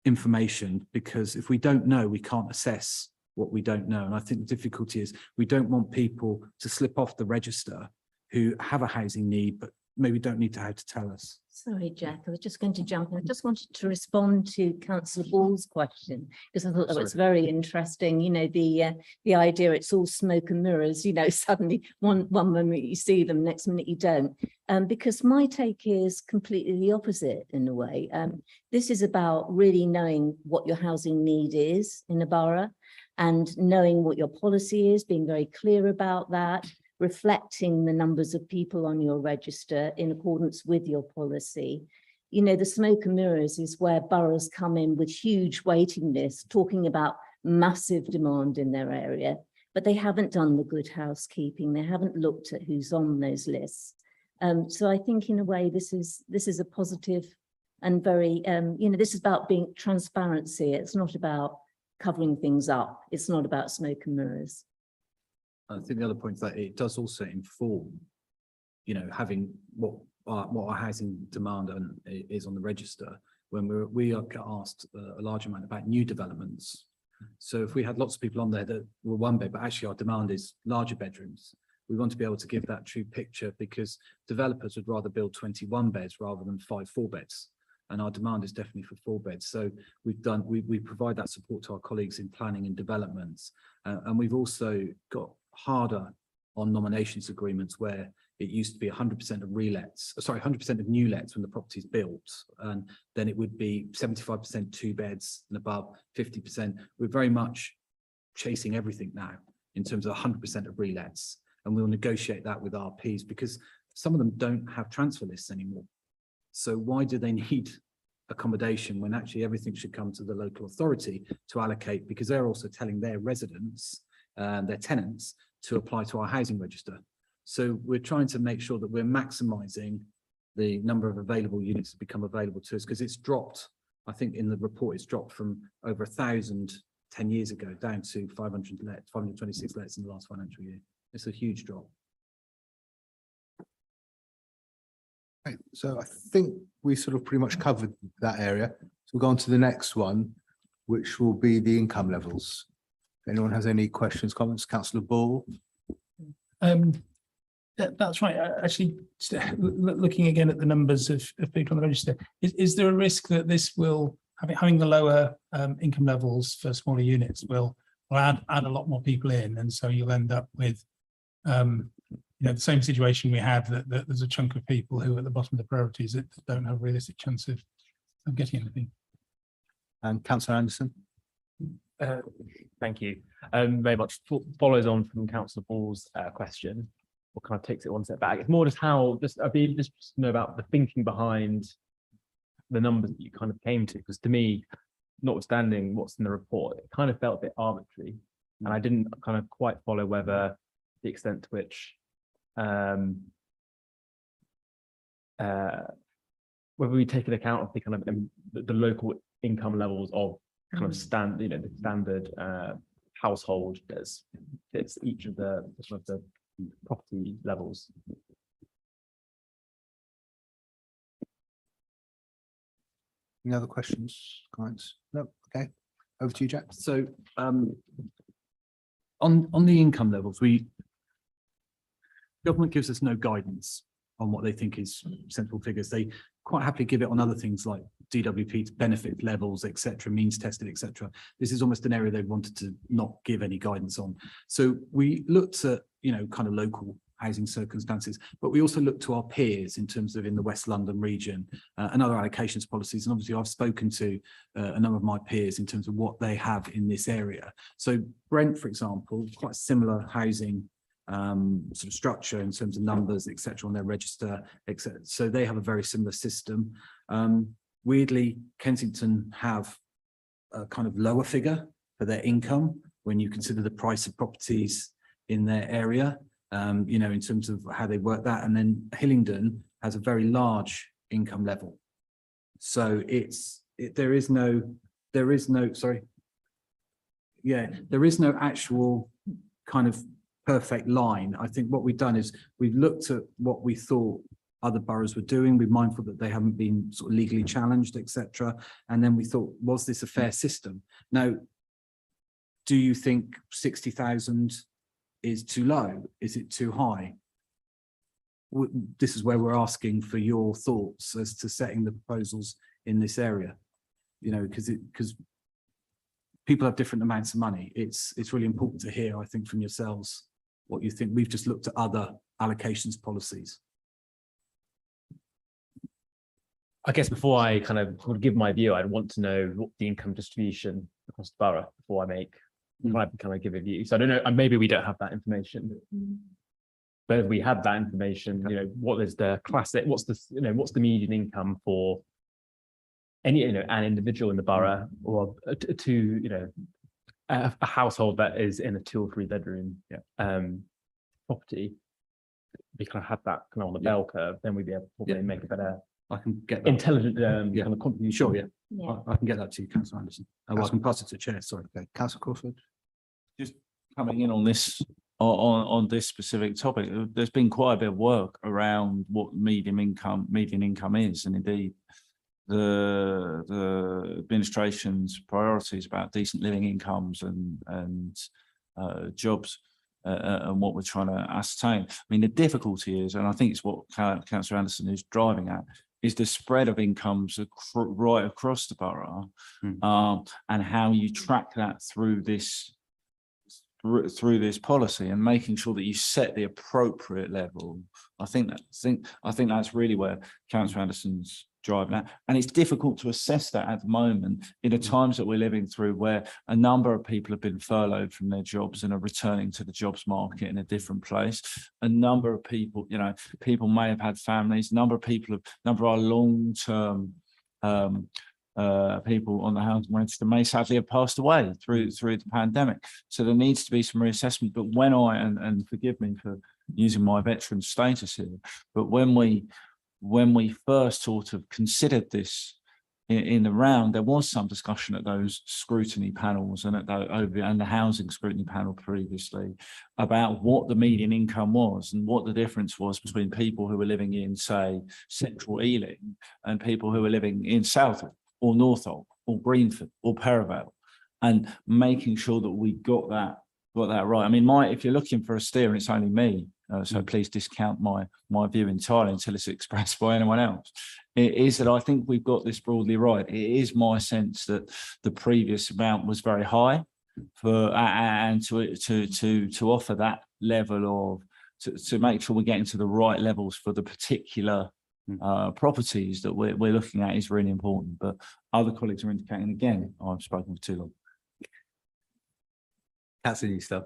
information, because if we don't know, we can't assess what we don't know. And I think the difficulty is we don't want people to slip off the register who have a housing need, but maybe don't need to have to tell us. Sorry, Jack, I was just going to jump in. I just wanted to respond to Councillor Ball's question, because I thought that was very interesting. The idea it's all smoke and mirrors, suddenly one moment you see them, next minute you don't. Because my take is completely the opposite in a way. This is about really knowing what your housing need is in a borough and knowing what your policy is, being very clear about that, reflecting the numbers of people on your register in accordance with your policy. The smoke and mirrors is where boroughs come in with huge waiting lists, talking about massive demand in their area, but they haven't done the good housekeeping. They haven't looked at who's on those lists. So I think in a way, this is a positive and very, this is about being transparency. It's not about covering things up. It's not about smoke and mirrors. I think the other point is that it does also inform, having what our housing demand is on the register. When we are asked a large amount about new developments, So if we had lots of people on there that were one bed, but actually our demand is larger bedrooms, we want to be able to give that true picture, because developers would rather build 21 beds rather than 5 4-beds. And our demand is definitely for 4 beds. So we provide that support to our colleagues in planning and developments. And we've also got harder on nominations agreements, where it used to be 100% of relets, sorry, 100% of new lets when the property's built. And then it would be 75% 2 beds and above, 50%. We're very much chasing everything now in terms of 100% of relets. And we'll negotiate that with RPs, because some of them don't have transfer lists anymore. So why do they need accommodation when actually everything should come to the local authority to allocate, because they're also telling their residents, their tenants, to apply to our housing register. So we're trying to make sure that we're maximising the number of available units that become available to us, because it's dropped, I think in the report, it's dropped from over 1,000 10 years ago down to 526 lets in the last financial year. It's a huge drop. Right, so I think we sort of pretty much covered that area. So we'll go on to the next one, which will be the income levels. If anyone has any questions, comments, Councillor Ball. That's right. Actually, looking again at the numbers of people on the register, is there a risk that this will, having the lower income levels for smaller units, will add a lot more people in, and so you'll end up with the same situation we had, that there's a chunk of people who are at the bottom of the priorities that don't have a realistic chance of getting anything. And Councillor Anderson. Thank you. Very much follows on from Councillor Ball's question, or kind of takes it one step back. It's more just how, I'd be just to know about the thinking behind the numbers that you kind of came to, because to me, notwithstanding what's in the report, it kind of felt a bit arbitrary, and I didn't kind of quite follow whether the extent to which whether we take into account of the kind of the local income levels of kind of the standard household as fits each of the sort of the property levels. Any other questions, comments? No. Okay. Over to you, Jack. So on the income levels, government gives us no guidance on what they think is sensible figures. They quite happily give it on other things like DWP benefit levels, etc., means tested, etc. This is almost an area they wanted to not give any guidance on. So we looked at, kind of local housing circumstances, but we also looked to our peers in terms of in the West London region and other allocations policies. And obviously I've spoken to a number of my peers in terms of what they have in this area. So Brent, for example, quite similar housing sort of structure in terms of numbers, etc., on their register, etc. So they have a very similar system. Weirdly, Kensington have a kind of lower figure for their income when you consider the price of properties in their area, in terms of how they work that. And then Hillingdon has a very large income level. So there is no actual kind of perfect line. I think what we've done is we've looked at what we thought other boroughs were doing. We're mindful that they haven't been sort of legally challenged, etc. And then we thought, was this a fair system? Now, do you think 60,000 is too low? Is it too high? This is where we're asking for your thoughts as to setting the proposals in this area. Because people have different amounts of money. It's really important to hear, I think, from yourselves what you think. We've just looked at other allocations policies. I guess before I kind of would give my view, I'd want to know what the income distribution across the borough before I kind of give a view. So I don't know, and maybe we don't have that information. But if we had that information, what is the classic, what's the median income for any, an individual in the borough, or a household that is in a 2 or 3 bedroom property. We kind of had that kind of on the bell curve, then we'd be able to probably make a better, I can get that. intelligent kind of contribution. Sure, yeah. I can get that to you, Councillor Anderson. I can pass it to the chair. Sorry, okay. Councillor Crawford. Just coming in on this on this specific topic, there's been quite a bit of work around what median income is, and indeed the administration's priorities about decent living incomes and jobs and what we're trying to ascertain. I mean, the difficulty is, and I think it's what Councillor Anderson is driving at, is the spread of incomes right across the borough, and how you track that through this policy and making sure that you set the appropriate level. I think that's really where Councillor Anderson's driving at, and it's difficult to assess that at the moment in the times that we're living through, where a number of people have been furloughed from their jobs and are returning to the jobs market in a different place. A number of people, you know, people may have had families. A number of our long-term people on the housing register may sadly have passed away through the pandemic. So there needs to be some reassessment. But when and forgive me for using my veteran status here, but when we first sort of considered this in the round, there was some discussion at those scrutiny panels and and the housing scrutiny panel previously about what the median income was and what the difference was between people who were living in, say, central Ealing and people who were living in Southall or Northolt or Greenford or Perivale, and making sure that we got that right. I mean, if you're looking for a steer, and it's only me, so please discount my view entirely until it's expressed by anyone else, it is that I think we've got this broadly right. It is my sense that the previous amount was very high and to offer that level of to make sure we're getting to the right levels for the particular properties that we're looking at is really important. But other colleagues are indicating, again, I've spoken for too long. That's the new stuff.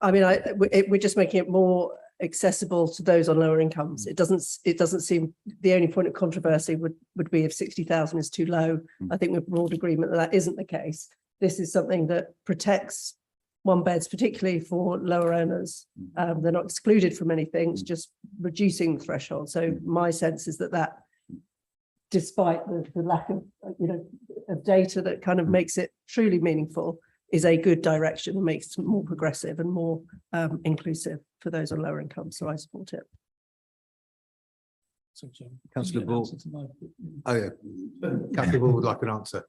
I mean, we're just making it more accessible to those on lower incomes. It doesn't seem, the only point of controversy would be if 60,000 is too low. I think we're broad agreement that isn't the case. This is something that protects one beds, particularly for lower earners. They're not excluded from anything, it's just reducing the threshold. So my sense is that despite the lack of, of data that kind of makes it truly meaningful, is a good direction and makes it more progressive and more inclusive for those on lower income. So I support it. Councillor Ball. Oh yeah, Councillor Ball would like an answer.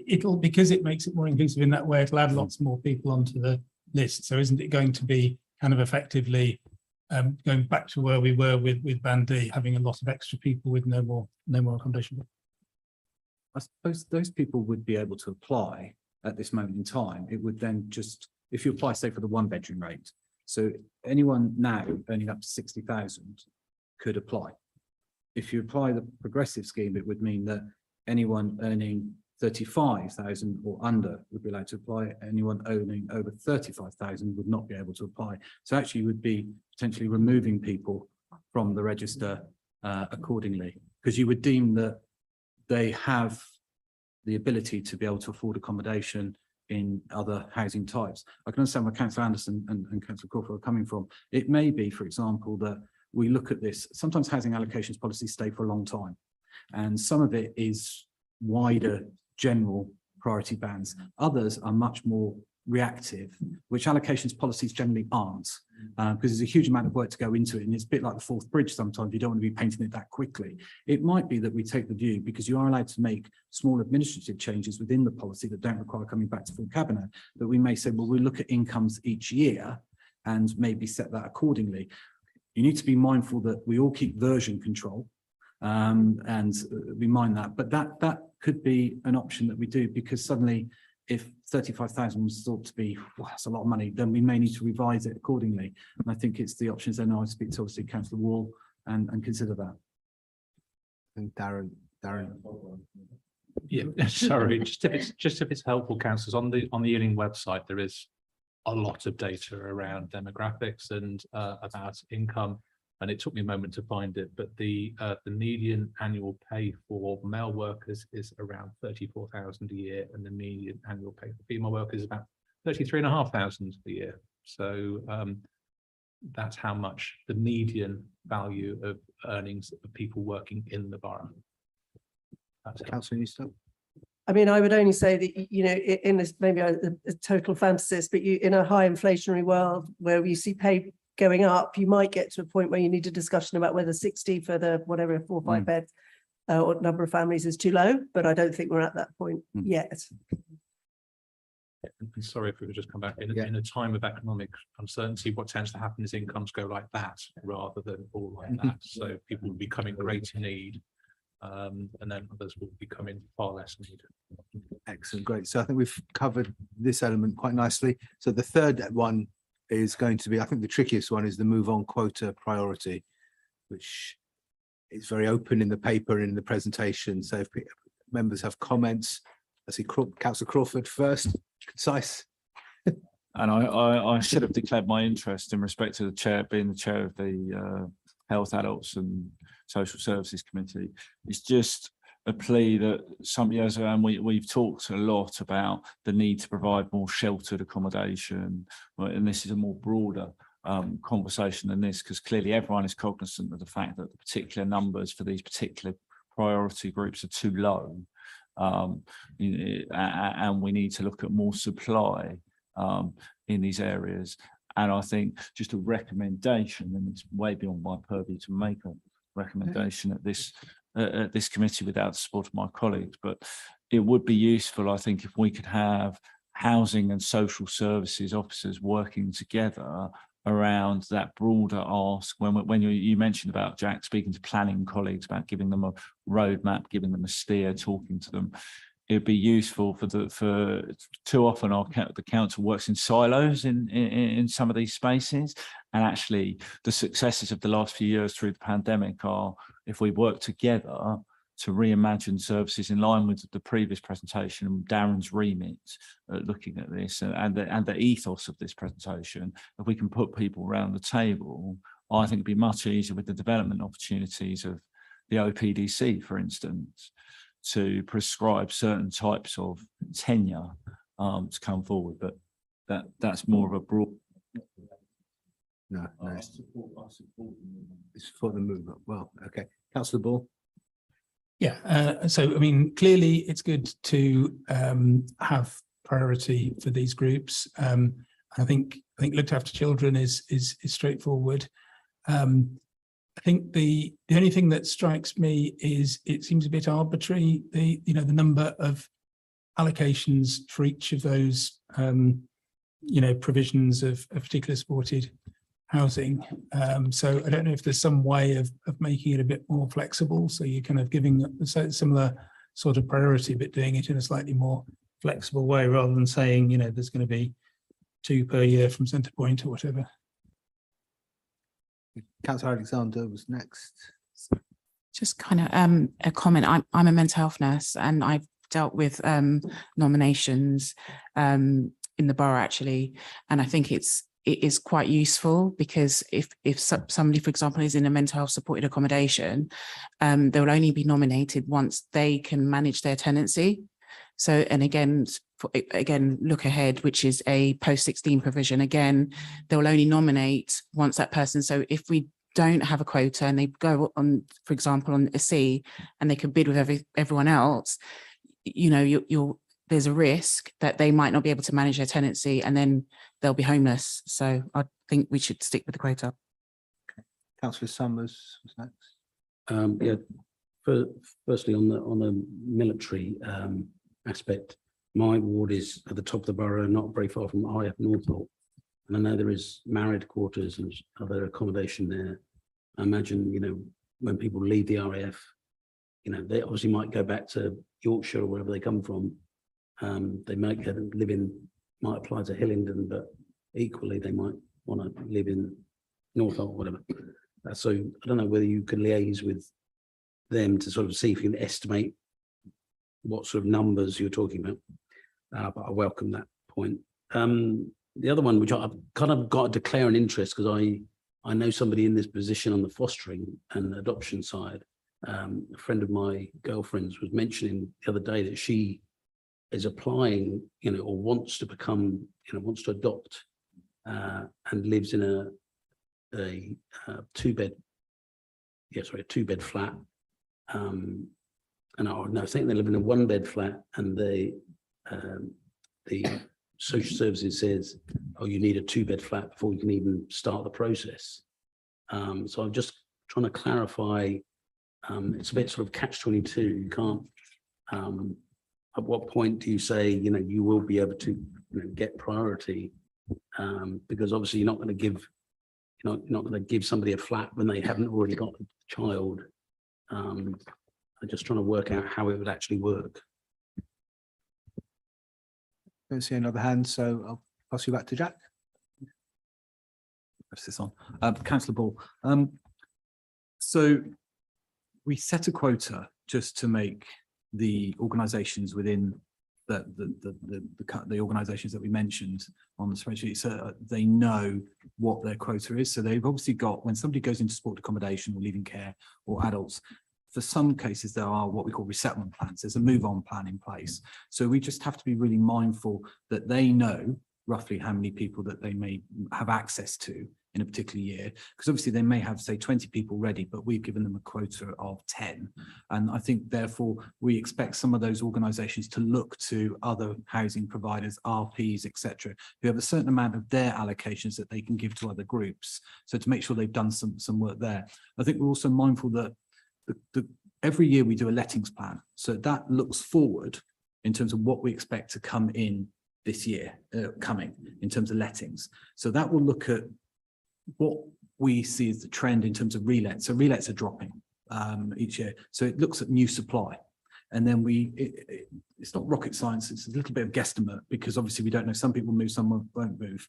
It'll, because it makes it more inclusive in that way, it'll add lots more people onto the list. So isn't it going to be kind of effectively going back to where we were with Band D, having a lot of extra people with no more accommodation? I suppose those people would be able to apply at this moment in time. It would then just, if you apply, say, for the 1-bedroom rate, so anyone now earning up to 60,000 could apply. If you apply the progressive scheme, it would mean that anyone earning 35,000 or under would be allowed to apply. Anyone owning over 35,000 would not be able to apply. So actually, you would be potentially removing people from the register accordingly, because you would deem that they have the ability to be able to afford accommodation in other housing types. I can understand where Councillor Anderson and Councillor Crawford are coming from. It may be, for example, that we look at this, sometimes housing allocations policies stay for a long time, and some of it is wider general priority bands. Others are much more reactive, which allocations policies generally aren't, because there's a huge amount of work to go into it, and it's a bit like the Forth Bridge sometimes. You don't want to be painting it that quickly. It might be that we take the view, because you are allowed to make small administrative changes within the policy that don't require coming back to full cabinet, that we may say, well, we'll look at incomes each year and maybe set that accordingly. You need to be mindful that we all keep version control, and we mind that, but that could be an option that we do, because suddenly if 35,000 was thought to be, well, that's a lot of money, then we may need to revise it accordingly. And I think it's the options then I speak to obviously Councillor Wall and consider that. And Darren. Yeah, sorry, just if it's helpful, councillors, on the Ealing website, there is a lot of data around demographics and about income. And it took me a moment to find it, but the median annual pay for male workers is around 34,000 a year, and the median annual pay for female workers is about 33,500 a year. So that's how much the median value of earnings of people working in the borough. Councillor Newstone. I mean, I would only say that, in this, maybe a total fantasist, but in a high inflationary world where you see pay going up, you might get to a point where you need a discussion about whether 60 for the whatever 4 or 5 beds or number of families is too low, but I don't think we're at that point yet. I'm sorry if we could just come back in a time of economic uncertainty, what tends to happen is incomes go like that rather than all like that. So people will become in greater need. And then others will become in far less need. Excellent, great. So I think we've covered this element quite nicely. So the third one is going to be, I think the trickiest one is the move on quota priority, which is very open in the paper and in the presentation. So if members have comments, I see Councillor Crawford first, concise. And I should have declared my interest in respect to the chair, being the chair of the Health, Adults and Social Services Committee. It's just a plea that some years ago, and we've talked a lot about the need to provide more sheltered accommodation, and this is a more broader conversation than this, because clearly everyone is cognizant of the fact that the particular numbers for these particular priority groups are too low. And we need to look at more supply in these areas. And I think just a recommendation, and it's way beyond my purview to make a recommendation at this committee without the support of my colleagues, but it would be useful, I think, if we could have housing and social services officers working together around that broader ask. When you mentioned about, Jack, speaking to planning colleagues about giving them a roadmap, giving them a steer, talking to them, it'd be useful for too often the council works in silos in some of these spaces, and actually the successes of the last few years through the pandemic are if we work together to reimagine services in line with the previous presentation and Darren's remit looking at this and the ethos of this presentation. If we can put people around the table, I think it'd be much easier with the development opportunities of the OPDC, for instance, to prescribe certain types of tenure to come forward. But that's more of a broad. No, it's for the movement. Well, okay, Councillor Ball. Yeah, so I mean, clearly it's good to have priority for these groups. I think looked after children is straightforward. I think the only thing that strikes me is it seems a bit arbitrary, the number of allocations for each of those provisions of particular supported housing. So I don't know if there's some way of making it a bit more flexible, so you're kind of giving a similar sort of priority but doing it in a slightly more flexible way, rather than saying there's going to be 2 per year from Centrepoint or whatever. Councillor Alexander was next. Just kind of a comment. I'm a mental health nurse, and I've dealt with nominations in the borough actually, and I think it is quite useful, because if somebody, for example, is in a mental health supported accommodation, they will only be nominated once they can manage their tenancy. So, and again, look ahead, which is a post-16 provision. Again, they will only nominate once that person. So if we don't have a quota and they go on, for example, on a C, and they can bid with everyone else, there's a risk that they might not be able to manage their tenancy, and then they'll be homeless. So I think we should stick with the quota. Okay. Councillor Summers was next. Yeah. Firstly, on the military aspect, my ward is at the top of the borough, not very far from IF Northolt, and I know there is married quarters and other accommodation there. I imagine when people leave the RAF, they obviously might go back to Yorkshire or wherever they come from. They might might apply to Hillingdon, but equally they might want to live in Northolt or whatever. So I don't know whether you could liaise with them to sort of see if you can estimate what sort of numbers you're talking about. But I welcome that point. The other one, which I've kind of got to declare an interest, because I know somebody in this position on the fostering and adoption side. A friend of my girlfriend's was mentioning the other day that she is applying, or wants to become, wants to adopt, and lives in a 2-bed, a 2-bed flat. And I think they live in a 1-bed flat, and the social services says, oh, you need a 2-bed flat before you can even start the process. So I'm just trying to clarify, it's a bit sort of catch-22. You can't, at what point do you say, you will be able to get priority? Because obviously you're not going to give, you're not going to give somebody a flat when they haven't already got a child. I'm just trying to work out how it would actually work. Don't see another hand, so I'll pass you back to Jack. Press this on. Councillor Ball. So we set a quota just to make the organisations within the organisations that we mentioned on the spreadsheet, so they know what their quota is. So they've obviously got, when somebody goes into support accommodation or leaving care or adults, for some cases there are what we call resettlement plans. There's a move on plan in place. So we just have to be really mindful that they know roughly how many people that they may have access to in a particular year, because obviously they may have, say, 20 people ready, but we've given them a quota of 10. And I think therefore we expect some of those organisations to look to other housing providers, RPs, etc., who have a certain amount of their allocations that they can give to other groups. So to make sure they've done some work there. I think we're also mindful that every year we do a lettings plan. So that looks forward in terms of what we expect to come in this year, coming in terms of lettings. So that will look at what we see as the trend in terms of relets. So relets are dropping each year. So it looks at new supply. And then it's not rocket science, it's a little bit of guesstimate, because obviously we don't know, some people move, some won't move.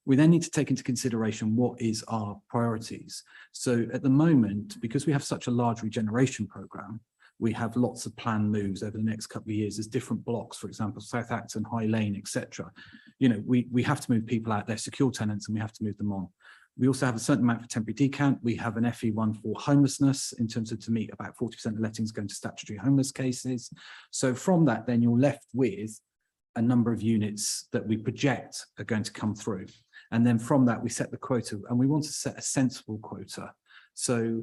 We then need to take into consideration what is our priorities. So at the moment, because we have such a large regeneration program, we have lots of planned moves over the next couple of years. There's different blocks, for example, South Acton, High Lane, etc. We have to move people out there, secure tenants, and we have to move them on. We also have a certain amount for temporary decant. We have an FE1 for homelessness in terms of to meet about 40% of lettings going to statutory homeless cases. So from that, then you're left with a number of units that we project are going to come through. And then from that, we set the quota, and we want to set a sensible quota. So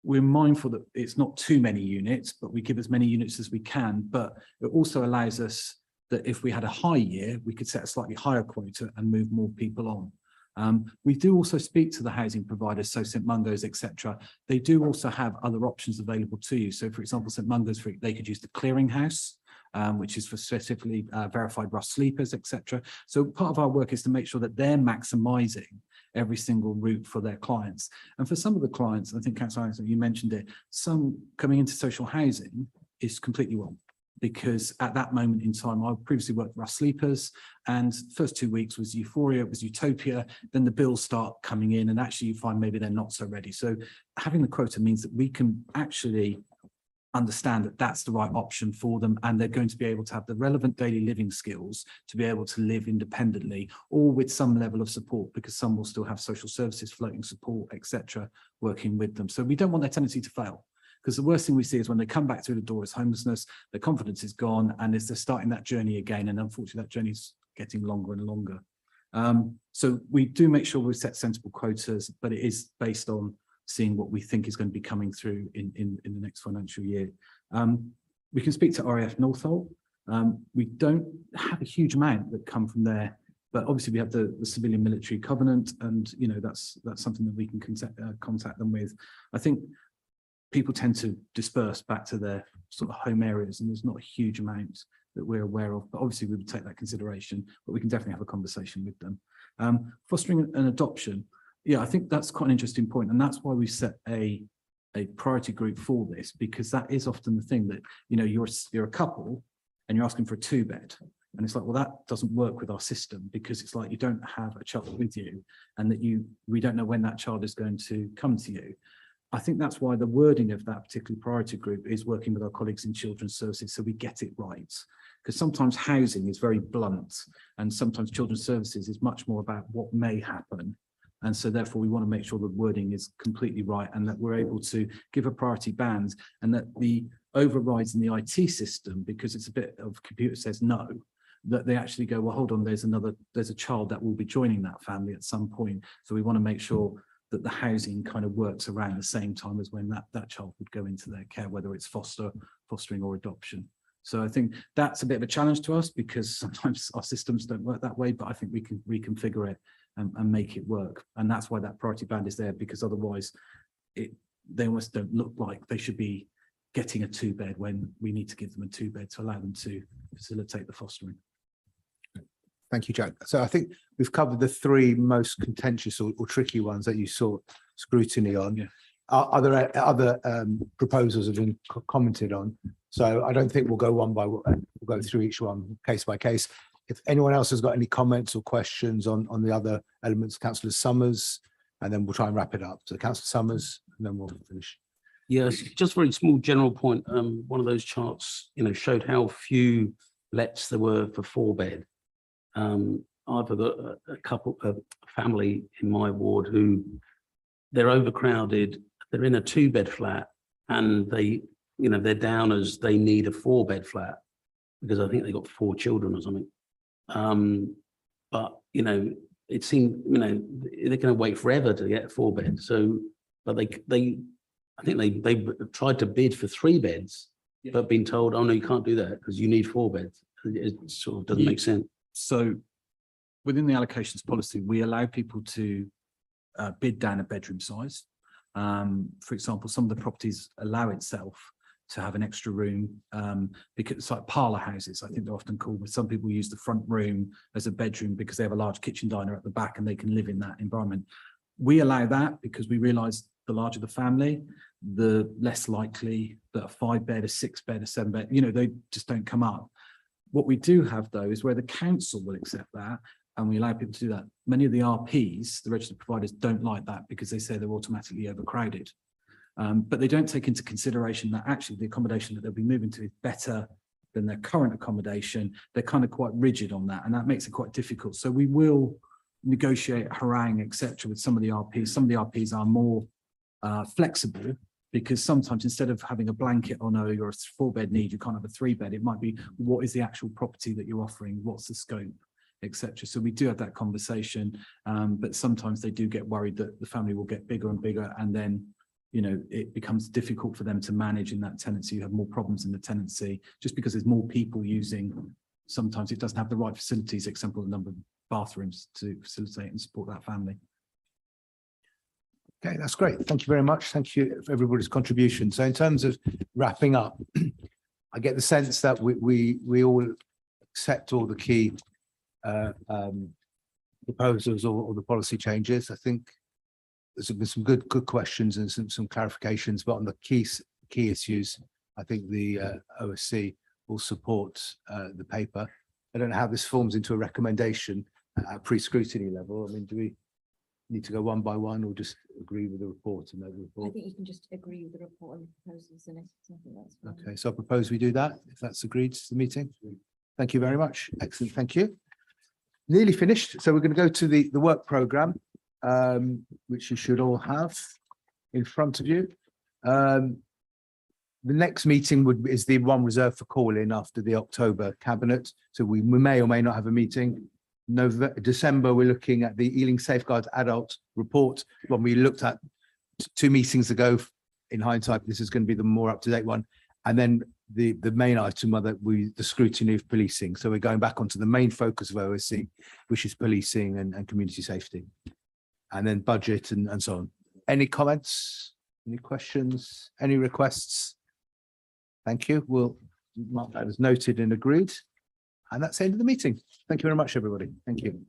we're mindful that it's not too many units, but we give as many units as we can. But it also allows us that if we had a high year, we could set a slightly higher quota and move more people on. We do also speak to the housing providers, so St Mungo's, etc. They do also have other options available to you. So for example, St Mungo's, they could use the clearinghouse, which is for specifically verified rough sleepers, etc. So part of our work is to make sure that they're maximising every single route for their clients. And for some of the clients, I think Councillor Anderson, you mentioned it, some coming into social housing is completely wrong. Because at that moment in time, I previously worked with rough sleepers, and first 2 weeks was euphoria, it was utopia, then the bills start coming in, and actually you find maybe they're not so ready. So having the quota means that we can actually understand that that's the right option for them, and they're going to be able to have the relevant daily living skills to be able to live independently, or with some level of support, because some will still have social services, floating support, etc., working with them. So we don't want their tenancy to fail. Because the worst thing we see is when they come back through the door is homelessness, their confidence is gone, and as they're starting that journey again, and unfortunately that journey is getting longer and longer. So we do make sure we set sensible quotas, but it is based on seeing what we think is going to be coming through in the next financial year. We can speak to RAF Northolt. We don't have a huge amount that come from there, but obviously we have the civilian military covenant, and that's something that we can contact them with. I think people tend to disperse back to their sort of home areas, and there's not a huge amount that we're aware of, but obviously we would take that consideration, but we can definitely have a conversation with them. Fostering an adoption, yeah, I think that's quite an interesting point, and that's why we set a priority group for this, because that is often the thing that, you're a couple and you're asking for a 2-bed. And it's like, well, that doesn't work with our system, because it's like you don't have a child with you, and that we don't know when that child is going to come to you. I think that's why the wording of that particular priority group is working with our colleagues in children's services, so we get it right. Because sometimes housing is very blunt, and sometimes children's services is much more about what may happen. And so therefore we want to make sure the wording is completely right, and that we're able to give a priority band, and that the overrides in the IT system, because it's a bit of computer says no, that they actually go, well, hold on, there's a child that will be joining that family at some point. So we want to make sure that the housing kind of works around the same time as when that child would go into their care, whether it's fostering or adoption. So I think that's a bit of a challenge to us because sometimes our systems don't work that way, but I think we can reconfigure it and make it work. And that's why that priority band is there, because otherwise they almost don't look like they should be getting a 2-bed when we need to give them a 2-bed to allow them to facilitate the fostering. Thank you, Jack. So I think we've covered the 3 most contentious or tricky ones that you saw scrutiny on. Yeah. Are there other proposals have been commented on? So I don't think we'll go one by one. We'll go through each one case by case. If anyone else has got any comments or questions on the other elements, Councillor Summers, and then we'll try and wrap it up. So Councillor Summers, and then we'll finish. Yes, just very small general point. One of those charts, showed how few lets there were for 4-bed. I've got a family in my ward who they're overcrowded. They're in a 2-bed flat, and they're down as they need a 4-bed flat because I think they got 4 children or something. But it seemed they're going to wait forever to get a 4-bed. So, but I think they tried to bid for 3 beds, but been told, oh no, you can't do that because you need 4 beds. It sort of doesn't make sense. So within the allocations policy, we allow people to bid down a bedroom size. For example, some of the properties allow itself to have an extra room because it's like parlour houses, I think they're often called, where some people use the front room as a bedroom because they have a large kitchen diner at the back and they can live in that environment. We allow that because we realise the larger the family, the less likely that a 5-bed, a 6-bed, a 7-bed, they just don't come up. What we do have though is where the council will accept that and we allow people to do that. Many of the RPs, the registered providers, don't like that because they say they're automatically overcrowded. But they don't take into consideration that actually the accommodation that they'll be moving to is better than their current accommodation. They're kind of quite rigid on that, and that makes it quite difficult. So we will negotiate, harangue, etc. with some of the RPs. Some of the RPs are more flexible because sometimes instead of having a blanket on, oh, you're a 4-bed need, you can't have a 3-bed. It might be, what is the actual property that you're offering? What's the scope, etc. So we do have that conversation, but sometimes they do get worried that the family will get bigger and bigger, and then it becomes difficult for them to manage in that tenancy. You have more problems in the tenancy just because there's more people using. Sometimes it doesn't have the right facilities, example, the number of bathrooms to facilitate and support that family. Okay, that's great. Thank you very much. Thank you for everybody's contribution. So in terms of wrapping up, I get the sense that we all accept all the key proposals or the policy changes. I think there's been some good questions and some clarifications, but on the key issues, I think the OSC will support the paper. I don't know how this forms into a recommendation at pre-scrutiny level. I mean, do we need to go one by one or just agree with the report and the report? I think you can just agree with the report and the proposals in it. So I think that's fine. Okay, so I propose we do that, if that's agreed to the meeting. Thank you very much. Excellent, thank you. Nearly finished, so we're going to go to the work programme, which you should all have in front of you. The next meeting is the one reserved for call-in after the October cabinet. So we may or may not have a meeting. December, we're looking at the Ealing Safeguard Adult Report, when we looked at 2 meetings ago. In hindsight, this is going to be the more up-to-date one. And then the main item of that, the scrutiny of policing. So we're going back onto the main focus of OSC, which is policing and community safety. And then budget and so on. Any comments? Any questions? Any requests? Thank you. We'll mark that as noted and agreed. And that's the end of the meeting. Thank you very much, everybody. Thank you.